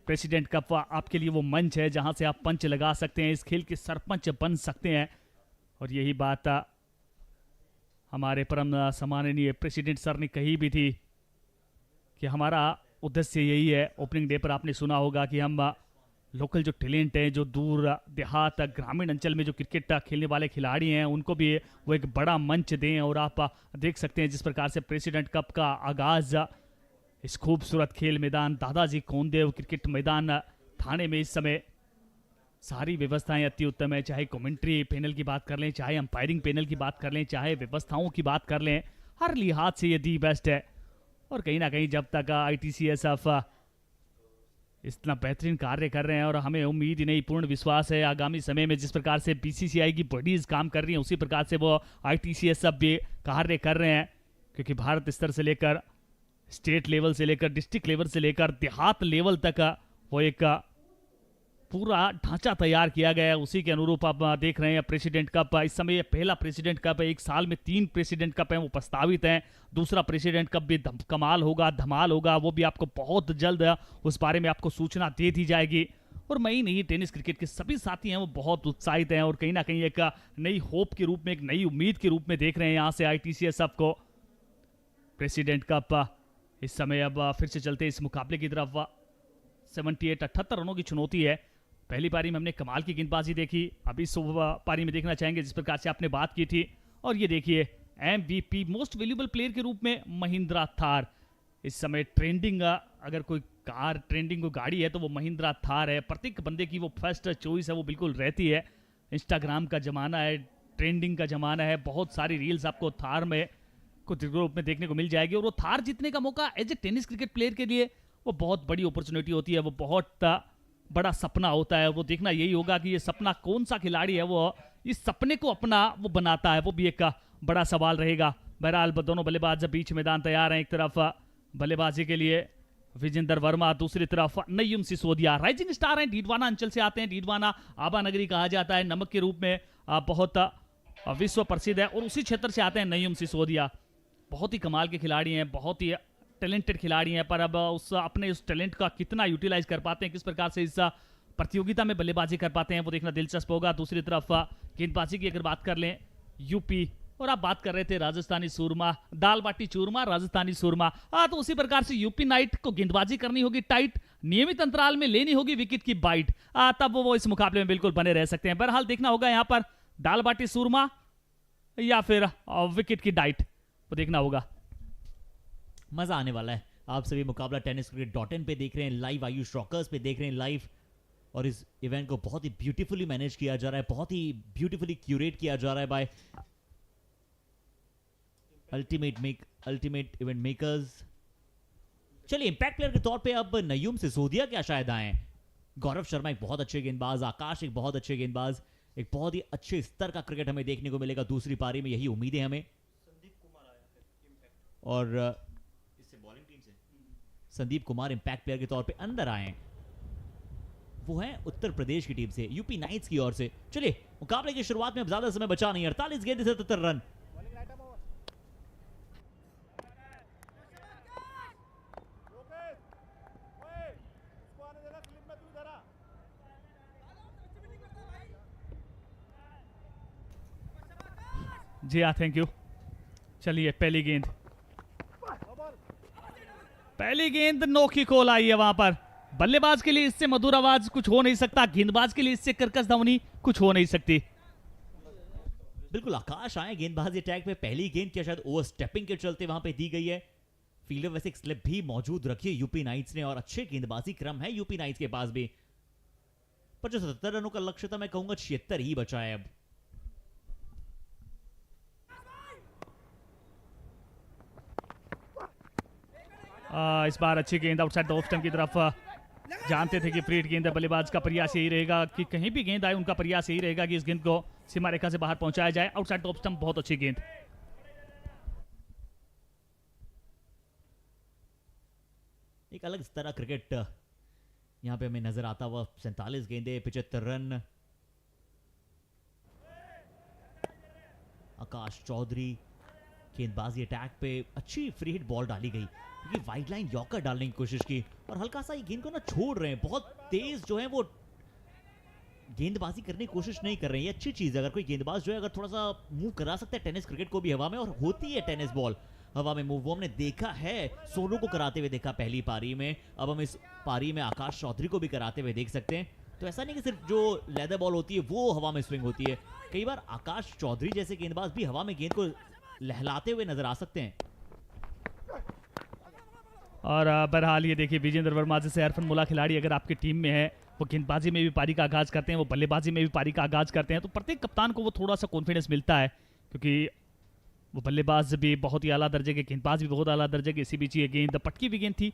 प्रेसिडेंट कप आपके लिए वो मंच है जहां से आप पंच लगा सकते हैं, इस खेल के सरपंच बन सकते हैं। और यही बात हमारे परम सम्माननीय प्रेसिडेंट सर ने कही भी थी कि हमारा उद्देश्य यही है। ओपनिंग डे पर आपने सुना होगा कि हम लोकल जो टैलेंट हैं, जो दूर देहात ग्रामीण अंचल में जो क्रिकेट खेलने वाले खिलाड़ी हैं, उनको भी वो एक बड़ा मंच दें। और आप देख सकते हैं जिस प्रकार से प्रेसिडेंट कप का आगाज इस खूबसूरत खेल मैदान दादाजी कोंडदेव क्रिकेट मैदान थाने में इस समय सारी व्यवस्थाएं अति उत्तम है। चाहे कमेंट्री पैनल की बात कर लें, चाहे अंपायरिंग पैनल की बात कर लें, चाहे व्यवस्थाओं की बात कर लें, हर लिहाज से ये दी बेस्ट है। और कहीं ना कहीं जब तक ITCS ऑफ इतना बेहतरीन कार्य कर रहे हैं, और हमें उम्मीद ही नहीं पूर्ण विश्वास है आगामी समय में जिस प्रकार से BCCI की बॉडीज काम कर रही हैं, उसी प्रकार से वो ITCS अब भी कार्य कर रहे हैं। क्योंकि भारत स्तर से लेकर स्टेट लेवल से लेकर डिस्ट्रिक्ट लेवल से लेकर देहात लेवल तक वो एक पूरा ढांचा तैयार किया गया है। उसी के अनुरूप आप देख रहे हैं प्रेसिडेंट कप। इस समय पहला प्रेसिडेंट कप है, एक साल में 3 प्रेसिडेंट कप हैं वो प्रस्तावित हैं। दूसरा प्रेसिडेंट कप भी कमाल होगा, धमाल होगा, वो भी आपको बहुत जल्द उस बारे में आपको सूचना दे दी जाएगी। और मैं ही नहीं, टेनिस क्रिकेट के सभी साथी हैं वो बहुत उत्साहित हैं, और कहीं ना कहीं एक नई होप के रूप में, एक नई उम्मीद के रूप में देख रहे हैं यहाँ से ITCS कप को। प्रेसिडेंट कप इस समय अब फिर से चलते इस मुकाबले की तरफ। 78 रनों की चुनौती है। पहली पारी में हमने कमाल की गेंदबाजी देखी, अभी इस पारी में देखना चाहेंगे जिस प्रकार से आपने बात की थी। और ये देखिए MVP मोस्ट वैल्यूएबल प्लेयर के रूप में महिंद्रा थार इस समय ट्रेंडिंग, अगर कोई कार ट्रेंडिंग को गाड़ी है तो वो महिंद्रा थार है। प्रत्येक बंदे की वो फर्स्ट चॉइस है, वो बिल्कुल रहती है। इंस्टाग्राम का जमाना है, ट्रेंडिंग का जमाना है, बहुत सारी रील्स आपको थार में कुछ रूप में देखने को मिल जाएगी। और वो थार जीतने का मौका as a tennis cricket player के लिए वो बहुत बड़ी अपॉर्चुनिटी होती है, वो बहुत बड़ा सपना होता है। वो देखना यही होगा कि ये सपना कौन सा खिलाड़ी है वो इस सपने को अपना वो बनाता है, वो भी एक बड़ा सवाल रहेगा। बहरहाल दोनों बल्लेबाज बीच मैदान तैयार हैं, एक तरफ बल्लेबाजी के लिए विजेंद्र वर्मा, दूसरी तरफ नय्युम सिसोदिया। राइजिंग स्टार हैं, डीडवाना अंचल से आते हैं। डीडवाना आबा नगरी कहा जाता है, नमक के रूप में बहुत विश्व प्रसिद्ध है, और उसी क्षेत्र से आते हैं नय्युम सिसोदिया। बहुत ही कमाल के खिलाड़ी हैं, बहुत ही टैलेंटेड खिलाड़ी हैं, पर अब अपने उस टैलेंट का कितना यूटिलाइज कर पाते हैं, किस प्रकार से इस प्रतियोगिता में बल्लेबाजी कर पाते हैं, वो देखना दिलचस्प होगा। दूसरी तरफ गेंदबाजी की अगर बात कर लें यूपी, और आप बात कर रहे थे राजस्थानी सूरमा, दाल बाटी चूरमा, राजस्थानी सूरमा, तो उसी प्रकार से यूपी नाइट को गेंदबाजी करनी होगी टाइट, नियमित अंतराल में लेनी होगी विकेट की बाइट, तब वो इस मुकाबले में बिल्कुल बने रह सकते हैं। बहरहाल देखना होगा यहाँ पर दाल बाटी सूरमा या फिर विकेट की डाइट, वो देखना होगा। मजा आने वाला है। आप सभी मुकाबला tenniscricket.in पे देख रहे हैं लाइव, आयुष रॉकर्स पे देख रहे हैं लाइव, और इस इवेंट को बहुत ही ब्यूटीफुली मैनेज किया जा रहा है, बहुत ही ब्यूटीफुली क्यूरेट किया जा रहा है बाय अल्टीमेट इवेंट मेकर्स। चलिए, इंपैक्ट प्लेयर के तौर पे अब नय्युम सिसोदिया क्या शायद आए। गौरव शर्मा एक बहुत अच्छे गेंदबाज, आकाश एक बहुत अच्छे गेंदबाज, एक बहुत ही अच्छे स्तर का क्रिकेट हमें देखने को मिलेगा दूसरी पारी में, यही उम्मीद है हमें। और इससे बॉलिंग टीम से संदीप कुमार इंपैक्ट प्लेयर के तौर पे अंदर आए हैं, वो हैं उत्तर प्रदेश की टीम से, यूपी नाइट्स की ओर से। चलिए, मुकाबले की शुरुआत में अब ज्यादा समय बचा नहीं, 48 गेंद 77 रन। जी हाँ, थैंक यू। चलिए, पहली गेंद नोखी कॉल आई है वहां पर। बल्लेबाज के लिए इससे मधुर आवाज कुछ हो नहीं सकता, गेंदबाज के लिए इससे कर्कश ध्वनि कुछ हो नहीं सकती। बिल्कुल, आकाश आए गेंदबाजी अटैक में। पहली गेंद क्या शायद ओवर स्टेपिंग के चलते वहां पे दी गई है। फील्डर वैसे एक स्लिप भी मौजूद रखी है यूपी नाइट्स ने, और अच्छे गेंदबाजी क्रम है यूपी नाइट्स के पास भी। पर जो 77 रनों का लक्ष्य था, मैं कहूंगा 76 ही बचा है अब। इस बार अच्छी गेंद आउटसाइड द ऑफ स्टंप की तरफ। जानते थे कि फ्रीड गेंद है, बल्लेबाज का प्रयास यही रहेगा कि कहीं भी गेंद आए, उनका प्रयास यही रहेगा कि इस गेंद को सीमा रेखा से बाहर पहुंचाया जाए। आउटसाइड द ऑफ स्टंप, बहुत अच्छी गेंद। एक अलग तरह क्रिकेट यहां पे हमें नजर आता हुआ। 47 गेंदे 75 रन। आकाश चौधरी गेंदबाजी अटैक पे अच्छी फ्री हिट बॉल डाली गई, क्योंकि वाइड लाइन यॉर्कर डालने की कोशिश की, और हल्का सा ये गेंद को ना छोड़ रहे हैं, बहुत तेज जो है वो गेंदबाजी करने की कोशिश नहीं कर रहे हैं। ये अच्छी चीज है, अगर कोई गेंदबाज जो है अगर थोड़ा सा मूव करा सकता है टेनिस क्रिकेट को भी हवा में, और होती है टेनिस बॉल हवा में मूव, वो हमने देखा है, सोनू को कराते हुए देखा पहली पारी में, अब हम इस पारी में आकाश चौधरी को भी कराते हुए देख सकते हैं। तो ऐसा नहीं कि सिर्फ जो लेदर बॉल होती है वो हवा में स्विंग होती है, कई बार आकाश चौधरी जैसे गेंदबाज भी हवा में गेंद को लहलाते हुए नजर आ सकते हैं। और बहरहाल ये देखिए, विजेंद्र वर्मा जैसे हरफनमुल्ला खिलाड़ी अगर आपकी टीम में है, वो गेंदबाजी में भी पारी का आगाज करते हैं, वो बल्लेबाजी में भी पारी का आगाज करते हैं, तो प्रत्येक कप्तान को वो थोड़ा सा कॉन्फिडेंस मिलता है, क्योंकि वो बल्लेबाज भी बहुत ही आला दर्जे के, गेंदबाज भी बहुत आला दर्जे के। इसी बीच ये गेंद पटकी भी गेंद थी,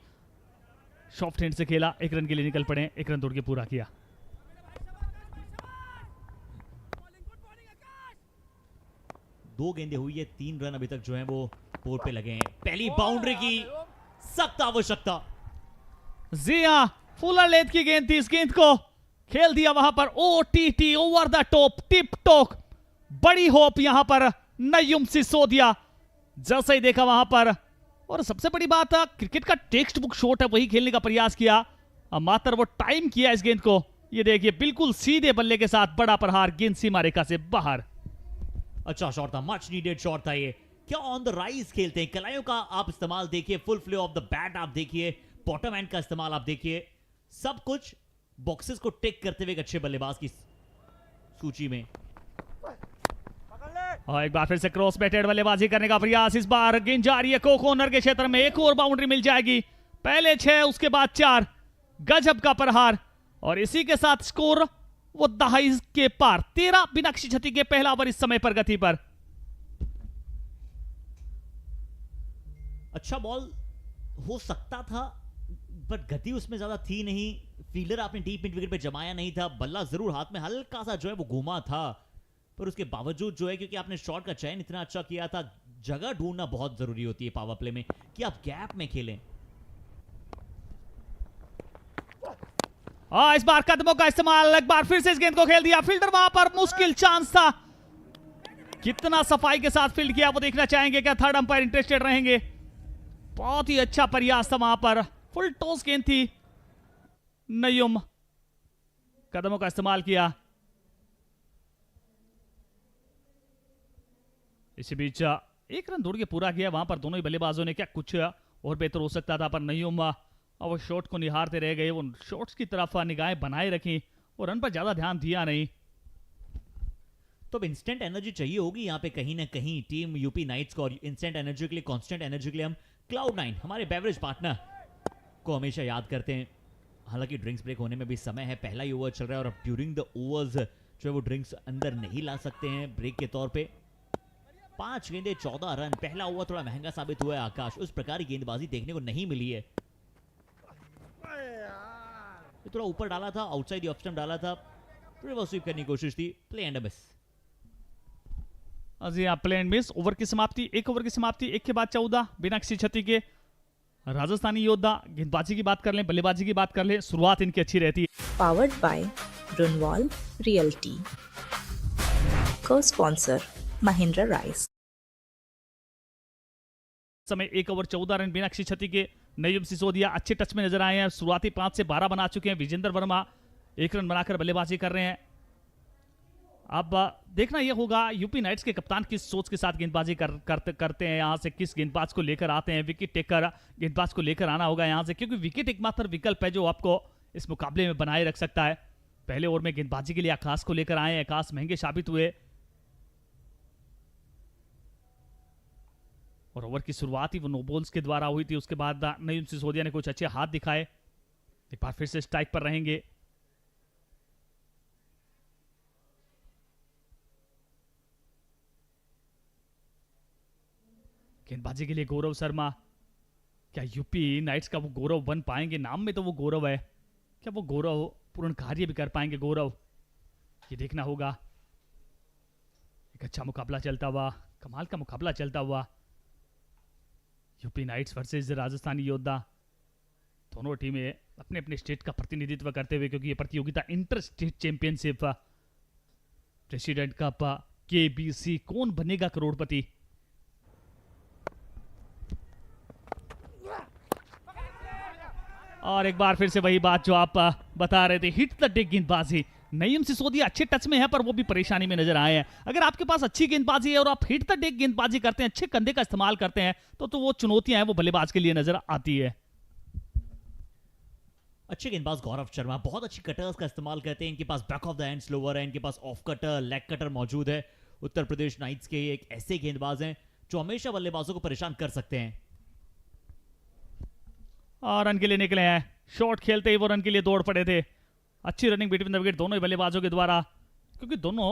सॉफ्ट हैंड से खेला, 1 रन के लिए निकल पड़े, 1 रन दौड़ के पूरा किया। दो गेंदें हुई है, 3 रन अभी तक जो है वो बोर्ड पे लगे हैं। पहली बाउंड्री की सख्त आवश्यकता। जी हाँ, फुलर लेंथ की गेंद थी, इस गेंद को खेल दिया वहां पर OTT, over the top, tip talk, बड़ी होप यहां पर नय्युम सिसोदिया। जैसे ही देखा वहां पर, और सबसे बड़ी बात है क्रिकेट का टेक्स्ट बुक शॉट है, वही खेलने का प्रयास किया, मात्र वो टाइम किया इस गेंद को। ये देखिए, बिल्कुल सीधे बल्ले के साथ बड़ा प्रहार, गेंद सीमा रेखा से बाहर। अच्छा शॉट था, मच नीडेड शॉट था ये। क्या ऑन द राइज खेलते हैं, कलाइयों का आप इस्तेमाल देखिए, full flow of the bat आप देखिए, बॉटम एंड का इस्तेमाल आप देखिए, सब कुछ बॉक्सेस को टिक करते हुए एक अच्छे बल्लेबाज की सूची में। और एक बार फिर से क्रॉस बैटेड बल्लेबाजी करने का प्रयास, इस बार गेंद जा रही है कॉर्नर के क्षेत्र में, एक और बाउंड्री मिल जाएगी। पहले 6, उसके बाद 4, गजब का प्रहार, और इसी के साथ स्कोर वो दहाई के पार, 13 बिना किसी क्षति के पहला ओवर इस समय पर गति पर। अच्छा बॉल हो सकता था, बट गति उसमें ज्यादा थी नहीं, फील्डर आपने डीप मिड विकेट पे जमाया नहीं था, बल्ला जरूर हाथ में हल्का सा जो है वो घूमा था, पर उसके बावजूद जो है, क्योंकि आपने शॉट का चयन इतना अच्छा किया था, जगह ढूंढना बहुत जरूरी होती है पावर प्ले में, कि आप गैप में खेलें। और इस बार कदमों का इस्तेमाल, एक बार फिर से इस गेंद को खेल दिया, फील्डर वहां पर मुश्किल चांस था। कितना सफाई के साथ फील्ड किया वो देखना चाहेंगे, क्या थर्ड अंपायर इंटरेस्टेड रहेंगे। बहुत ही अच्छा प्रयास था वहां पर, फुल टॉस गेंद थी, नयूम कदमों का इस्तेमाल किया। इसी बीच एक रन दौड़ के पूरा किया वहां पर दोनों ही बल्लेबाजों ने, क्या कुछ और बेहतर हो सकता था, पर नयूम और वो शॉट को निहारते रह गए, वो शॉट्स की तरफ निगाहें बनाए रखी और रन पर ज्यादा ध्यान दिया नहीं। तो अब इंस्टेंट एनर्जी चाहिए होगी यहाँ पे कहीं ना कहीं टीम यूपी नाइट्स को, और इंस्टेंट एनर्जी के लिए, कांस्टेंट एनर्जी के लिए हम Cloud9 हमारे बेवरेज पार्टनर को हमेशा याद करते हैं। हालांकि ड्रिंक्स ब्रेक होने में भी समय है, पहला ही ओवर चल रहा है और अब ड्यूरिंग द ओवर्स जो है वो ड्रिंक्स अंदर नहीं ला सकते हैं ब्रेक के तौर पे। 5 गेंदे 14 रन, पहला ओवर थोड़ा महंगा साबित हुआ है आकाश, उस प्रकार की गेंदबाजी देखने को नहीं मिली है। ये थोड़ा ऊपर डाला था, आउटसाइड ऑफ स्टंप डाला था, रिवर्स स्वीप करने की कोशिश थी, प्ले एंड मिस। जी हाँ, प्ले एंड मिस। ओवर की समाप्ति, एक ओवर की समाप्ति, एक के बाद 14 बिना किसी क्षति के। राजस्थानी योद्धा गेंदबाजी की बात कर लें, बल्लेबाजी की बात कर लें, शुरुआत इनकी अच्छी रहती है। Powered by Runwal Realty. Co-sponsor Mahindra Rice. समय 1 ओवर 14 रन बिना किसी क्षति के। नयूम सिसोदिया अच्छे टच में नजर आए हैं, शुरुआती 5 से 12 बना चुके हैं। विजेंद्र वर्मा 1 रन बनाकर बल्लेबाजी कर रहे हैं। अब देखना यह होगा यूपी नाइट्स के कप्तान किस सोच के साथ गेंदबाजी करते हैं, यहां से किस गेंदबाज को लेकर आते हैं। विकेट टेकर गेंदबाज को लेकर आना होगा यहां से, क्योंकि विकेट एकमात्र विकल्प है जो आपको इस मुकाबले में बनाए रख सकता है। पहले ओवर में गेंदबाजी के लिए आकाश को लेकर आए, आकाश महंगे साबित हुए और ओवर की शुरुआत ही वो नो बॉल्स के द्वारा हुई थी। उसके बाद नयूम सिसोदिया ने कुछ अच्छे हाथ दिखाए, एक बार फिर से स्ट्राइक पर रहेंगे। गेंदबाजी के लिए गौरव शर्मा, क्या यूपी नाइट्स का वो गौरव बन पाएंगे? नाम में तो वो गौरव है, क्या वो गौरव पूर्ण कार्य भी कर पाएंगे गौरव? ये देखना होगा। एक अच्छा मुकाबला चलता हुआ, कमाल का मुकाबला चलता हुआ, यूपी नाइट्स वर्सेस राजस्थानी योद्धा। दोनों टीमें अपने अपने स्टेट का प्रतिनिधित्व करते हुए, क्योंकि ये प्रतियोगिता inter state championship, president cup, KBC, कौन बनेगा करोड़पति। और एक बार फिर से वही बात जो आप बता रहे थे, हिट द डेक गेंदबाजी। नईम सिसोदिया अच्छे टच में है पर वो भी परेशानी में नजर आए हैं। अगर आपके पास अच्छी गेंदबाजी है और आप हिट द डेक गेंदबाजी करते हैं, अच्छे कंधे का इस्तेमाल करते हैं, तो वो चुनौतियां हैं वो बल्लेबाज के लिए नजर आती है। अच्छे गेंदबाज गौरव शर्मा बहुत अच्छी कटर्स का इस्तेमाल करते हैं, इनके पास back of the hand slower है, इनके पास ऑफ कटर, लेग कटर मौजूद है। उत्तर प्रदेश नाइट्स के एक ऐसे गेंदबाज हैं जो हमेशा बल्लेबाजों को परेशान कर सकते हैं। और रन के लिए निकले हैं, शॉट खेलते ही वो रन के लिए दौड़ पड़े थे। अच्छी रनिंग बिटवीन द विकेट दोनों ही बल्लेबाजों के द्वारा, क्योंकि दोनों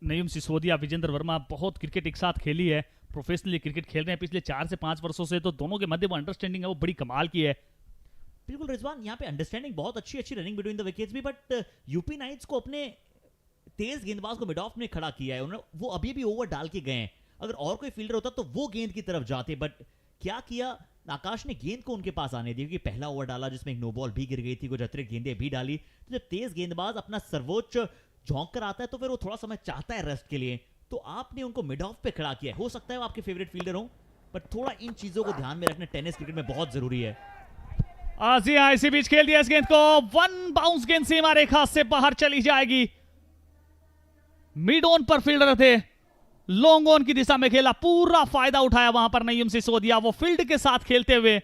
नईम सिसोदिया, विजेंद्र वर्मा बहुत क्रिकेट एक साथ खेली है, प्रोफेशनली क्रिकेट खेल रहे हैं पिछले 4 से 5 वर्षों से, तो दोनों के मध्य वो अंडरस्टैंडिंग है वो बड़ी कमाल की है। बिल्कुल रिजवान, यहाँ पे अंडरस्टैंडिंग बहुत अच्छी रनिंग बिटवीन द विकेट्स भी, बट यूपी नाइट्स को अपने तेज गेंदबाज को मिड ऑफ में खड़ा किया है उन्होंने, वो अभी भी ओवर डाल के गए हैं। अगर और कोई फील्डर होता तो वो गेंद की तरफ जाते, बट क्या किया, आकाश ने गेंद को उनके पास आने दी, क्योंकि पहला ओवर डाला जिसमें एक नो बॉल भी गिर गई थी, कुछ अतिरिक्त गेंदें भी डाली। तो जब तेज गेंदबाज अपना सर्वोच्च झोंक कर आता है तो फिर वो थोड़ा समय चाहता है रेस्ट के लिए, तो आपने उनको मिड ऑफ पे खड़ा किया है। हो सकता है वो आपके फेवरेट फील्डर हो, पर थोड़ा इन चीजों को ध्यान में रखना टेनिस क्रिकेट में बहुत जरूरी है। जी हाँ, इसी बीच खेल दिया इस गेंद को, 1 बाउंस गेंद सीमा रेखा से बाहर चली जाएगी। मिड ऑन पर फील्डर थे, लॉन्ग ऑन की दिशा में खेला, पूरा फायदा उठाया वहां पर नईम सिसोदिया, वो फील्ड के साथ खेलते हुए।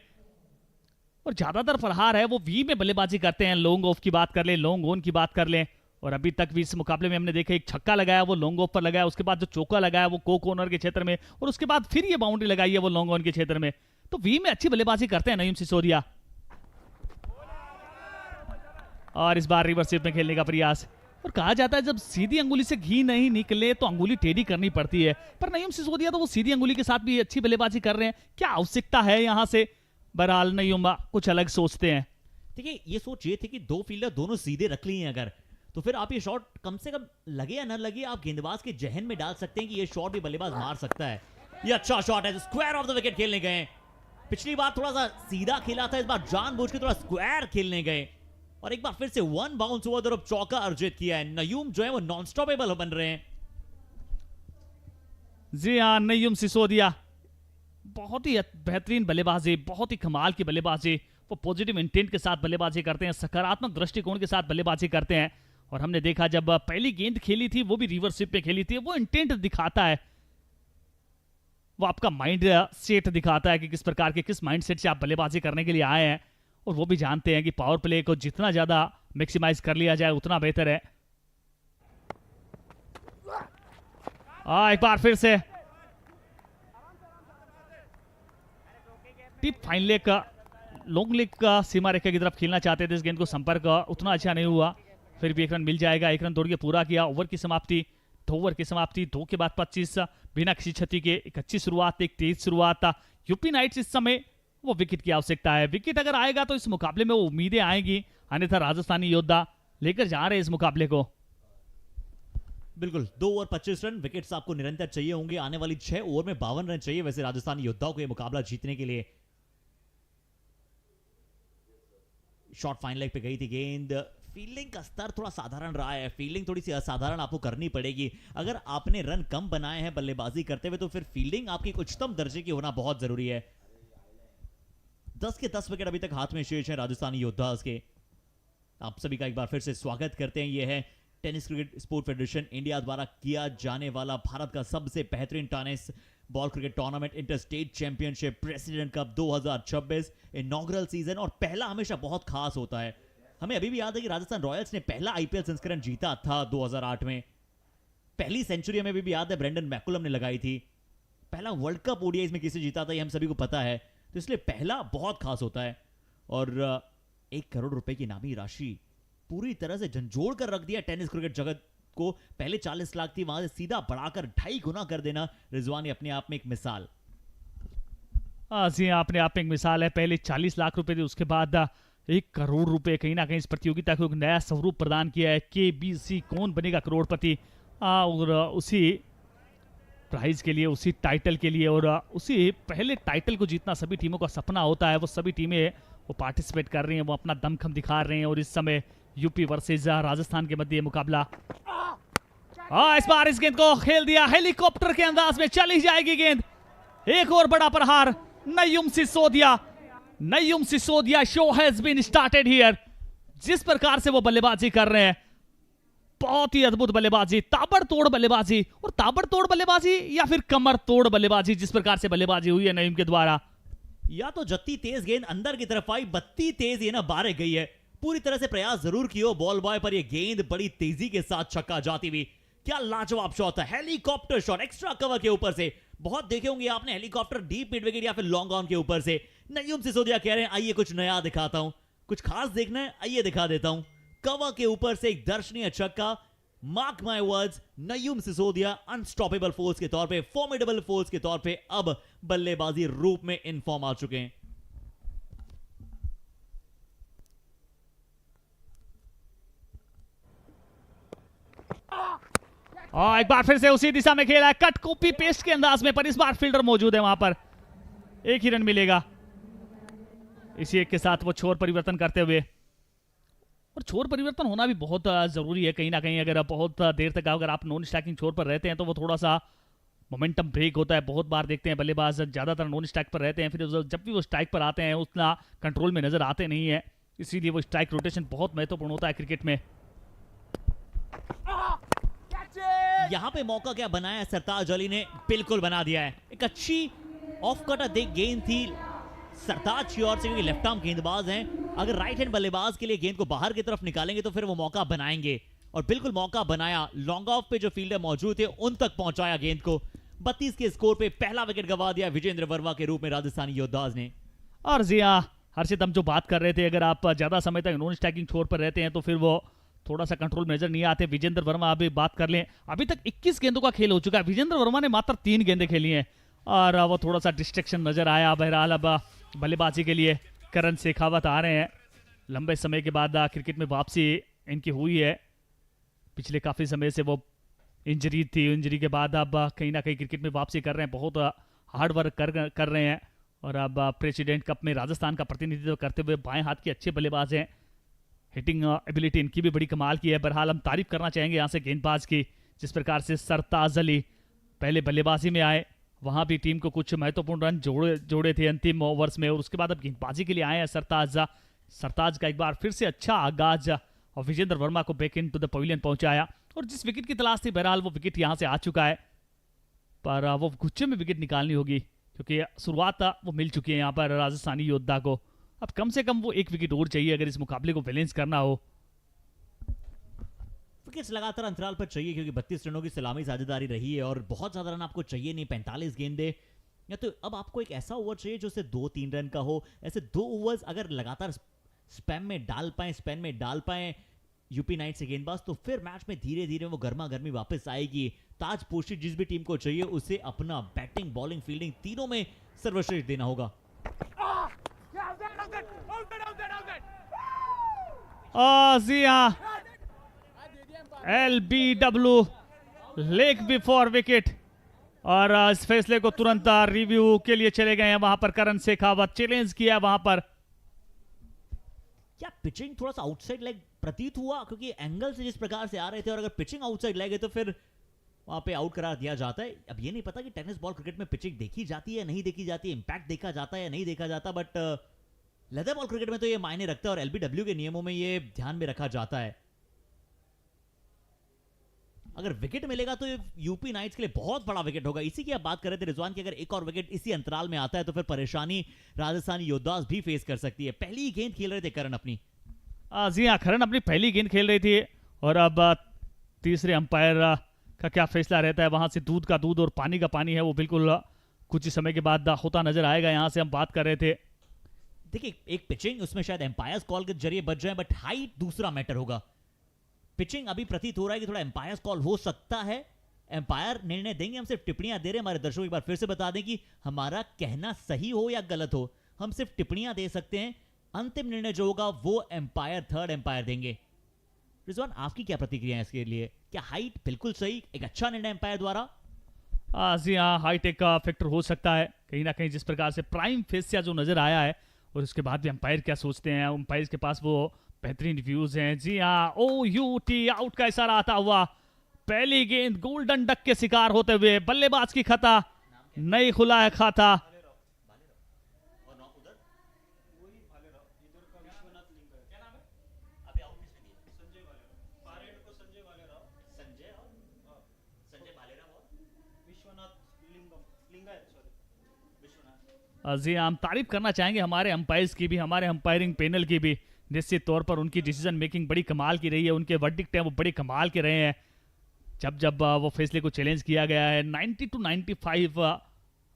और ज्यादातर फरहार है वो वी में बल्लेबाजी करते हैं, लॉन्ग ऑफ की बात कर ले, लॉन्ग ऑन की बात कर ले, और अभी तक भी इस मुकाबले में हमने देखा एक छक्का लगाया वो लॉन्ग ऑफ पर लगाया, उसके बाद जो चौका लगाया वो को कॉर्नर के क्षेत्र में, और उसके बाद फिर ये बाउंड्री लगाई है वो लॉन्ग ऑन के क्षेत्र में। तो वी में अच्छी बल्लेबाजी करते हैं नईम सिसोदिया। और इस बार रिवर्स स्वीप में खेलने का प्रयास, और कहा जाता है जब सीधी अंगुली से घी नहीं निकले तो अंगुली टेढ़ी करनी पड़ती है, पर नईम सिसोदिया तो वो सीधी अंगुली के साथ भी अच्छी बल्लेबाजी कर रहे हैं। क्या आवश्यकता है यहां से? बहरहाल नईम कुछ अलग सोचते हैं। देखिए, ये सोच ये थी कि 2 फील्डर दोनों सीधे रख लिए हैं अगर, तो फिर आप ये शॉट कम से कम लगे या ना लगे, आप गेंदबाज के जहन में डाल सकते हैं कि ये शॉट भी बल्लेबाज मार सकता है। ये अच्छा शॉट है, स्क्वायर ऑफ द विकेट खेलने गए। पिछली बार थोड़ा सा सीधा खेला था, इस बार जानबूझ के थोड़ा स्क्वायर खेलने गए, और एक बार फिर से वन बाउंस हुआ और चौका अर्जित किया है। नयूम जो है वो नॉन स्टॉपेबल बन रहे हैं। जी हाँ, नयूम सिसोदिया बहुत ही बेहतरीन बल्लेबाजी, बहुत ही कमाल की बल्लेबाजी। वो पॉजिटिव इंटेंट के साथ बल्लेबाजी करते हैं, सकारात्मक दृष्टिकोण के साथ बल्लेबाजी करते हैं। और हमने देखा जब पहली गेंद खेली थी वो भी रिवर्स स्विप पे खेली थी, वो इंटेंट दिखाता है, वो आपका माइंड सेट दिखाता है कि किस प्रकार के किस माइंड सेट से आप बल्लेबाजी करने के लिए आए हैं। और वो भी जानते हैं कि पावर प्ले को जितना ज्यादा मैक्सिमाइज कर लिया जाए उतना बेहतर है। एक बार फिर से टिप फाइन लेग का लॉन्ग लेग का सीमा रेखा की तरफ खेलना चाहते थे, इस गेंद को संपर्क उतना अच्छा नहीं हुआ, फिर भी एक रन मिल जाएगा। एक रन दौड़ के पूरा किया। ओवर की समाप्ति, 2 ओवर की समाप्ति, 2 के बाद 25 बिना किसी क्षति के। एक अच्छी शुरुआत, एक तेज शुरुआत। यूपी नाइट्स इस समय वो विकेट की आवश्यकता है। विकेट अगर आएगा तो इस मुकाबले में वो उम्मीदें आएंगी, अन्यथा राजस्थानी योद्धा लेकर जा रहे हैं इस मुकाबले को। बिल्कुल 2 ओवर 25 रन, विकेट्स आपको निरंतर चाहिए होंगे। आने वाली 6 ओवर में 52 रन चाहिए वैसे राजस्थानी योद्धाओं को यह मुकाबला जीतने के लिए। शॉर्ट फाइन लेग पे गई थी गेंद। फील्डिंग का स्तर थोड़ा साधारण रहा है, फील्डिंग थोड़ी सी असाधारण आपको करनी पड़ेगी। अगर आपने रन कम बनाए हैं बल्लेबाजी करते हुए तो फिर फील्डिंग आपकी उच्चतम दर्जे की होना बहुत जरूरी है। 10 के 10 विकेट अभी तक हाथ में शेष है राजस्थानी योद्धास के। आप सभी का एक बार फिर से स्वागत करते हैं। यह है tennis cricket sport federation India द्वारा किया जाने वाला भारत का सबसे बेहतरीन tennis ball cricket tournament inter state championship president cup 2026 inaugural season. और पहला हमेशा बहुत खास होता है। हमें अभी भी याद है कि राजस्थान रॉयल्स ने पहला आईपीएल संस्करण जीता था 2008 में। पहली सेंचुरी हमें अभी भी याद है ब्रेंडन मैकुलम ने लगाई थी। पहला वर्ल्ड कप ओडीआई में किसे जीता था ये हम सभी को पता है, तो इसलिए पहला बहुत खास होता है। और 1 करोड़ रुपए की इनामी राशि पूरी तरह से झंझोड़ कर रख दिया टेनिस क्रिकेट जगत को। पहले 40 लाख थी, वहां से सीधा बढ़ाकर 2.5 गुना कर देना रिजवान अपने आप में एक मिसाल। जी अपने आप में एक मिसाल है। पहले 40 लाख रुपए थे, उसके बाद 1 करोड़ रुपए कहीं ना कहीं इस प्रतियोगिता को एक नया स्वरूप प्रदान किया है। केबीसी कौन बनेगा करोड़पति, और उसी प्राइज के लिए, उसी टाइटल के लिए, और उसी पहले टाइटल को जीतना सभी टीमों का सपना होता है। वो सभी टीमें वो पार्टिसिपेट कर रही हैं, वो अपना दमखम दिखा रहे हैं। और इस समय यूपी वर्सेस राजस्थान के मध्य मुकाबला। इस बार इस गेंद को खेल दिया, हेलीकॉप्टर के अंदाज में चली जाएगी गेंद। एक और बड़ा प्रहार Nayum Sisodia. Nayum Sisodia show has been started here. जिस प्रकार से वो बल्लेबाजी कर रहे हैं, बहुत ही अद्भुत बल्लेबाजी, ताबड़तोड़ बल्लेबाजी। और ताबड़तोड़ बल्लेबाजी या फिर कमर तोड़ बल्लेबाजी, जिस प्रकार से बल्लेबाजी हुई है नईम के द्वारा। या तो जत्ती तेज गेंद अंदर की तरफ आई, बत्ती तेज ये ना बाहर गई है। पूरी तरह से प्रयास जरूर किया बॉल बॉय पर, यह गेंद बड़ी तेजी के साथ छक्का जाती हुई। क्या लाजवाब शॉट था, हेलीकॉप्टर शॉट एक्स्ट्रा कवर के ऊपर से। बहुत देखे होंगे आपने हेलीकॉप्टर डीप मिड विकेट या फिर लॉन्ग ऑन के ऊपर से। नयूम सिसोदिया कह रहे हैं आइए कुछ नया दिखाता हूं, कुछ खास देखना है आइए दिखा देता हूं। कवर के ऊपर से एक दर्शनीय छक्का। Mark my words, Nayum Sisodia unstoppable force के तौर पे, फॉर्मिडेबल फोर्स के तौर पे अब बल्लेबाजी रूप में इन फॉर्म आ चुके हैं। और एक बार फिर से उसी दिशा में खेला है, कट कॉपी पेस्ट के अंदाज में, पर इस बार फील्डर मौजूद है वहां पर। एक ही रन मिलेगा इसी एक के साथ वो छोर परिवर्तन करते हुए। और छोर परिवर्तन होना भी बहुत जरूरी है कहीं ना कहीं। अगर बहुत देर तक अगर आप नॉन स्ट्राइकिंग छोर पर रहते हैं तो वो थोड़ा सा मोमेंटम ब्रेक होता है। बहुत बार देखते हैं बल्लेबाज ज्यादातर नॉन स्ट्राइक पर रहते हैं, फिर जब भी वो स्ट्राइक पर आते हैं उतना कंट्रोल में नजर आते नहीं है। इसीलिए वो स्ट्राइक रोटेशन बहुत महत्वपूर्ण होता है क्रिकेट में। यहां पे मौका क्या बनाया है सरताज अली ने, बिल्कुल बना दिया है। एक अच्छी ऑफ कट गेंद थी सरताज की ओर से, क्योंकि लेफ्ट आर्म गेंदबाज हैं। अगर राइट हैंड बल्लेबाज के लिए गेंद को बाहर की तरफ निकालेंगे तो फिर वो मौका बनाएंगे, और बिल्कुल मौका बनाया। लॉन्ग ऑफ पे जो फील्डर मौजूद थे उन तक पहुंचाया गेंद को। 32 के स्कोर पे पहला विकेट गंवा दिया विजेंद्र वर्मा के रूप में राजस्थानी योद्धाज ने। और जी हाँ हर्षित, हम जो बात कर रहे थे, अगर आप ज्यादा समय तक नॉन स्ट्राइकिंग छोर पर रहते हैं तो फिर वो थोड़ा सा कंट्रोल में नजर नहीं आते। विजेंद्र वर्मा अभी बात कर लें, अभी तक 21 गेंदों का खेल हो चुका है। विजेंद्र वर्मा ने मात्र 3 गेंदें खेली हैं और वो थोड़ा सा डिस्ट्रैक्शन नजर आया। बहरहाल अब बल्लेबाजी के लिए करण शेखावत आ रहे हैं। लंबे समय के बाद क्रिकेट में वापसी इनकी हुई है। पिछले काफी समय से वो इंजरी थी, इंजरी के बाद अब कहीं ना कहीं क्रिकेट में वापसी कर रहे हैं। बहुत हार्ड वर्क कर रहे हैं और अब प्रेसिडेंट कप में राजस्थान का प्रतिनिधित्व करते हुए बाएं हाथ के अच्छे बल्लेबाज हैं। हिटिंग एबिलिटी इनकी भी बड़ी कमाल की है। बहरहाल हम तारीफ करना चाहेंगे यहाँ से गेंदबाज की, जिस प्रकार से सरताज अली पहले बल्लेबाजी में आए, वहां भी टीम को कुछ महत्वपूर्ण रन जोड़े थे अंतिम ओवर्स में, और उसके बाद अब गेंदबाजी के लिए आए हैं सरताज का एक बार फिर से अच्छा आगाज और विजेंद्र वर्मा को back into the pavilion पहुंचाया, और जिस विकेट की तलाश थी बहरहाल वो विकेट यहां से आ चुका है, पर वो गुच्छे में विकेट निकालनी होगी क्योंकि शुरुआत वो मिल चुकी है यहाँ पर राजस्थानी योद्धा को। अब कम से कम वो एक विकेट और चाहिए अगर इस मुकाबले को बैलेंस करना हो। विकेट्स लगातार अंतराल पर चाहिए क्योंकि 32 रनों की सलामी साझेदारी रही है और बहुत ज्यादा रन आपको चाहिए नहीं, 45 गेंदे, या तो अब आपको एक ऐसा ओवर चाहिए जो सिर्फ 2-3 रन का हो। ऐसे 2 ओवर्स अगर लगातार स्पैम में डाल पाए यूपी नाइट से गेंदबाज, तो फिर मैच में धीरे धीरे वो गर्मा गर्मी वापस आएगी। ताजपोशी जिस भी टीम को चाहिए उसे अपना बैटिंग, बॉलिंग, फील्डिंग तीनों में सर्वश्रेष्ठ देना होगा। जी हाँ, LBW लेग बिफोर विकेट, और इस फैसले को तुरंत रिव्यू के लिए चले गए हैं वहां पर करण शेखावत, चैलेंज किया वहां पर। क्या पिचिंग थोड़ा सा आउटसाइड लेग प्रतीत हुआ क्योंकि एंगल से जिस प्रकार से आ रहे थे, और अगर पिचिंग आउटसाइड लेग है तो फिर वहां पे आउट करार दिया जाता है। अब ये नहीं पता कि टेनिस बॉल क्रिकेट में पिचिंग देखी जाती है नहीं देखी जाती है, इंपैक्ट देखा जाता है नहीं देखा जाता, बट लेदर बॉल क्रिकेट में तो ये मायने रखता है और LBW के नियमों में ये ध्यान में रखा जाता है। अगर विकेट मिलेगा तो यूपी नाइट्स के लिए बहुत बड़ा विकेट होगा। इसी की आप बात कर रहे थे रिजवान की, अगर एक और विकेट इसी अंतराल में आता है तो फिर परेशानी राजस्थानी योद्धा भी फेस कर सकती है। पहली गेंद खेल रहे थे करण अपनी। जी हाँ, करण अपनी पहली गेंद खेल रही थी, और अब तीसरे अंपायर का क्या फैसला रहता है, वहां से दूध का दूध और पानी का पानी है वो बिल्कुल कुछ ही समय के बाद होता नजर आएगा। यहां से हम बात कर रहे थे, देखिए एक पिचिंग उसमें शायद एम्पायर्स कॉल के जरिए बच जाए, बट हाइट दूसरा मैटर होगा। पिचिंग अभी प्रतीत हो रहा है कि थोड़ा एम्पायर्स कॉल हो सकता है, एम्पायर निर्णय देंगे, हम सिर्फ टिप्पणियां दे रहे हैं। हमारे दर्शकों एक बार फिर से बता दें कि हमारा कहना सही हो या गलत हो, हम सिर्फ टिप्पणियां दे सकते हैं, अंतिम निर्णय जो होगा वो एम्पायर, थर्ड एम्पायर देंगे। रिजवान आपकी क्या प्रतिक्रिया है इसके लिए? क्या हाइट बिल्कुल सही, एक अच्छा निर्णय एम्पायर द्वारा? जी हाँ, हाइट एक फैक्टर हो सकता है कहीं ना कहीं, जिस प्रकार से प्राइम फेसिया जो नजर आया है, और उसके बाद भी अंपायर क्या सोचते हैं, अंपायर के पास वो बेहतरीन व्यूज हैं। जी हाँ, OUT आउट का इशारा आता हुआ, पहली गेंद गोल्डन डक के शिकार होते हुए बल्लेबाज की खता, नहीं खुला है खाता। जी हम तारीफ करना चाहेंगे हमारे अंपायर्स की भी, हमारे अंपायरिंग पैनल की भी। निश्चित तौर पर उनकी डिसीजन मेकिंग बड़ी कमाल की रही है, उनके वर्डिक्ट हैं वो बड़े कमाल के रहे हैं। जब वो फैसले को चैलेंज किया गया है 90 to 95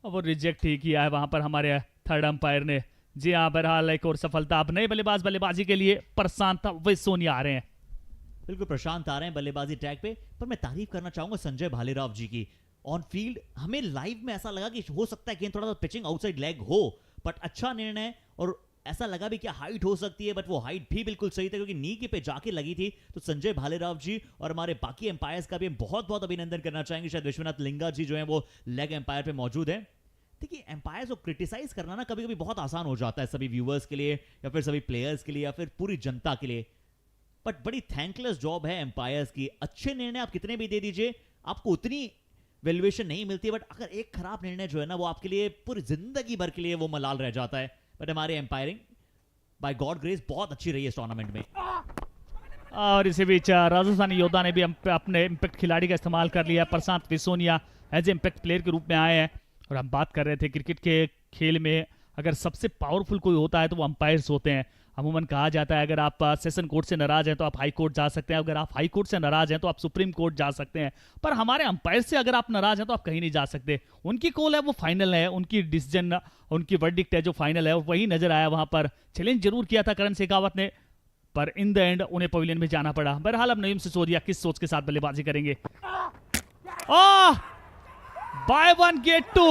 वो रिजेक्ट ही किया है वहां पर हमारे थर्ड अंपायर ने। जी हाँ, बहरहाल एक और सफलता। अब नए बल्लेबाजी के लिए प्रशांत विसोनिया आ रहे हैं। बिल्कुल प्रशांत आ रहे हैं बल्लेबाजी ट्रैक पे, पर मैं तारीफ करना चाहूंगा संजय भालेराव जी की। ऑन फील्ड हमें लाइव में ऐसा लगा कि हो सकता है कि थोड़ा सा पिचिंग आउटसाइड लेग हो, बट अच्छा निर्णय, और ऐसा लगा भी क्या हाइट हो सकती है, बट वो हाइट भी बिल्कुल सही था क्योंकि नी के पे जाके लगी थी। तो संजय भालेराव जी और हमारे बाकी एम्पायर्स का भी हम बहुत बहुत अभिनंदन करना चाहेंगे। शायद विश्वनाथ लिंगा जी जो है वो लेग एम्पायर पे मौजूद है। देखिए एम्पायर्स को क्रिटिसाइज करना ना कभी कभी बहुत आसान हो जाता है, सभी व्यूअर्स के लिए या फिर सभी प्लेयर्स के लिए या फिर पूरी जनता के लिए, बट बड़ी थैंकलेस जॉब है एम्पायर्स की। अच्छे निर्णय आप कितने भी दे दीजिए, आपको उतनी वैल्यूएशन नहीं मिलती, बट अगर एक खराब निर्णय जो है ना वो आपके लिए पूरी जिंदगी भर के लिए वो मलाल रह जाता है। बट हमारे एम्पायरिंग बाय गॉड ग्रेस बहुत अच्छी रही है इस टूर्नामेंट में। और इसी बीच राजस्थानी योद्धा ने भी अपने इम्पैक्ट खिलाड़ी का इस्तेमाल कर लिया। प्रशांत विसोनिया एज ए इम्पैक्ट प्लेयर के रूप में आए हैं, और हम बात कर रहे थे क्रिकेट के खेल में अगर सबसे पावरफुल कोई होता है तो वो अंपायर्स होते हैं। अमूमन कहा जाता है अगर आप सेशन कोर्ट से नाराज हैं तो आप हाई कोर्ट जा सकते हैं, अगर आप हाई कोर्ट से नाराज हैं तो आप सुप्रीम कोर्ट जा सकते हैं, पर हमारे अंपायर से अगर आप नाराज हैं तो आप कहीं नहीं जा सकते। उनकी कॉल है वो फाइनल है, उनकी डिसीजन, उनकी वर्डिक्ट है जो फाइनल है, और वही नजर आया वहां पर। चैलेंज जरूर किया था करण शेखावत ने, पर इन द एंड उन्हें पवेलियन में जाना पड़ा। बहरहाल अब नईम सिसोदिया किस सोच के साथ बल्लेबाजी करेंगे? बाय वन गेट टू,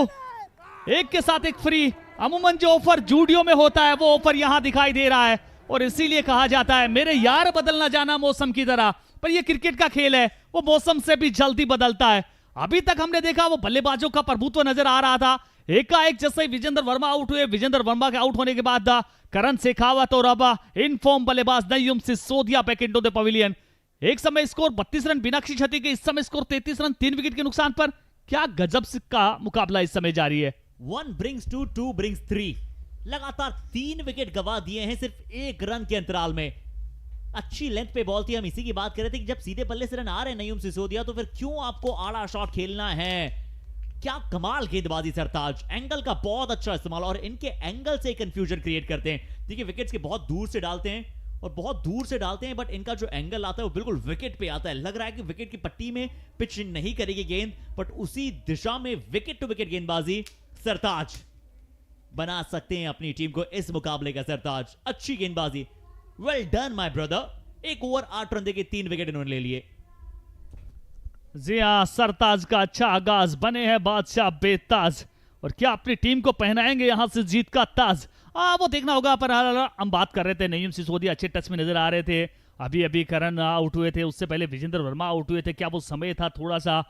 एक के साथ एक फ्री। अमूमन जो ऑफर जूडियो में होता है वो ऑफर यहां दिखाई दे रहा है, और इसीलिए कहा जाता है मेरे यार बदलना जाना मौसम की तरह, पर ये क्रिकेट का खेल है, वो मौसम से भी जल्दी बदलता है। अभी तक हमने देखा वो बल्लेबाजों का प्रभुत्व नजर आ रहा था, एकाएक जैसे ही विजेंद्र वर्मा आउट हुए, विजेंद्र वर्मा के आउट होने के बाद करण शेखावत और अब इन फॉर्म बल्लेबाज Naeem Sisodia back into the pavilion. एक समय स्कोर 32 रन बिना किसी क्षति के, इस समय स्कोर 33 रन 3 विकेट के नुकसान पर। क्या गजब का मुकाबला इस समय जारी है। 1 brings 2, 2 brings 3। लगातार 3 विकेट गवा दिए हैं सिर्फ 1 रन के अंतराल में। अच्छी लेंथ पे बॉल थी, हम इसी की बात कर रहे थे कि जब सीधे बल्ले से रन आ रहे हैं नईम सिसोदिया तो फिर क्यों आपको आड़ा शॉट खेलना है। क्या कमाल गेंदबाजी सरताज, एंगल का बहुत अच्छा इस्तेमाल और इनके एंगल से कंफ्यूजन क्रिएट करते हैं। देखिए विकेट्स के बहुत दूर से डालते हैं और बहुत दूर से डालते हैं, बट इनका जो एंगल आता है वो बिल्कुल विकेट पे आता है। लग रहा है कि विकेट की पट्टी में पिच नहीं करेगी गेंद, बट उसी दिशा में विकेट टू विकेट गेंदबाजी सरताज बना सकते हैं अपनी टीम को इस मुकाबले का सरताज। अच्छी गेंदबाजी, well done my brother. 1 over 8 run देके 3 विकेट इन्होंने ले लिए। जी हाँ, सरताज का अच्छा आगाज, बने हैं बादशाह बेताज और क्या अपनी टीम को पहनाएंगे यहां से जीत का ताज। वो देखना होगा। पर हम बात कर रहे थे नईम सिसोदिया अच्छे टच में नजर आ रहे थे। अभी अभी करण आउट हुए थे, उससे पहले विजेंद्र वर्मा आउट हुए थे। क्या वो समय था थोड़ा सा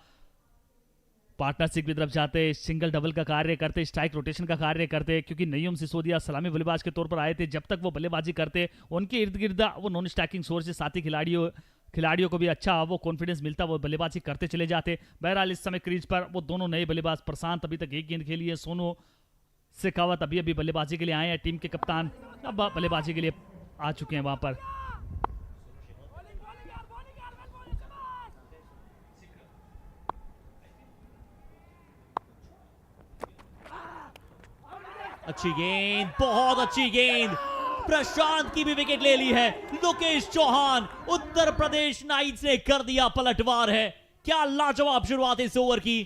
पार्टनरशिप की तरफ जाते, सिंगल डबल का कार्य करते, स्ट्राइक रोटेशन का कार्य करते, क्योंकि नईम सिसोदिया सलामी बल्लेबाज के तौर पर आए थे। जब तक वो बल्लेबाजी करते उनके इर्द गिर्द वो नॉन स्ट्राइकिंग सोर्स से साथी खिलाड़ियों को भी अच्छा वो कॉन्फिडेंस मिलता, वो बल्लेबाजी करते चले जाते। बहरहाल इस समय क्रीज पर वो दोनों नए बल्लेबाज, प्रशांत अभी तक 1 गेंद खेली है, सोनू शेखावत अभी अभी बल्लेबाजी के लिए आए हैं, टीम के कप्तान अब बल्लेबाजी के लिए आ चुके हैं वहां पर। अच्छी गेंद, बहुत अच्छी गेंद, प्रशांत की भी विकेट ले ली है। लोकेश चौहान, उत्तर प्रदेश नाइट्स ने कर दिया पलटवार है। क्या लाजवाब शुरुआत इस ओवर की।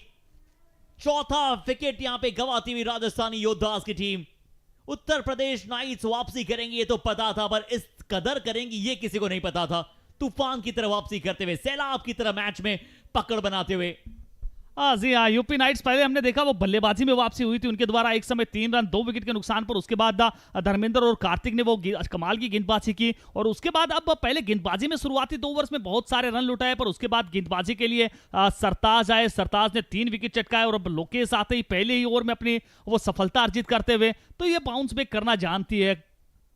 चौथा विकेट यहां पे गवाती हुई राजस्थानी योद्धास की टीम। उत्तर प्रदेश नाइट्स वापसी करेंगी ये तो पता था, पर इस कदर करेंगी ये किसी को नहीं पता था। तूफान की तरह वापसी करते हुए, सैलाब की तरह मैच में पकड़ बनाते हुए। जी हाँ, यूपी नाइट्स पहले हमने देखा वो बल्लेबाजी में वापसी हुई थी उनके द्वारा, एक समय 3 रन 2 विकेट के नुकसान पर। उसके बाद धर्मेंद्र और कार्तिक ने वो कमाल की गेंदबाजी की और उसके बाद अब पहले गेंदबाजी में शुरुआती 2 ओवर्स में बहुत सारे रन लुटाए, पर उसके बाद गेंदबाजी के लिए सरताज आए। सरताज ने 3 विकेट चटकाए और अब लोकेश आते ही पहले ही ओवर में अपनी वो सफलता अर्जित करते हुए, तो ये बाउंस बैक करना जानती है,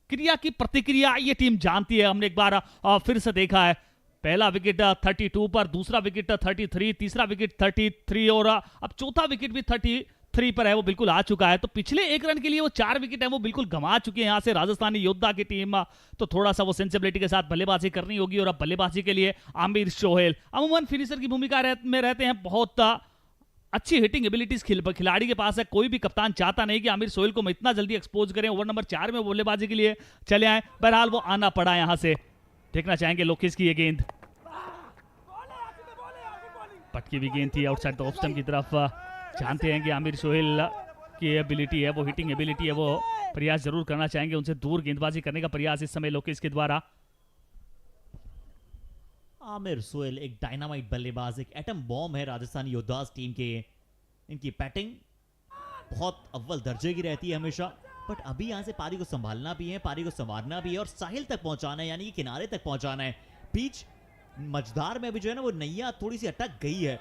क्रिया की प्रतिक्रिया ये टीम जानती है। हमने एक बार फिर से देखा है, पहला विकेट 32 पर, दूसरा विकेट 33, तीसरा विकेट 33 और अब चौथा विकेट भी 33 पर है, वो बिल्कुल आ चुका है। तो पिछले 1 रन के लिए वो 4 विकेट है वो बिल्कुल गंवा चुके हैं यहाँ से राजस्थानी योद्धा की टीम। तो थोड़ा सा वो सेंसिबिलिटी के साथ बल्लेबाजी करनी होगी और अब बल्लेबाजी के लिए आमिर सोहेल अमूमन फिनिशर की भूमिका में रहते हैं। बहुत अच्छी हिटिंग एबिलिटीज खिलाड़ी के पास है। कोई भी कप्तान चाहता नहीं कि आमिर सोहेल को इतना जल्दी एक्सपोज करें। ओवर नंबर 4 में बल्लेबाजी के लिए चले आए, बहरहाल वो आना पड़ा यहाँ से। देखना चाहेंगे लोकेश की ये गेंद, पटकी भी गेंद थी आउटसाइड द ऑफ स्टंप की तरफ। जानते हैं कि आमिर सोहेल की एबिलिटी है, वो हिटिंग एबिलिटी है, वो प्रयास जरूर करना चाहेंगे उनसे दूर गेंदबाजी करने का प्रयास इस समय लोकेश के द्वारा। आमिर सोहेल एक डायनामाइट बल्लेबाज, एक एटम बॉम्ब है राजस्थानी योद्धास टीम के। इनकी बैटिंग बहुत अव्वल दर्जे की रहती है हमेशा, बट अभी यहां से पारी को संभालना भी है, पारी को संवारना भी है और साहिल तक पहुंचाना है, यानी कि किनारे तक पहुंचाना है। बीच मझदार में अभी जो है ना वो नैया थोड़ी सी अटक गई है।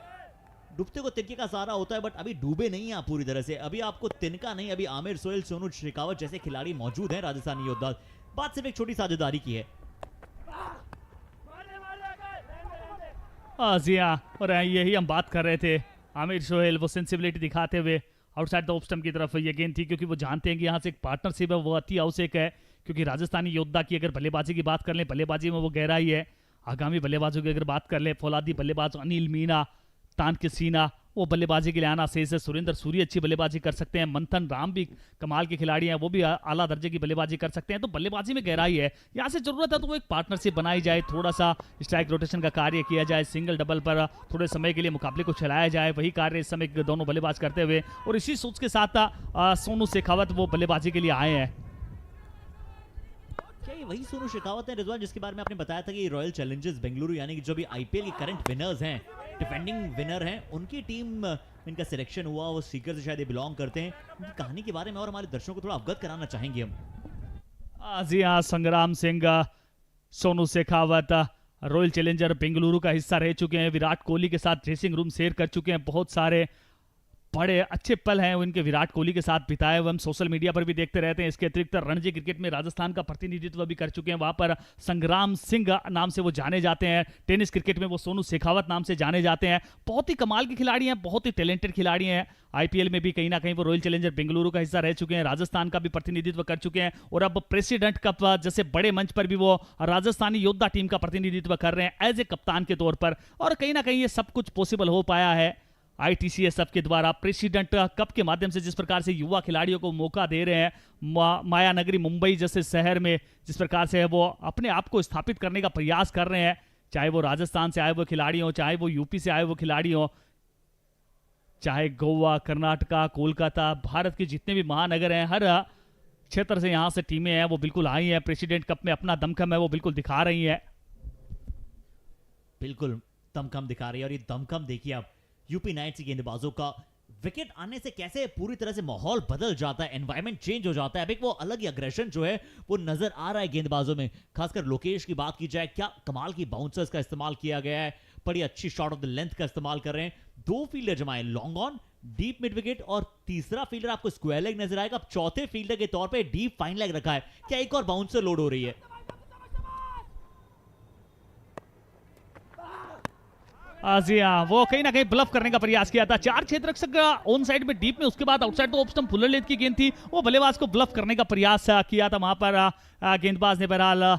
डूबते को तिनके का सहारा होता है, बट अभी डूबे नहीं है आप पूरी तरह से। अभी आपको तिनका नहीं, अभी आमिर सोहेल, सोनू शेखावत जैसे खिलाड़ी मौजूद हैं राजस्थानी योद्धा। बात सिर्फ एक छोटी साझेदारी की है। जी हाँ, और यही हम बात कर रहे थे। आमिर सोहेल वो सेंसिबिलिटी दिखाते हुए आउटसाइड द ऑफ स्टंप की तरफ ये गेंद थी, क्योंकि वो जानते हैं कि यहाँ से एक पार्टनरशिप है वो अति आवश्यक है। क्योंकि राजस्थानी योद्धा की अगर बल्लेबाजी की बात कर लें, बल्लेबाजी में वो गहराई है। आगामी बल्लेबाजों की अगर बात कर ले, फौलादी बल्लेबाज अनिल मीना, तान के सीना, वो बल्लेबाजी के लिए आना शेष है। सुरेंद्र सूरी अच्छी बल्लेबाजी कर सकते हैं, मंथन राम भी कमाल के खिलाड़ी हैं, वो भी आला दर्जे की बल्लेबाजी कर सकते हैं। तो बल्लेबाजी में गहराई है, यहाँ से जरूरत है तो वो एक पार्टनरशिप बनाई जाए, थोड़ा सा स्ट्राइक रोटेशन का कार्य किया जाए, सिंगल डबल पर थोड़े समय के लिए मुकाबले को चलाया जाए। वही कार्य इस समय दोनों बल्लेबाज करते हुए और इसी सोच के साथ सोनू शेखावत वो बल्लेबाजी के लिए आए हैं। क्या ये वही सोनू शेखावत है रिजवान जिसके बारे में आपने बताया था कि रॉयल चैलेंजर्स बेंगलुरु यानी कि जो भी आईपीएल के करंट विनर्स हैं, डिफेंडिंग विनर हैं, उनकी टीम इनका सिलेक्शन हुआ, वो सीकर से शायद ये बिलोंग करते हैं। उनकी कहानी के बारे में और हमारे दर्शकों को थोड़ा अवगत कराना चाहेंगे हम। जी हाँ, संग्राम सिंह, सोनू शेखावत रॉयल चैलेंजर बेंगलुरु का हिस्सा रह चुके हैं, विराट कोहली के साथ ड्रेसिंग रूम शेयर कर चुके हैं, बहुत सारे बड़े अच्छे पल हैं उनके विराट कोहली के साथ बिताए हुए हम सोशल मीडिया पर भी देखते रहते हैं। इसके अतिरिक्त रणजी क्रिकेट में राजस्थान का प्रतिनिधित्व भी कर चुके हैं, वहां पर संग्राम सिंह नाम से वो जाने जाते हैं। टेनिस क्रिकेट में वो सोनू शेखावत नाम से जाने जाते हैं। बहुत ही कमाल के खिलाड़ी हैं, बहुत ही टैलेंटेड खिलाड़ी हैं। आईपीएल में भी कहीं ना कहीं वो रॉयल चैलेंजर बेंगलुरु का हिस्सा रह चुके हैं, राजस्थान का भी प्रतिनिधित्व कर चुके हैं और अब प्रेसिडेंट कप जैसे बड़े मंच पर भी वो राजस्थानी योद्धा टीम का प्रतिनिधित्व कर रहे हैं एज ए कप्तान के तौर पर। और कहीं ना कहीं ये सब कुछ पॉसिबल हो पाया है आईटीसीएसएफ के द्वारा, प्रेसिडेंट कप के माध्यम से। जिस प्रकार से युवा खिलाड़ियों को मौका दे रहे हैं माया नगरी मुंबई जैसे शहर में, जिस प्रकार से वो अपने आप को स्थापित करने का प्रयास कर रहे हैं, चाहे वो राजस्थान से आए हुए खिलाड़ी हो, चाहे वो यूपी से आए हुए खिलाड़ी हो, चाहे गोवा, कर्नाटका, कोलकाता, भारत के जितने भी महानगर हैं, हर क्षेत्र से यहां से टीमें हैं वो बिल्कुल आई हैं। प्रेसिडेंट कप में अपना दमखम है वो बिल्कुल दिखा रही हैं। बिल्कुल दमखम दिखा रही है। और ये दमखम देखिए आप यूपी नाइट्स की गेंदबाजों का, विकेट आने से कैसे पूरी तरह से माहौल बदल जाता है, एनवायरनमेंट चेंज हो जाता है। अब एक वो अलग ही अग्रेशन जो है वो नजर आ रहा है गेंदबाजों में। खासकर लोकेश की बात की जाए, क्या कमाल की बाउंसर्स का इस्तेमाल किया गया है, बड़ी अच्छी शॉट ऑफ द लेंथ का इस्तेमाल कर रहे हैं। 2 फील्डर जमाए, long on, deep mid wicket, और तीसरा फील्डर आपको स्क्वायर लेग नजर आएगा। अब चौथे फील्डर के तौर पे डीप फाइन लेग रखा है। क्या एक और बाउंसर लोड हो रही है? जी हाँ, वो कहीं ना कहीं ब्लफ करने का प्रयास किया था। 4 क्षेत्ररक्षक ऑन साइड में डीप में, उसके बाद आउटसाइड तो ऑप्शन फुलर लेंथ की गेंद थी, वो बल्लेबाज को ब्लफ करने का प्रयास किया था। वहां पर गेंदबाज ने बहरहाल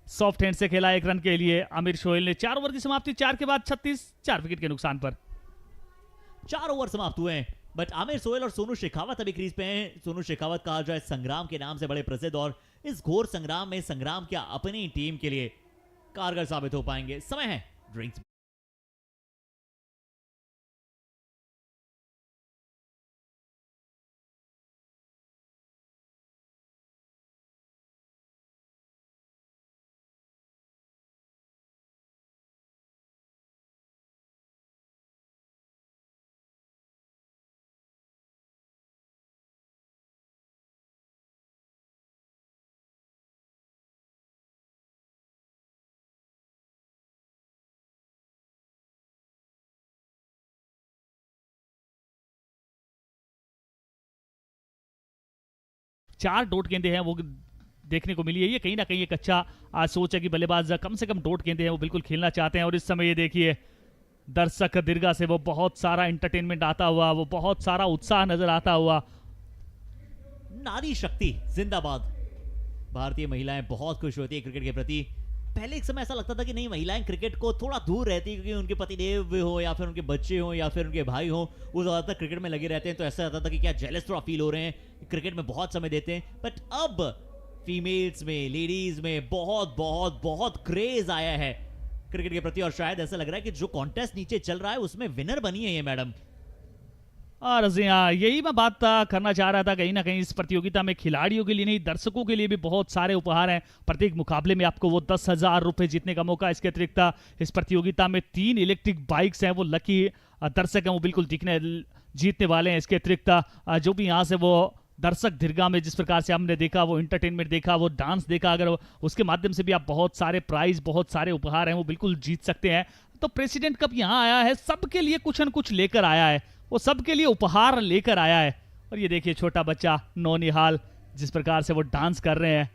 सॉफ्ट हैंड से खेला 1 रन के लिए। आमिर शोएल ने 4 ओवर की समाप्ति, 4 के बाद 36, 4 विकेट के नुकसान पर 4 ओवर समाप्त हुए हैं। बट आमिर सोहेल और सोनू शेखावत अभी क्रीज पे हैं। सोनू शेखावत कहा जाए संग्राम के नाम से बड़े प्रसिद्ध, और इस घोर संग्राम में संग्राम क्या अपनी टीम के लिए कारगर साबित हो पाएंगे। समय है ड्रिंक्स। चार डॉट गेंदे हैं वो देखने को मिली है। ये कहीं ना कहीं एक अच्छा सोच है कि बल्लेबाज कम से कम डॉट गेंदे हैं वो बिल्कुल खेलना चाहते हैं। और इस समय ये देखिए दर्शक दीर्घा से वो बहुत सारा एंटरटेनमेंट आता हुआ, वो बहुत सारा उत्साह नजर आता हुआ। नारी शक्ति जिंदाबाद। भारतीय महिलाएं बहुत खुश होती है क्रिकेट के प्रति। पहले एक समय ऐसा लगता था कि नहीं, महिलाएं क्रिकेट को थोड़ा दूर रहती है, क्योंकि उनके पतिदेव हो या फिर उनके बच्चे हो या फिर उनके भाई हो, वो ज्यादातर क्रिकेट में लगे रहते हैं। तो ऐसा रहता था कि क्या जेलस थोड़ा फील हो रहे हैं, क्रिकेट में बहुत समय देते हैं। बट अब फीमेल्स में, लेडीज में बहुत बहुत बहुत क्रेज आया है क्रिकेट के प्रति। और शायद ऐसा लग रहा है कि जो कॉन्टेस्ट नीचे चल रहा है उसमें विनर बनी है ये मैडम। और जी हाँ, यही मैं बात करना चाह रहा था। कहीं ना कहीं इस प्रतियोगिता में खिलाड़ियों के लिए नहीं, दर्शकों के लिए भी बहुत सारे उपहार हैं। प्रत्येक मुकाबले में आपको वो 10,000 रुपए जीतने का मौका। इसके अतिरिक्त इस प्रतियोगिता में 3 इलेक्ट्रिक बाइक्स हैं, वो लकी दर्शक हैं वो बिल्कुल जीतने वाले हैं। इसके अतिरिक्त जो भी यहाँ से वो दर्शक दीर्घा में जिस प्रकार से हमने देखा, वो इंटरटेनमेंट देखा, वो डांस देखा, अगर उसके माध्यम से भी आप बहुत सारे प्राइज, बहुत सारे उपहार हैं वो बिल्कुल जीत सकते हैं। तो प्रेसिडेंट कप यहाँ आया है, सबके लिए कुछ न कुछ लेकर आया है, वो सबके लिए उपहार लेकर आया है। और ये देखिए छोटा बच्चा नौनिहाल जिस प्रकार से वो डांस कर रहे हैं।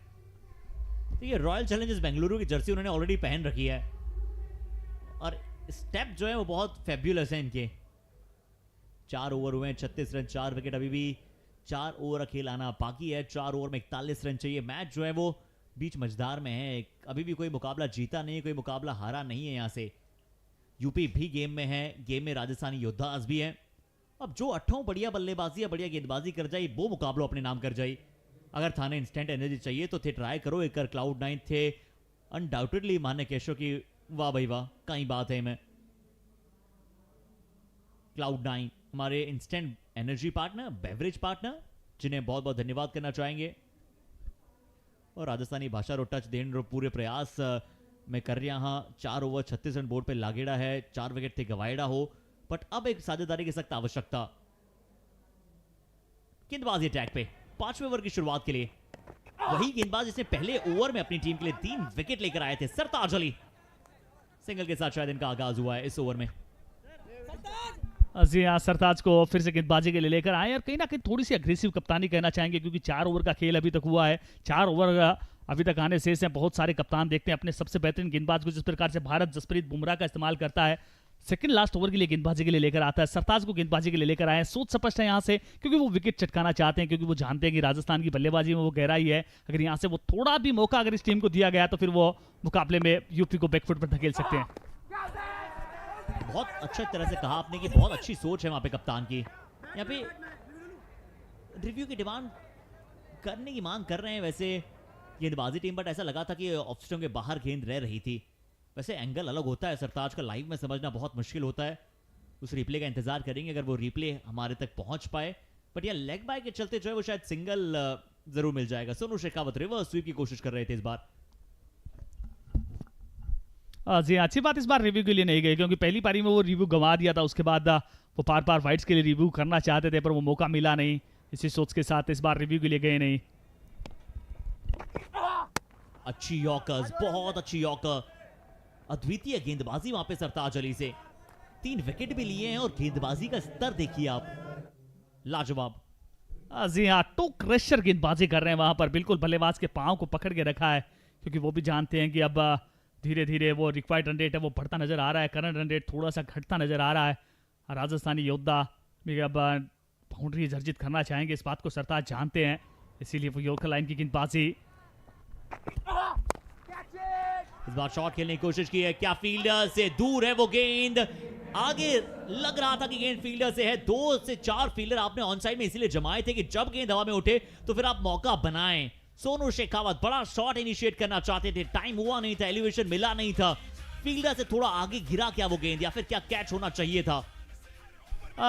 देखिए रॉयल चैलेंजर्स बेंगलुरु की जर्सी उन्होंने ऑलरेडी पहन रखी है, और स्टेप जो है वो बहुत फेब्युलस है इनके। 4 ओवर हुए हैं, 36 रन, 4 विकेट। अभी भी 4 ओवर खेल आना बाकी है। 4 ओवर में 41 रन चाहिए। मैच जो है वो बीच मझधार में है, अभी भी कोई मुकाबला जीता नहीं है, कोई मुकाबला हारा नहीं है। यहाँ से यूपी भी गेम में है, गेम में राजस्थानी योद्धास भी है। अब जो 8 बढ़िया बल्लेबाजी या बढ़िया गेंदबाजी कर जाए वो मुकाबला अपने नाम कर जाए। अगर थाने इंस्टेंट एनर्जी चाहिए तो थे ट्राई करो। एक क्लाउड9 थे अनडाउटेडली माने केशव की, वाह भाई वाह, कई बात है। मैं क्लाउड9 हमारे instant energy partner, beverage partner, जिन्हें बहुत बहुत धन्यवाद करना चाहेंगे। और राजस्थानी भाषा रो टच देने रो पूरे प्रयास में कर रहा हाँ। 4 ओवर 36 रन बोर्ड पे लागेड़ा है, 4 विकेट थे गवाएड़ा हो। बट अब एक साझेदारी की सख्त आवश्यकता। गेंदबाजी अटैक पे 5वें ओवर की शुरुआत के लिए वही गेंदबाज जिसने पहले ओवर में अपनी टीम के लिए 3 विकेट लेकर आए थे, सरताज अली। सिंगल के साथ शायद इनका आगाज हुआ है इस ओवर में। जी हाँ, सरताज को फिर से गेंदबाजी के लिए लेकर आए और कहीं ना कहीं थोड़ी सी अग्रेसिव कप्तानी कहना चाहेंगे, क्योंकि 4 ओवर का खेल अभी तक हुआ है। 4 ओवर अभी तक आने शेष हैं। बहुत सारे कप्तान देखते हैं अपने सबसे बेहतरीन गेंदबाज को जिस प्रकार से भारत जसप्रीत बुमराह का इस्तेमाल करता है, सेकंड लास्ट ओवर के लिए गेंदबाजी के लिए लेकर आता है। सरताज को गेंदबाजी के लिए लेकर आए हैं। सोच स्पष्ट है यहाँ से, क्योंकि वो विकेट चटकाना चाहते हैं, क्योंकि वो जानते हैं कि राजस्थान की बल्लेबाजी में वो गहराई है। अगर यहाँ से वो थोड़ा भी मौका अगर इस टीम को दिया गया तो फिर वो मुकाबले में यूपी को बैकफुट पर धकेल सकते हैं। बहुत अच्छी तरह से कहा आपने कि बहुत अच्छी सोच है वहां पे कप्तान की। यहाँ पे रिव्यू की डिमांड करने की मांग कर रहे हैं वैसे गेंदबाजी टीम, बट ऐसा लगा था कि ऑफ स्टंप के बाहर गेंद रह रही थी। वैसे एंगल अलग होता है, सरताज का लाइव में समझना बहुत मुश्किल होता है। उस रिप्ले का इंतजार करेंगे अगर वो रिप्ले हमारे तक पहुंच पाए, बट यह लेग बाय के चलते जो है वो शायद सिंगल जरूर मिल जाएगा। सोनू शेखावत रिवर्स स्वीप की कोशिश कर रहे थे इस बार। जी अच्छी बात इस बार रिव्यू के लिए नहीं गए, क्योंकि पहली पारी में वो रिव्यू गंवा दिया था। उसके बाद वो पार पार वाइड्स के लिए रिव्यू करना चाहते थे, पर वो मौका मिला नहीं। इसी सोच के साथ इस बार रिव्यू के लिए गए नहीं। अच्छी यॉर्कर्स, बहुत अच्छी यॉर्कर, अद्वितीय गेंदबाजी वहां पे सरताज अली से। 3 विकेट भी लिए हैं और गेंदबाजी का स्तर देखिए आप, लाजवाब। जी हाँ, टू क्रशर गेंदबाजी कर रहे हैं वहां पर। बिल्कुल बल्लेबाज के पांव को पकड़ के रखा है, क्योंकि वो भी जानते हैं कि अब धीरे धीरे वो रिक्वायर्ड रन रेट है वो बढ़ता नजर आ रहा है। करंट रन रेट थोड़ा सा घटता नजर आ रहा है। राजस्थानी योद्धा भी अब बाउंड्री अर्जित करना चाहेंगे, इस बात को सरताज जानते हैं, इसीलिए वो यॉर्कर लाइन की गेंदबाजी। इस बार शॉट खेलने की कोशिश की है, क्या फील्डर से दूर है वो गेंद। आगे लग रहा था कि गेंद फील्डर से है। 2 से 4 फील्डर आपने ऑन साइड में इसीलिए जमाए थे कि जब गेंद हवा में उठे तो फिर आप मौका बनाएं। सोनू शेखावत बड़ा शॉट इनिशिएट करना चाहते थे, टाइम हुआ नहीं था, एलिवेशन मिला नहीं था। फील्डर से थोड़ा आगे गिरा क्या वो गेंद, या फिर क्या कैच होना चाहिए था।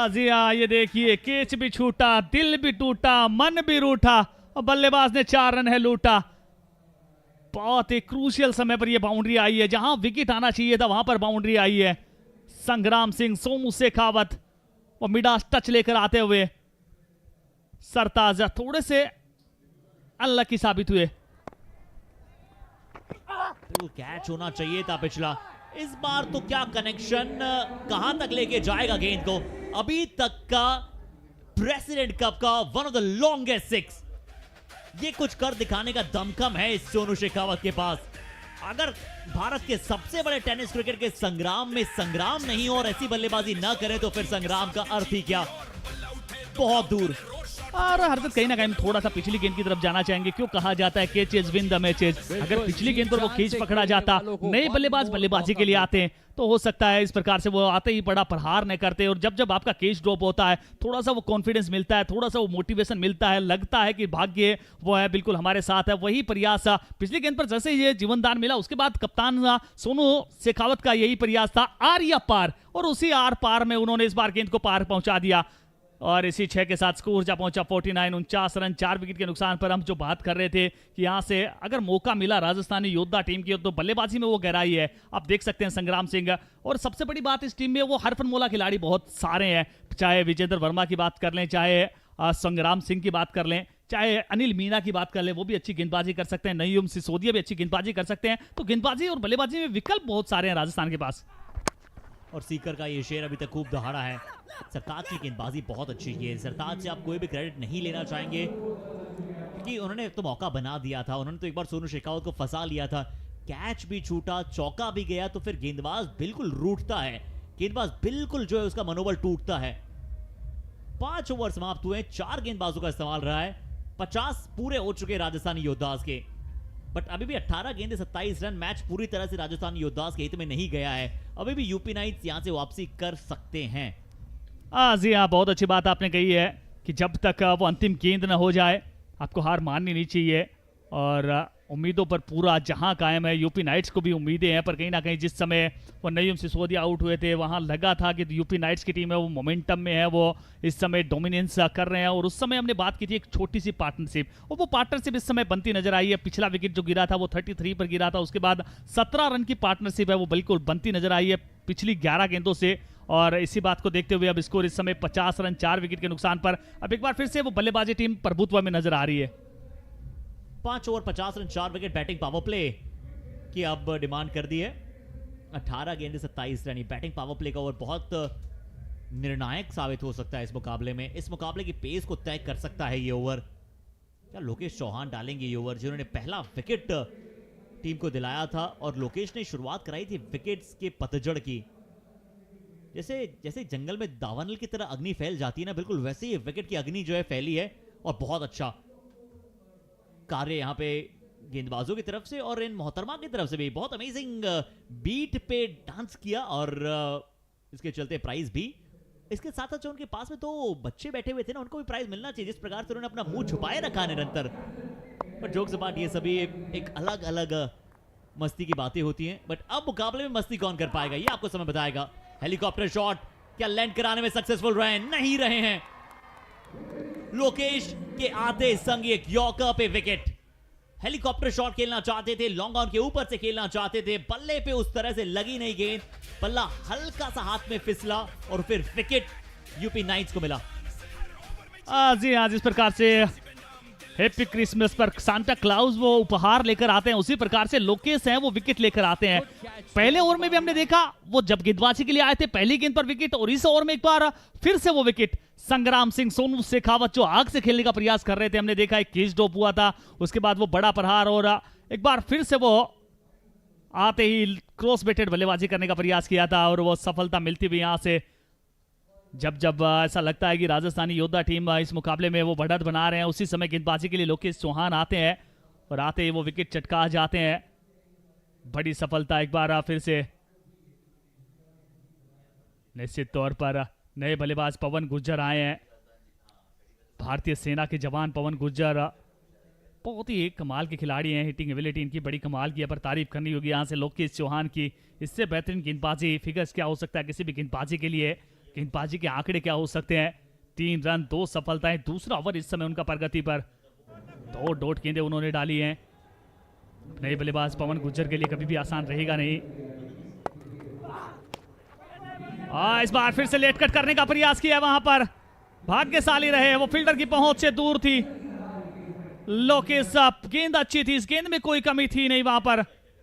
जी हाँ, ये देखिए कैच भी छूटा, दिल भी टूटा, मन भी रूठा और बल्लेबाज ने 4 रन है लूटा। बहुत ही क्रूशियल समय पर यह बाउंड्री आई है, जहां विकेट आना चाहिए था वहां पर बाउंड्री आई है। संग्राम सिंह, सोनू शेखावत और मिडास टच लेकर आते हुए सरताज थोड़े से अनलकी साबित हुए। तो कैच होना चाहिए था पिछला। इस बार तो क्या कनेक्शन, कहां तक लेके जाएगा गेंद को। अभी तक का प्रेसिडेंट कप का वन ऑफ द लॉन्गेस्ट 6, ये कुछ कर दिखाने का दमखम है इस सोनू शेखावत के पास। अगर भारत के सबसे बड़े टेनिस क्रिकेट के संग्राम में संग्राम नहीं हो और ऐसी बल्लेबाजी ना करे तो फिर संग्राम का अर्थ ही क्या, बहुत दूर। और हरदत कहीं ना कहीं थोड़ा सा पिछली गेंद की तरफ जाना चाहेंगे। क्यों कहा जाता है कैचेस विन द मैचेस। अगर पिछली गेंद पर वो खींच पकड़ा जाता, नए बल्लेबाज बल्लेबाजी के लिए आते हैं तो हो सकता है इस प्रकार से वो आते ही बड़ा प्रहार न करते। और जब जब आपका कैच ड्रॉप होता है थोड़ा सा वो कॉन्फिडेंस मिलता है, थोड़ा सा वो मोटिवेशन मिलता है, लगता है कि भाग्य वो है बिल्कुल हमारे साथ है। वही प्रयास पिछली गेंद पर जैसे ये जीवनदान मिला, उसके बाद कप्तान सोनू शेखावत का यही प्रयास था, आर या पार, और उसी आर पार में उन्होंने इस बार गेंद को पार पहुंचा दिया। और इसी 6 के साथ स्कोर जा पहुंचा 49, 49 रन, 4 विकेट के नुकसान पर। हम जो बात कर रहे थे कि यहां से अगर मौका मिला राजस्थानी योद्धा टीम की तो बल्लेबाजी में वो गहराई है। आप देख सकते हैं संग्राम सिंह, और सबसे बड़ी बात इस टीम में वो हरफनमौला खिलाड़ी बहुत सारे हैं। चाहे विजेंद्र वर्मा की बात कर लें, चाहे संग्राम सिंह की बात कर लें, चाहे अनिल मीना की बात कर लें, वो भी अच्छी गेंदबाजी कर सकते हैं। नईम सिसोदिया भी अच्छी गेंदबाजी कर सकते हैं। तो गेंदबाजी और बल्लेबाजी में विकल्प बहुत सारे हैं राजस्थान के पास। और सीकर का ये शेर अभी तक खूब दहाड़ा है। सरताज की गेंदबाजी बहुत अच्छी है। सरताज से आप कोई भी क्रेडिट नहीं लेना चाहेंगे, क्योंकि उन्होंने तो मौका बना दिया था। उन्होंने तो एक बार सोनू शेखावत को फंसा लिया था, कैच भी छूटा, चौका भी गया, तो फिर गेंदबाज बिल्कुल रूठता है। गेंदबाज बिल्कुल जो है उसका मनोबल टूटता है। 5 ओवर समाप्त हुए, 4 गेंदबाजों का इस्तेमाल रहा है। 50 पूरे हो चुके राजस्थानी योद्धास के, बट अभी भी 18 गेंदे 27 रन। मैच पूरी तरह से राजस्थानी योद्धास के हित में नहीं गया है। अभी भी यूपी नाइट्स यहां से वापसी कर सकते हैं। जी हाँ, बहुत अच्छी बात आपने कही है कि जब तक वो अंतिम गेंद ना हो जाए आपको हार माननी नहीं चाहिए। और उम्मीदों पर पूरा जहां कायम है। यूपी नाइट्स को भी उम्मीदें हैं, पर कहीं ना कहीं जिस समय वो नईम सिसोदिया आउट हुए थे वहां लगा था कि यूपी नाइट्स की टीम है वो मोमेंटम में है, वो इस समय डोमिनेंस कर रहे हैं। और उस समय हमने बात की थी एक छोटी सी पार्टनरशिप, और वो पार्टनरशिप इस समय बनती नजर आई है। पिछला विकेट जो गिरा था वो 33 पर गिरा था, उसके बाद 17 रन की पार्टनरशिप है वो बिल्कुल बनती नजर आई है पिछली 11 गेंदों से। और इसी बात को देखते हुए अब स्कोर इस समय 50 रन 4 विकेट के नुकसान पर। अब एक बार फिर से वो बल्लेबाजी टीम प्रभुत्व में नजर आ रही है। 5 over 50 run 4 wicket batting power play की अब डिमांड कर दी है। 18 गेंदे 27 रन। बैटिंग पावर प्ले का ओवर बहुत निर्णायक साबित हो सकता है इस मुकाबले में। इस मुकाबले की पेस को तय कर सकता है ये ओवर। क्या लोकेश चौहान डालेंगे ये ओवर, जिन्होंने पहला विकेट टीम को दिलाया था, और लोकेश ने शुरुआत कराई थी विकेट्स के पतझड़ की। जैसे जैसे जंगल में दावानल की तरह अग्नि फैल जाती है ना, बिल्कुल वैसे ही विकेट की अग्नि जो है फैली है। और बहुत अच्छा कार्य यहाँ पे गेंदबाजों की तरफ से और इन मोहतरमा की तरफ से भी। बहुत अमेजिंग बीट पे डांस किया, और इसके चलते प्राइज भी। इसके साथ साथ जो उनके पास में तो बच्चे बैठे हुए थे ना, उनको भी प्राइज मिलना चाहिए। जिस प्रकार से उन्होंने अपना मुंह छुपाए रखा निरंतर। पर जोक्स अपार्ट, ये सभी एक अलग अलग मस्ती की बातें होती हैं। बट अब मुकाबले में मस्ती कौन कर पाएगा, ये आपको समय बताएगा। हेलीकॉप्टर शॉट क्या लैंड कराने में सक्सेसफुल रहे? नहीं रहे हैं। लोकेश के आते संग एक यॉर्कर पे विकेट। हेलीकॉप्टर शॉट खेलना चाहते थे, लॉन्ग ऑन के ऊपर से खेलना चाहते थे, बल्ले पे उस तरह से लगी नहीं गेंद, बल्ला हल्का सा हाथ में फिसला और फिर विकेट यूपी नाइट्स को मिला। जी हाँ, जिस प्रकार से हैप्पी क्रिसमस पर सांता क्लाउज वो उपहार लेकर आते हैं, उसी प्रकार से लोकेश हैं वो विकेट लेकर आते हैं। पहले ओवर में भी हमने देखा वो जब गेंदबाजी के लिए आए थे, पहली गेंद पर विकेट, और इस ओवर में एक बार फिर से वो विकेट। संग्राम सिंह सोनू शेखावत जो आग से खेलने का प्रयास कर रहे थे, हमने देखा एक केज ड्रॉप हुआ था, उसके बाद वो बड़ा प्रहार, और एक बार फिर से वो आते ही क्रॉस बेटेड बल्लेबाजी करने का प्रयास किया था, और वो सफलता मिलती भी यहां से। जब जब ऐसा लगता है कि राजस्थानी योद्धा टीम इस मुकाबले में वो बढ़त बना रहे हैं, उसी समय गेंदबाजी के लिए लोकेश चौहान आते हैं, और आते ही वो विकेट चटका जाते हैं। बड़ी सफलता एक बार फिर से। निश्चित तौर पर नए बल्लेबाज पवन गुर्जर आए हैं, भारतीय सेना के जवान पवन गुर्जर। बहुत ही एक कमाल के खिलाड़ी हैं, हिटिंग एबिलिटी इनकी बड़ी कमाल की है, पर तारीफ करनी होगी यहाँ से लोकेश चौहान की। इससे बेहतरीन गेंदबाजी फिगर्स क्या हो सकता है किसी भी गेंदबाजी के लिए, गेंदबाजी के आंकड़े क्या हो सकते हैं। 3 रन 2 सफलताएं, दूसरा ओवर इस समय उनका प्रगति पर। 2 डॉट गेंदें उन्होंने डाली हैं। नए बल्लेबाज पवन गुर्जर के लिए कभी भी आसान रहेगा नहीं। इस बार फिर से लेट कट करने का प्रयास किया वहां पर, भाग्यशाली रहे, वो फील्डर की पहुंच से दूर थी। लोकेश गेंद अच्छी थी, इस गेंद में कोई कमी थी नहीं, वहां पर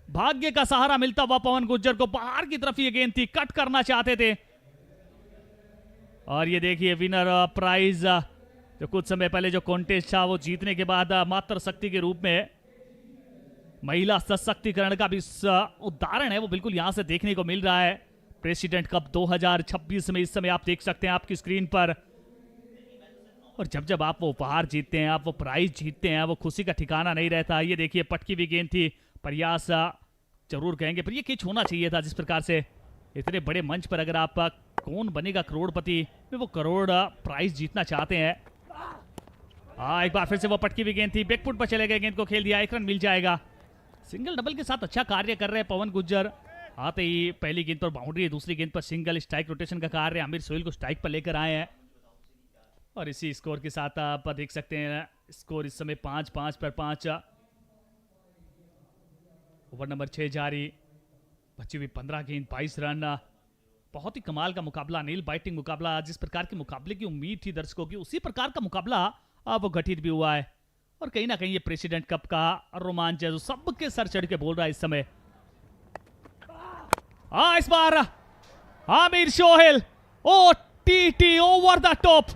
भाग्य का सहारा मिलता हुआ पवन गुर्जर को। बाहर की तरफ ये गेंद थी, कट करना चाहते थे। और ये देखिए विनर प्राइज जो कुछ समय पहले जो कॉन्टेस्ट था वो जीतने के बाद मातृ शक्ति के रूप में महिला सशक्तिकरण का भी उदाहरण है, वो बिल्कुल यहां से देखने को मिल रहा है। प्रेसिडेंट कप 2026 में इस समय आप देख सकते हैं आपकी स्क्रीन पर। और जब जब आप वो उपहार जीतते हैं, आप वो प्राइज जीतते हैं, वो खुशी का ठिकाना नहीं रहता। ये देखिए पटकी भी गेंद थी, प्रयास जरूर कहेंगे, पर ये कैच होना चाहिए था। जिस प्रकार से इतने बड़े मंच पर अगर आप कौन बनेगा करोड़पति में वो करोड़ प्राइज जीतना चाहते हैं। एक बार फिर से वो पटकी भी गेंद थी, बैकफुट पर चले गए, गेंद को खेल दिया, 1 रन मिल जाएगा। सिंगल डबल के साथ अच्छा कार्य कर रहे हैं पवन गुर्जर। आते ही पहली गेंद पर बाउंड्री, दूसरी गेंद पर सिंगल, स्ट्राइक रोटेशन का कार्य आमिर सोहेल को स्ट्राइक पर लेकर आए हैं। और इसी स्कोर के साथ आप देख सकते हैं स्कोर इस समय 5-5 पर 5। ओवर नंबर 6 जारी, बची हुई 15 गेंद 22 रन। बहुत ही कमाल का मुकाबला, नील बाइटिंग मुकाबला। जिस प्रकार के मुकाबले की उम्मीद थी दर्शकों की, उसी प्रकार का मुकाबला अब घटित भी हुआ है। और कहीं ना कहीं ये प्रेसिडेंट कप का रोमांच है जो सबके सर चढ़ के बोल रहा है इस समय। इस बार आमिर सोहेल, ओ टी over the top,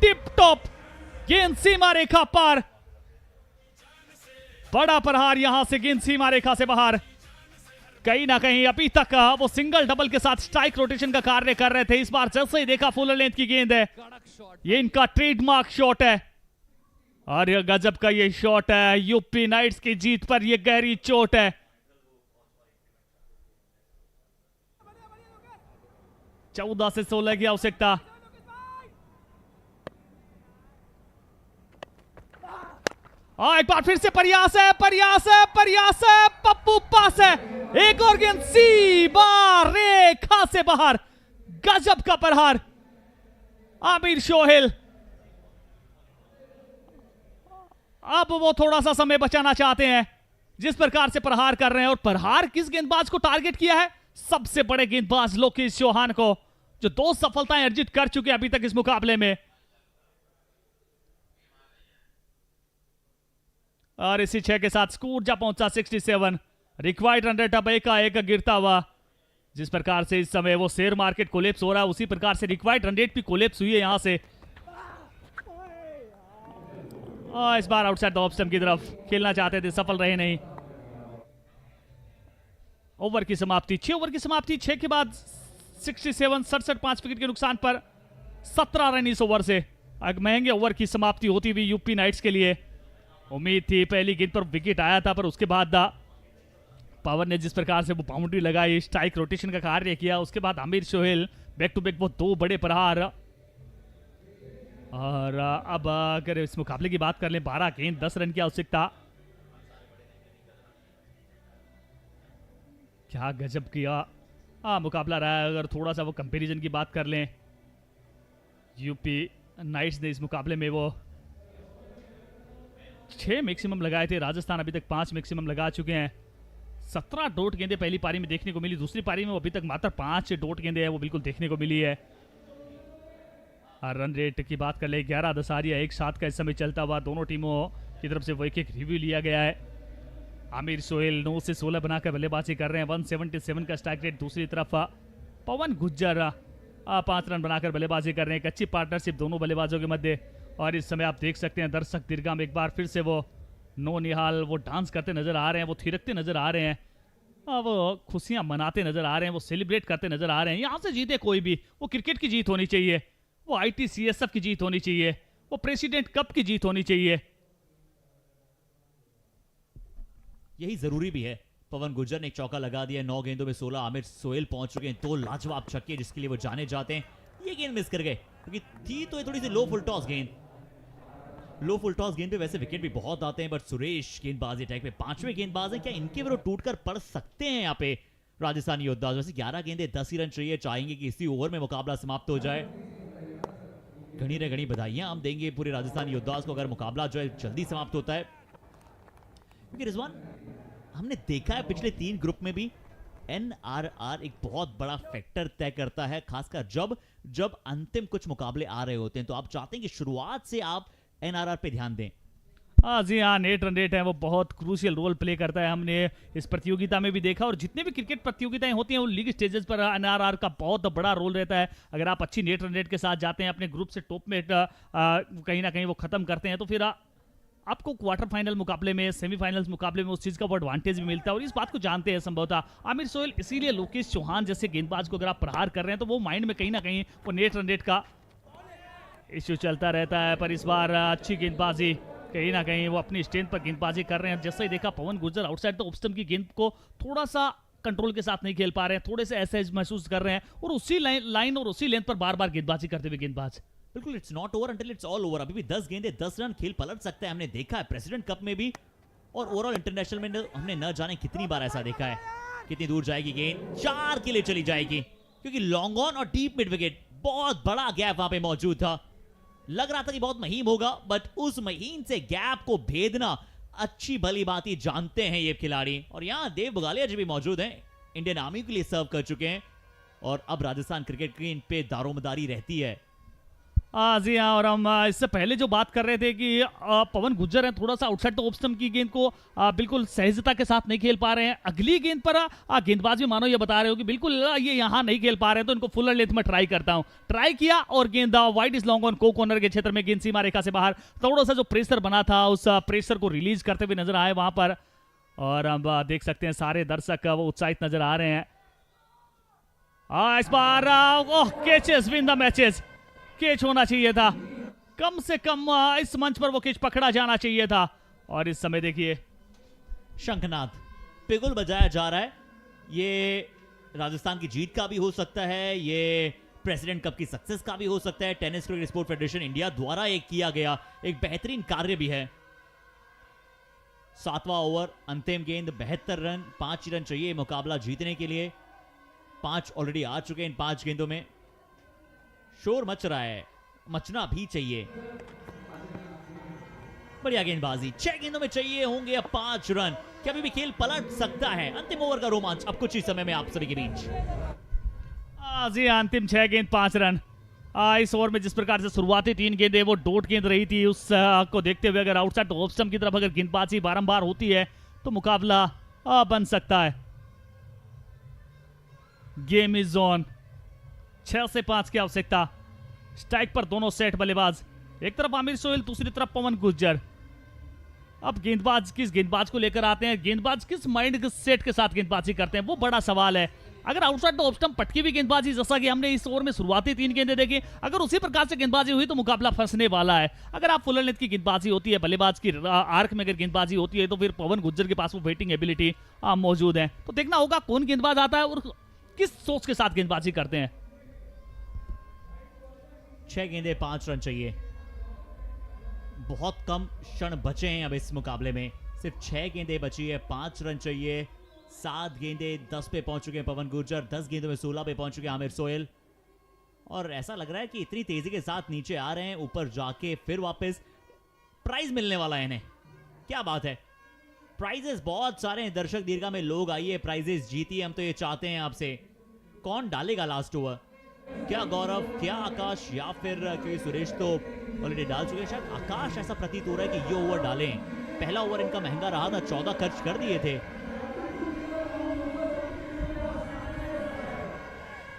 tip top गेंद सीमा रेखा पार, बड़ा प्रहार यहां से, गेंद सीमा रेखा से बाहर। कहीं ना कहीं अभी तक वो सिंगल डबल के साथ स्ट्राइक रोटेशन का कार्य कर रहे थे, इस बार जैसे ही देखा फुल लेंथ की गेंद है, ये इनका ट्रेडमार्क शॉट है। और ये गजब का ये शॉट है, यूपी नाइट्स की जीत पर ये गहरी चोट है। 14 से 16 की आवश्यकता। एक बार फिर से प्रयास है, प्रयास है, प्रयास है, पप्पू पास है, एक और गेंद सीमा रेखा से बाहर, गजब का प्रहार आमिर सोहेल। अब वो थोड़ा सा समय बचाना चाहते हैं, जिस प्रकार से प्रहार कर रहे हैं। और प्रहार किस गेंदबाज को टारगेट किया है? सबसे बड़े गेंदबाज लोकेश चौहान को, जो 2 सफलताएं अर्जित कर चुके हैं अभी तक इस मुकाबले में। और इसी 6 के साथ स्कोर जा पहुंचा 67। रिक्वायर्ड रन रेट अब 1 गिरता हुआ जिस प्रकार से इस समय वो शेयर मार्केट कोलेप्स हो रहा है, उसी प्रकार से रिक्वायर्ड रन रेट भी कोलेप्स हुई है यहां से। इस बार आउटसाइड द ऑफ स्टंप की तरफ खेलना चाहते थे, सफल रहे नहीं। ओवर की समाप्ति, 6 ओवर की समाप्ति, 6 के बाद 67, 67 5 विकेट के नुकसान पर 17 रन इस ओवर से। एक महंगे ओवर की समाप्ति होती हुई यूपी नाइट्स के लिए। उम्मीद थी पहली गेंद पर विकेट आया था, पर उसके बाद पवन ने जिस प्रकार से वो बाउंड्री लगाई, स्ट्राइक रोटेशन का कार्य किया, उसके बाद Aamir Sohail back to back वो 2 बड़े प्रहार। और अब अगर इस मुकाबले की बात कर लें, 12 गेंद 10 रन की आवश्यकता। क्या गजब किया मुकाबला रहा है। अगर थोड़ा सा वो कंपैरिजन की बात कर लें, यूपी नाइट्स ने इस मुकाबले में वो 6 मैक्सिमम लगाए थे, राजस्थान अभी तक 5 मैक्सिमम लगा चुके हैं। 17 डॉट गेंदें पहली पारी में देखने को मिली, दूसरी पारी में अभी तक मात्र 5 डॉट गेंदें हैं वो बिल्कुल देखने को मिली है। रन रेट की बात कर ले, 11 दसारिया एक साथ का इस समय चलता हुआ, दोनों टीमों की तरफ से वो एक रिव्यू लिया गया है। आमिर सोहेल 9 से 16 बनाकर बल्लेबाजी कर रहे हैं, 177 का स्ट्राइक रेट। दूसरी तरफ पवन गुज्जर 5 रन बनाकर बल्लेबाजी कर रहे हैं। एक अच्छी पार्टनरशिप दोनों बल्लेबाजों के मध्य। और इस समय आप देख सकते हैं दर्शक दीर्घा में एक बार फिर से वो नो निहाल वो डांस करते नजर आ रहे हैं, वो थिरकते नजर आ रहे हैं, वो खुशियां मनाते नजर आ रहे हैं, वो सेलिब्रेट करते नजर आ रहे हैं। यहां से जीते कोई भी, वो क्रिकेट की जीत होनी चाहिए, वो ITCSF की जीत होनी चाहिए, वो प्रेसिडेंट कप की जीत होनी चाहिए। यही जरूरी भी है। पवन गुर्जर ने एक चौका लगा दिया, 9 गेंदों में 16। आमिर सोहेल पहुंच चुके हैं 2 लाजवाब छक्के, जिसके लिए वो जाने जाते हैं। ये गेंद मिस कर गए क्योंकि थी तो ये थोड़ी सी लो फुल टॉस गेंद। लो फुल टॉस गेंद पे वैसे विकेट भी बहुत आते हैं, बट सुरेश गेंदबाजी अटैक में 5वें गेंदबाज हैं, क्या इनके विरुद्ध टूटकर पड़ सकते हैं यहाँ पे राजस्थानी योद्धा? वैसे 11 गेंदें 10 ही रन चाहिए, चाहेंगे कि इसी ओवर में मुकाबला समाप्त हो जाए। घनी रे घनी बधाइयां हम देंगे पूरे राजस्थानी योद्धास को अगर मुकाबला जो है जल्दी समाप्त होता है, क्योंकि रिजवान हमने देखा है पिछले 3 ग्रुप में भी NRR एक बहुत बड़ा फैक्टर तय करता है, खासकर जब अंतिम कुछ मुकाबले आ रहे होते हैं। तो आप चाहते हैं कि शुरुआत से आप NRR पे ध्यान दें। जी हाँ, नेट रन रेट है वो बहुत क्रूशियल रोल प्ले करता है। हमने इस प्रतियोगिता में भी देखा, और जितने भी क्रिकेट प्रतियोगिताएं होती हैं वो लीग स्टेजेस पर NRR का बहुत बड़ा रोल रहता है। अगर आप अच्छी नेट रन रेट के साथ जाते हैं, अपने ग्रुप से टॉप में कहीं ना कहीं वो खत्म करते हैं, तो फिर आपको क्वार्टर फाइनल मुकाबले में, सेमीफाइनल्स मुकाबले में उस चीज़ का वो एडवांटेज भी मिलता है। और इस बात को जानते हैं संभवतः आमिर सोहेल, इसीलिए लोकेश चौहान जैसे गेंदबाज को अगर आप प्रहार कर रहे हैं तो वो माइंड में कहीं ना कहीं वो नेट रन रेट का इश्यू चलता रहता है। पर इस बार अच्छी गेंदबाजी, कहीं ना कहीं वो अपनी स्ट्रेंथ पर गेंदबाजी कर रहे हैं। जैसे ही देखा Pawan Gurjar outside the off stump की गेंद को थोड़ा सा कंट्रोल के साथ नहीं खेल पा रहे हैं, थोड़े से ऐसे महसूस कर रहे हैं, और उसी लाइन और उसी लेंथ पर बार बार गेंदबाजी करते हुए गेंदबाज। बिल्कुल, it's not over until it's all over. अभी भी 10 गेंदें 10 रन, खेल पलट सकता है। हमने देखा है प्रेसिडेंट कप में भी, और ओवरऑल इंटरनेशनल में हमने न जाने कितनी बार ऐसा देखा है। कितनी दूर जाएगी गेंद? 4 के लिए चली जाएगी, क्योंकि लॉन्ग ऑन और डीप मिड विकेट, बहुत बड़ा गैप वहां पे मौजूद था। लग रहा था कि बहुत महीन होगा, बट उस महीन से गैप को भेदना अच्छी भली बात ही जानते हैं ये खिलाड़ी। और यहाँ देव बुगालिया जी भी मौजूद हैं, इंडियन आर्मी के लिए सर्व कर चुके हैं, और अब राजस्थान क्रिकेट की इन पे दारोमदारी रहती है। जी हाँ, और हम इससे पहले जो बात कर रहे थे कि पवन गुर्जर हैं, थोड़ा सा आउटसाइड द ऑफ स्टंप की गेंद को बिल्कुल सहजता के साथ नहीं खेल पा रहे हैं। अगली गेंद पर गेंदबाज भी मानो ये बता रहे हो कि बिल्कुल ये यहाँ नहीं खेल पा रहे हैं, तो इनको फुलर लेंथ में ट्राई करता हूँ। ट्राई किया और गेंद वाइड इज लॉन्ग ऑन को कॉर्नर के क्षेत्र में, गेंद सीमा रेखा से बाहर। थोड़ा सा जो प्रेशर बना था उस प्रेशर को रिलीज करते हुए नजर आए वहां पर, और हम देख सकते हैं सारे दर्शक वो उत्साहित नजर आ रहे हैं। इस बार catches win the matches, catch होना चाहिए था, कम से कम इस मंच पर वो कैच पकड़ा जाना चाहिए था। और इस समय देखिए शंखनाद पिगुल बजाया जा रहा है। ये राजस्थान की जीत का भी हो सकता है, ये प्रेसिडेंट कप की सक्सेस का भी हो सकता है। Tennis cricket sport federation India द्वारा एक किया गया एक बेहतरीन कार्य भी है। 7वां ओवर, अंतिम गेंद, 72 रन, 5 रन चाहिए मुकाबला जीतने के लिए। 5 ऑलरेडी आ चुके हैं इन 5 गेंदों में। शोर मच रहा है, मचना भी चाहिए। बढ़िया गेंदबाजी, 6 गेंदों में चाहिए होंगे अब 5 रन। क्या अभी भी खेल पलट सकता है? अंतिम ओवर का रोमांच अब कुछ ही समय में आप सभी के बीच। जी अंतिम 6 गेंद 5 रन। इस ओवर में जिस प्रकार से शुरुआती 3 गेंदें वो डॉट गेंद रही थी, उस को देखते हुए अगर आउटसाइड ऑफ स्टंप की तरफ अगर गेंदबाजी बारंबार होती है तो मुकाबला बन सकता है। Game is on. 6 से 5 की आवश्यकता। स्ट्राइक पर दोनों सेट बल्लेबाज, एक तरफ आमिर सोहेल, दूसरी तरफ पवन गुर्जर। अब गेंदबाज किस गेंदबाज को लेकर आते हैं, गेंदबाज किस माइंड सेट के साथ गेंदबाजी करते हैं, वो बड़ा सवाल है। अगर आउटसाइड द ऑफ स्टंप पटकी हुई गेंदबाजी, जैसा कि हमने इस ओवर में शुरुआती 3 गेंदें देखी, अगर उसी प्रकार से गेंदबाजी हुई तो मुकाबला फंसने वाला है। अगर आप फुल लेंथ की गेंदबाजी होती है, बल्लेबाज की आर्क में अगर गेंदबाजी होती है, तो फिर पवन गुर्जर के पास वो बैटिंग एबिलिटी मौजूद है। तो देखना होगा कौन गेंदबाज आता है और किस सोच के साथ गेंदबाजी करते हैं। 6 गेंदें 5 रन चाहिए। बहुत कम क्षण बचे हैं अब इस मुकाबले में, सिर्फ 6 गेंदें बची है, 5 रन चाहिए। 7 गेंदें 10 पे पहुंच चुके हैं पवन गुर्जर, 10 गेंदों में 16 पे पहुंच चुके हैं आमिर सोहेल। और ऐसा लग रहा है कि इतनी तेजी के साथ नीचे आ रहे हैं, ऊपर जाके फिर वापस प्राइज मिलने वाला है इन्हें। क्या बात है, प्राइजेस बहुत सारे हैं। दर्शक दीर्घा में लोग आइए, प्राइजेस जीतिए, हम तो ये चाहते हैं आपसे। कौन डालेगा लास्ट ओवर? क्या गौरव, क्या आकाश, या फिर क्योंकि सुरेश तो ऑलरेडी डाल चुके हैं, शायद आकाश ऐसा प्रतीत हो रहा है कि ये ओवर डालें। पहला ओवर इनका महंगा रहा था, 14 खर्च कर दिए थे।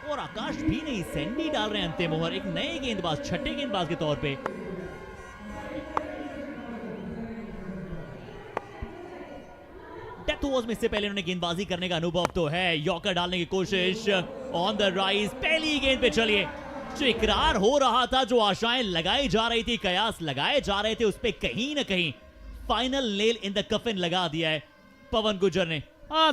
और आकाश भी नहीं, सैंडी डाल रहे हैं अंतिम ओवर, एक नए गेंदबाज, छठे गेंदबाज के तौर पे। डेथ ओवर्स में इससे पहले उन्होंने गेंदबाजी करने का अनुभव तो है। यॉर्कर डालने की कोशिश, ऑन द राइज, पहली गेंद पे चलिए। जो इकरार हो रहा था, जो आशाएं लगाई जा रही थी, कयास लगाए जा रहे थे, उस पे कहीं ना कहीं फाइनल नेल इन द कफिन लगा दिया है पवन गुर्जर ने।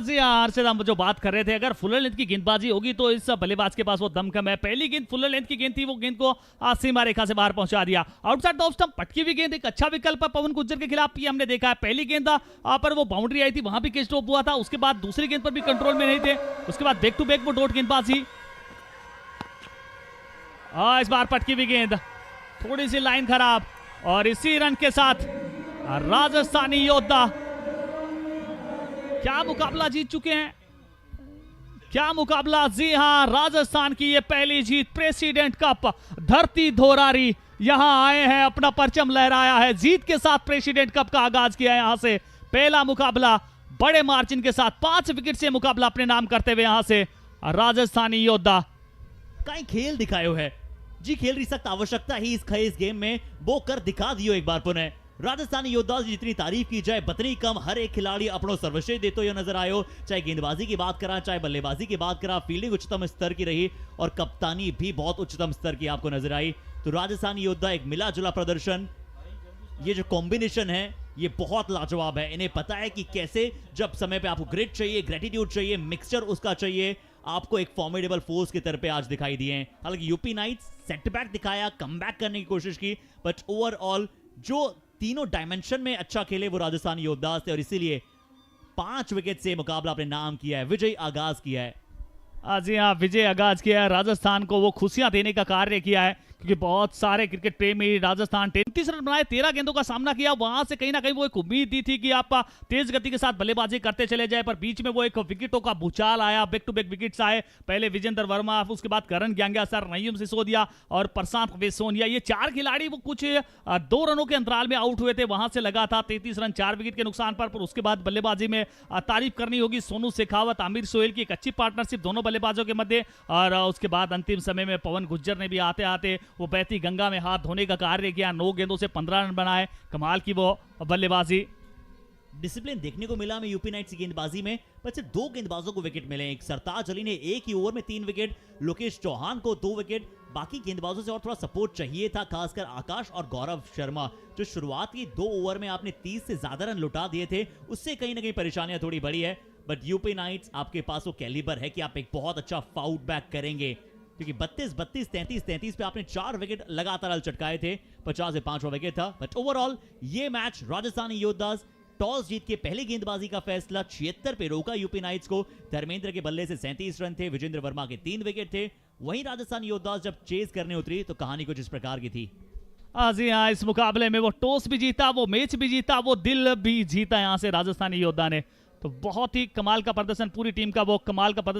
जी हाँ हर्षद, हम जो बात कर रहे थे, अगर फुल लेंथ की गेंदबाजी होगी तो इस बल्लेबाज के पास वो दम कम है। पहली गेंद फुल लेंथ की गेंद थी, वो गेंद को सीमा रेखा से बाहर पहुंचा दिया। आउटसाइड द ऑफ स्टंप पटकी हुई गेंद एक अच्छा विकल्प है पवन गुर्जर के खिलाफ, ये हमने देखा है। पहली गेंद पर वो बाउंड्री आई थी, वहां भी कैच ड्रॉप हुआ था, उसके बाद दूसरी गेंद पर भी कंट्रोल में नहीं थे, उसके बाद बैक टू बैक वो डॉट गेंदबाजी। इस बार पटकी हुई गेंद, थोड़ी सी लाइन खराब, और इसी रन के साथ राजस्थानी योद्धा क्या मुकाबला जीत चुके हैं, क्या मुकाबला। जी हां, राजस्थान की ये पहली जीत, प्रेसिडेंट कप, धरती धोरारी यहां आए हैं, अपना परचम लहराया है, जीत के साथ प्रेसिडेंट कप का आगाज किया है। यहां से पहला मुकाबला बड़े मार्जिन के साथ 5 विकेट से मुकाबला अपने नाम करते हुए यहां से राजस्थानी योद्धा कहीं खेल दिखायो है जी, खेल रही सख्त आवश्यकता ही इस गेम में, वो कर दिखा दियो एक बार पुनः। राजस्थानी योद्धा की जितनी तारीफ की जाए बतनी कम, हर एक खिलाड़ी अपनो सर्वश्रेष्ठ देते हुए नजर आयो। चाहे गेंदबाजी की बात करा, चाहे बल्लेबाजी की बात करा, फील्डिंग उच्चतम स्तर की रही और कप्तानी भी बहुत उच्चतम स्तर की आपको नजर आई। तो राजस्थानी योद्धा एक मिला जुला प्रदर्शन, ये जो कॉम्बिनेशन है ये बहुत लाजवाब है। इन्हें पता है कि कैसे जब समय पे आपको ग्रिट चाहिए, ग्रेटिट्यूड चाहिए, मिक्सचर उसका चाहिए, आपको एक फॉर्मिडेबल फोर्स के तरह पे आज दिखाई दिए हैं। हालांकि यूपी नाइट्स सेटबैक दिखाया, कमबैक करने की कोशिश की, बट ओवरऑल जो तीनों डायमेंशन में अच्छा खेले वो राजस्थानी योद्धा थे, और इसीलिए 5 विकेट से मुकाबला अपने नाम किया है, विजय आगाज किया है। जी हाँ, विजय आगाज किया है, राजस्थान को वो खुशियां देने का कार्य किया है, क्योंकि बहुत सारे क्रिकेट प्रेमी राजस्थान 33 रन बनाए, 13 गेंदों का सामना किया, वहां से कहीं ना कहीं वो एक उम्मीद दी थी कि आप तेज गति के साथ बल्लेबाजी करते चले जाए, पर बीच में वो एक विकेटों का भूचाल आया, बैक टू बैक विकेट्स आए, पहले विजेंद्र वर्मा, उसके बाद करण ग्यांग्या सर, नईम सिसोदिया और प्रशांत वेसोनिया, ये 4 खिलाड़ी वो कुछ 2 रनों के अंतराल में आउट हुए थे, वहां से लगा था 33 रन 4 विकेट के नुकसान पर। उसके बाद बल्लेबाजी में तारीफ करनी होगी सोनू शेखावत, आमिर सोहेल की एक अच्छी पार्टनरशिप दोनों बल्लेबाजों के मध्य, और उसके बाद अंतिम समय में पवन गुर्जर ने भी आते आते वो बहती गंगा में हाथ धोने का कार्य किया, 9 गेंदों से 15 रन बनाए, कमाल की वो बल्लेबाजी। डिसिप्लिन देखने को मिला हमें यूपी नाइट्स की गेंदबाजी में, पर सिर्फ 2 गेंदबाजों को विकेट मिले। एक सरताज अली ने एक ही ओवर में 3 विकेट, लोकेश चौहान को 2 विकेट, बाकी गेंदबाजों से और थोड़ा सपोर्ट चाहिए था, खासकर आकाश और गौरव शर्मा, जो शुरुआत की 2 ओवर में आपने 30 से ज्यादा रन लुटा दिए थे, उससे कहीं ना कहीं परेशानियां थोड़ी बढ़ी है। बट यूपी नाइट्स आपके पास वो कैलिबर है कि आप एक बहुत अच्छा फाउट बैक करेंगे, क्योंकि 32, 32, 33, 33 पे आपने 4 विकेट लगातार चटकाए थे, 50 से 5वां विकेट था। बट ओवरऑल ये मैच राजस्थानी योद्धास टॉस जीत के पहली गेंदबाजी का फैसला 76 पे रोका यूपी नाइट्स को। धर्मेंद्र के बल्ले से 37 रन थे, विजेंद्र वर्मा के 3 विकेट थे। वहीं राजस्थानी योद्धास जब चेस करने उतरी तो कहानी कुछ इस प्रकार की थी। जी हाँ, इस मुकाबले में वो टॉस भी जीता, वो मैच भी जीता, वो दिल भी जीता यहाँ से राजस्थानी योद्धा ने। तो बहुत ही कमाल का प्रदर्शन, पूरी टीम का वो कमाल का प्रदर्शन